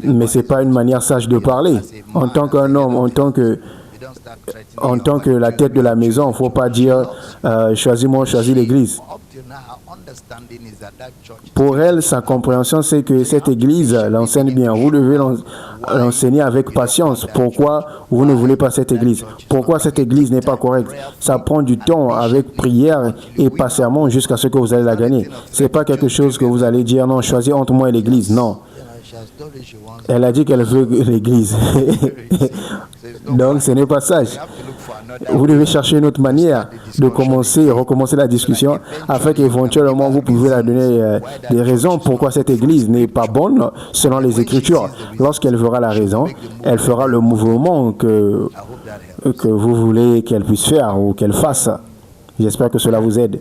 Mais c'est pas une manière sage de parler. En tant qu'un homme, en tant que You don't start threatening en tant que la tête de la maison, il ne faut pas dire choisis-moi, choisis l'église. Up till now, her understanding is that that church Pour elle, sa compréhension, c'est que cette église l'enseigne bien. Vous devez l'enseigner avec patience. Pourquoi vous ne voulez pas cette église? Pourquoi cette église n'est pas correcte? Ça prend du temps avec prière et patiemment jusqu'à ce que vous allez la gagner. Ce n'est pas quelque chose que vous allez dire, non, choisis entre moi et l'église. Non. she has told you she wants. Elle a dit qu'elle veut l'église. Donc, ce n'est pas sage. You have to look for another. Vous devez chercher une autre manière de commencer, recommencer la discussion afin qu'éventuellement vous pouvez la donner des raisons pourquoi cette église n'est pas bonne selon les Écritures. Lorsqu'elle verra la raison, elle fera le mouvement I hope that helps. que vous voulez qu'elle puisse faire ou qu'elle fasse. J'espère que cela vous aide.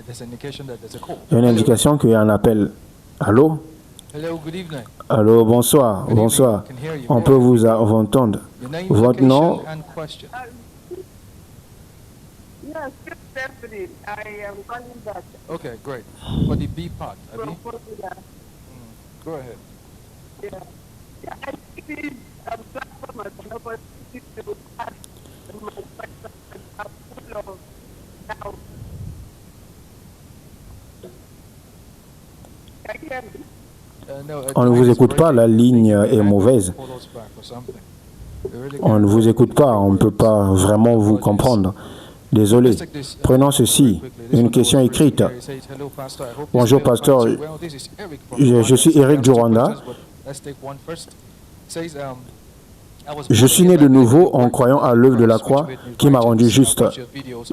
There's an indication that there's a call. Il y a une indication qu'il y a un appel. Allô? Hello, good evening. Allô, bonsoir, bonsoir. On peut vous entendre. Your name, Votre location, nom? and question. Yes, definitely. I am calling back Okay, great. For the B part, Abi, from Portugal. go ahead. Yeah. Yeah, I think platform as an opportunity to ask my questions are full of doubt. On ne vous écoute pas, la ligne est mauvaise. On ne vous écoute pas, on ne peut pas vraiment vous comprendre. Désolé. Prenons ceci, une question écrite. Bonjour pasteur, je suis Eric du Rwanda. Je suis né de nouveau en croyant à l'œuvre de la croix qui m'a rendu juste.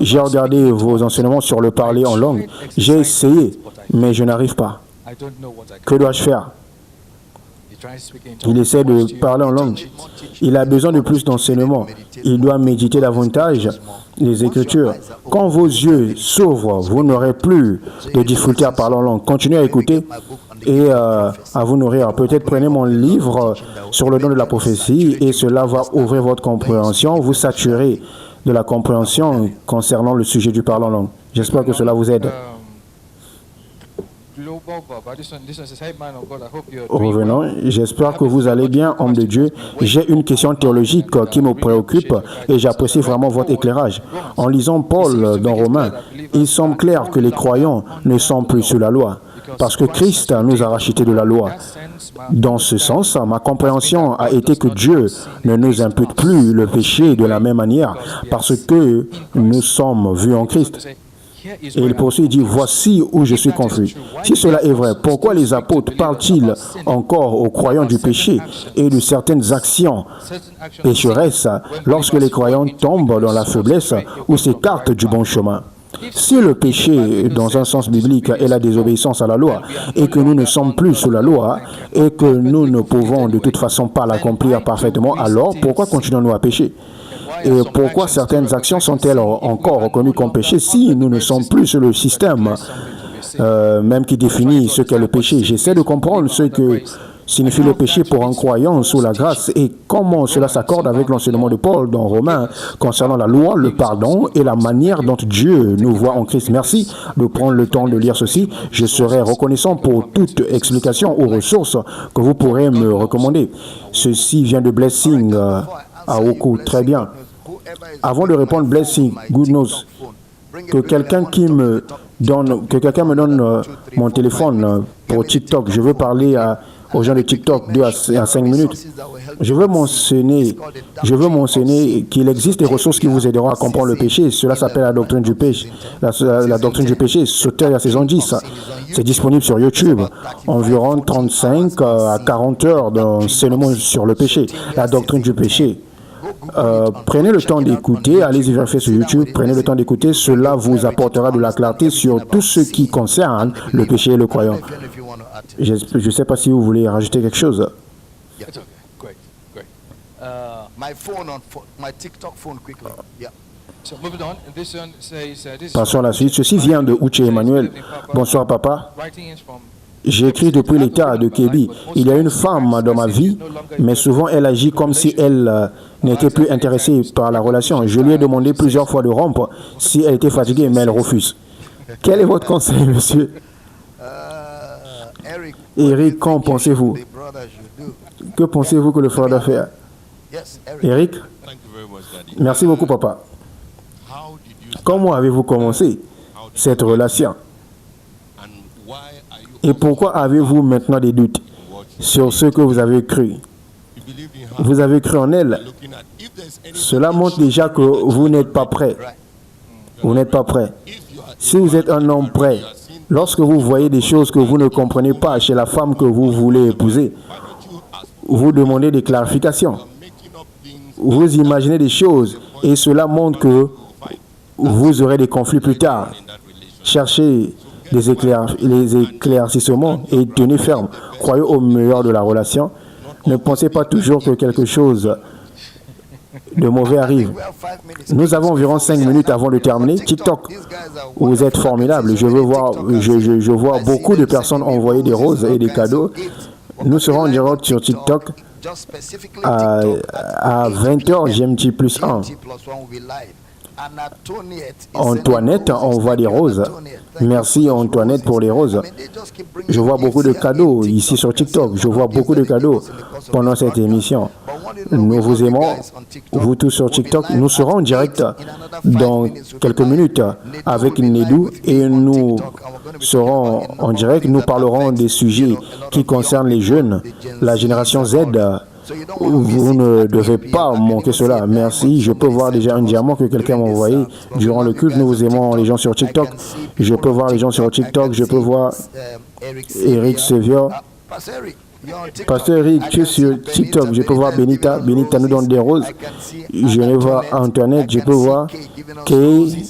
J'ai regardé vos enseignements sur le parler en langue. J'ai essayé, mais je n'arrive pas. Que dois-je faire? Il essaie de parler en langue. Il a besoin de plus d'enseignement. Il doit méditer davantage les Écritures. Quand vos yeux s'ouvrent, vous n'aurez plus de difficulté à parler en langue. Continuez à écouter et à vous nourrir. Peut-être prenez mon livre sur le don de la prophétie et cela va ouvrir votre compréhension, vous saturer de la compréhension concernant le sujet du parler en langue. J'espère que cela vous aide. Revenons, j'espère que vous allez bien, homme de Dieu. J'ai une question théologique qui me préoccupe et j'apprécie vraiment votre éclairage. En lisant Paul dans Romains, il semble clair que les croyants ne sont plus sous la loi, parce que Christ nous a rachetés de la loi. Dans ce sens, ma compréhension a été que Dieu ne nous impute plus le péché de la même manière, parce que nous sommes vus en Christ. Et il poursuit, il dit, voici où je suis confus. Si cela est vrai, pourquoi les apôtres parlent-ils encore aux croyants du péché et de certaines actions pécheresses lorsque les croyants tombent dans la faiblesse ou s'écartent du bon chemin? Si le péché, dans un sens biblique, est la désobéissance à la loi, et que nous ne sommes plus sous la loi, et que nous ne pouvons de toute façon pas l'accomplir parfaitement, alors pourquoi continuons-nous à pécher? Et pourquoi certaines actions sont-elles encore reconnues comme péché si nous ne sommes plus sur le système même qui définit ce qu'est le péché? J'essaie de comprendre ce que signifie le péché pour un croyant sous la grâce et comment cela s'accorde avec l'enseignement de Paul dans Romains concernant la loi, le pardon et la manière dont Dieu nous voit en Christ. Merci de prendre le temps de lire ceci. Je serai reconnaissant pour toute explication ou ressources que vous pourrez me recommander. Ceci vient de Blessing à Oku. Très bien. Avant de répondre Blessing, good news, que quelqu'un me donne mon téléphone pour TikTok. Je veux parler aux gens de TikTok 2 à 5 minutes. Je veux mentionner qu'il existe des ressources qui vous aideront à comprendre le péché. Cela s'appelle la doctrine du péché. La doctrine du péché, sauter à saison 10. C'est disponible sur YouTube. Environ 35 à 40 heures d'enseignement sur le péché. La doctrine du péché. Prenez le temps d'écouter, allez-y vérifier sur YouTube, prenez le temps d'écouter, cela vous apportera de la clarté sur tout ce qui concerne le péché et le croyant. Je ne sais pas si vous voulez rajouter quelque chose. Passons à la suite. Ceci vient de Uche Emmanuel. Bonsoir papa. J'ai écrit depuis l'État de Kébi. Il y a une femme dans ma vie, mais souvent elle agit comme si elle n'était plus intéressée par la relation. Je lui ai demandé plusieurs fois de rompre si elle était fatiguée, mais elle refuse. Quel est votre conseil, monsieur? Eric, qu'en pensez-vous? Que pensez-vous que le frère doit faire? Eric? Merci beaucoup, papa. Comment avez-vous commencé cette relation? Et pourquoi avez-vous maintenant des doutes sur ce que vous avez cru? Vous avez cru en elle. Cela montre déjà que vous n'êtes pas prêt. Vous n'êtes pas prêt. Si vous êtes un homme prêt, lorsque vous voyez des choses que vous ne comprenez pas chez la femme que vous voulez épouser, vous demandez des clarifications. Vous imaginez des choses et cela montre que vous aurez des conflits plus tard. Cherchez les éclaircissements et tenez ferme. Croyez au meilleur de la relation. Ne pensez pas toujours que quelque chose de mauvais arrive. Nous avons environ 5 minutes avant de terminer. TikTok, vous êtes formidable. Je vois beaucoup de personnes envoyer des roses et des cadeaux. Nous serons en direct sur TikTok à 20h GMT+1. Antoinette envoie des roses. Merci Antoinette pour les roses. Je vois beaucoup de cadeaux ici sur TikTok. Je vois beaucoup de cadeaux pendant cette émission. Nous vous aimons, vous tous sur TikTok. Nous serons en direct dans quelques minutes avec Nedou et nous serons en direct. Nous parlerons des sujets qui concernent les jeunes, la génération Z. Vous ne devez pas manquer cela. Merci. Je peux voir déjà un diamant que quelqu'un m'a envoyé durant le culte. Nous vous aimons les gens sur TikTok. Je peux voir les gens sur TikTok. Je peux voir Eric Sevier. Pasteur Eric, tu es sur TikTok. Je peux voir Benita. Benita nous donne des roses. Je vais voir Antoinette. Je peux voir Kay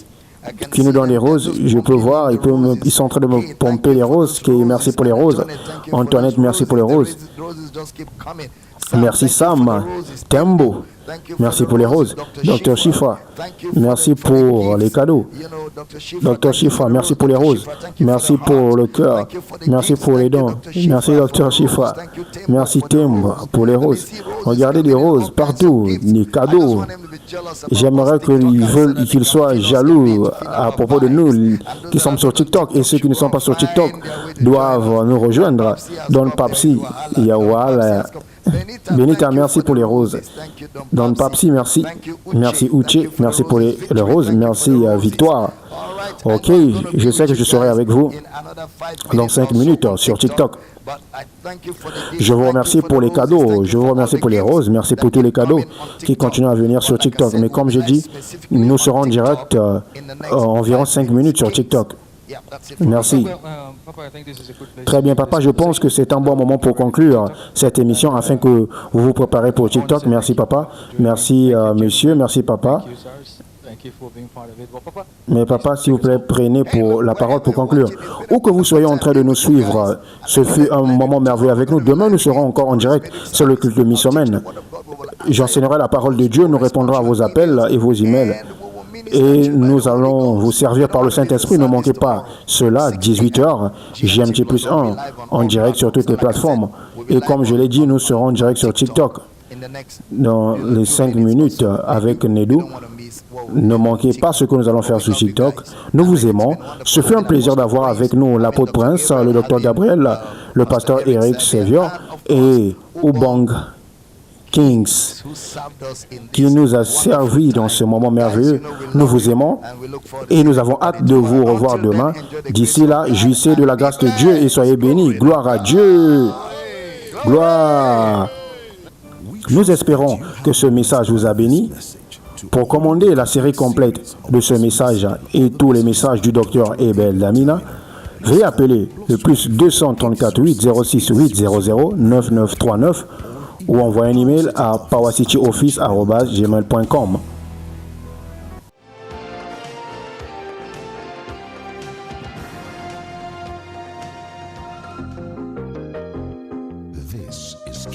qui nous donne des roses. Je peux voir. Ils sont en train de me pomper les roses. Kay, merci pour les roses. Antoinette, merci pour les roses. Merci Sam, Tembo, merci pour les roses. Dr Chifa, merci pour les cadeaux. Dr Chifa, merci pour les roses. Merci pour le cœur. Merci pour les dons. Merci Dr Chifa. Merci Tembo pour les roses. Regardez les roses partout, les cadeaux. J'aimerais qu'ils soient jaloux à propos de nous qui sommes sur TikTok. Et ceux qui ne sont pas sur TikTok doivent nous rejoindre. Don Papsi, Yawal. Benita, merci pour les roses. Don Papsi, merci. Merci Uche, merci pour les roses. Merci Victoire. Ok, je sais que je serai avec vous dans 5 minutes sur TikTok. Je vous remercie pour les cadeaux. Je vous remercie pour les roses. Merci pour tous les cadeaux qui continuent à venir sur TikTok. Mais comme je dis, nous serons en direct environ 5 minutes sur TikTok. Merci. Très bien, papa. Je pense que c'est un bon moment pour conclure cette émission afin que vous vous préparez pour TikTok. Merci, papa. Merci, monsieur. Merci, papa. Mais papa, s'il vous plaît, prenez pour la parole pour conclure. Où que vous soyez en train de nous suivre, ce fut un moment merveilleux avec nous. Demain, nous serons encore en direct sur le culte de mi-semaine. J'enseignerai la parole de Dieu. Nous répondrons à vos appels et vos emails. Et nous allons vous servir par le Saint-Esprit. Ne manquez pas cela, 18h, GMT+1, en direct sur toutes les plateformes. Et comme je l'ai dit, nous serons en direct sur TikTok dans les 5 minutes avec Nedou. Ne manquez pas ce que nous allons faire sur TikTok. Nous vous aimons. Ce fut un plaisir d'avoir avec nous l'apôtre Prince, le docteur Gabriel, le pasteur Eric Sevier et Ubang Kings, qui nous a servi dans ce moment merveilleux. Nous vous aimons et nous avons hâte de vous revoir demain. D'ici là, jouissez de la grâce de Dieu et soyez bénis. Gloire à Dieu. Gloire. Nous espérons que ce message vous a béni. Pour commander la série complète de ce message et tous les messages du docteur Ebel Damina, veuillez appeler le plus 234 8 06 800 9939 ou envoyer un email à powercityoffice@gmail.com.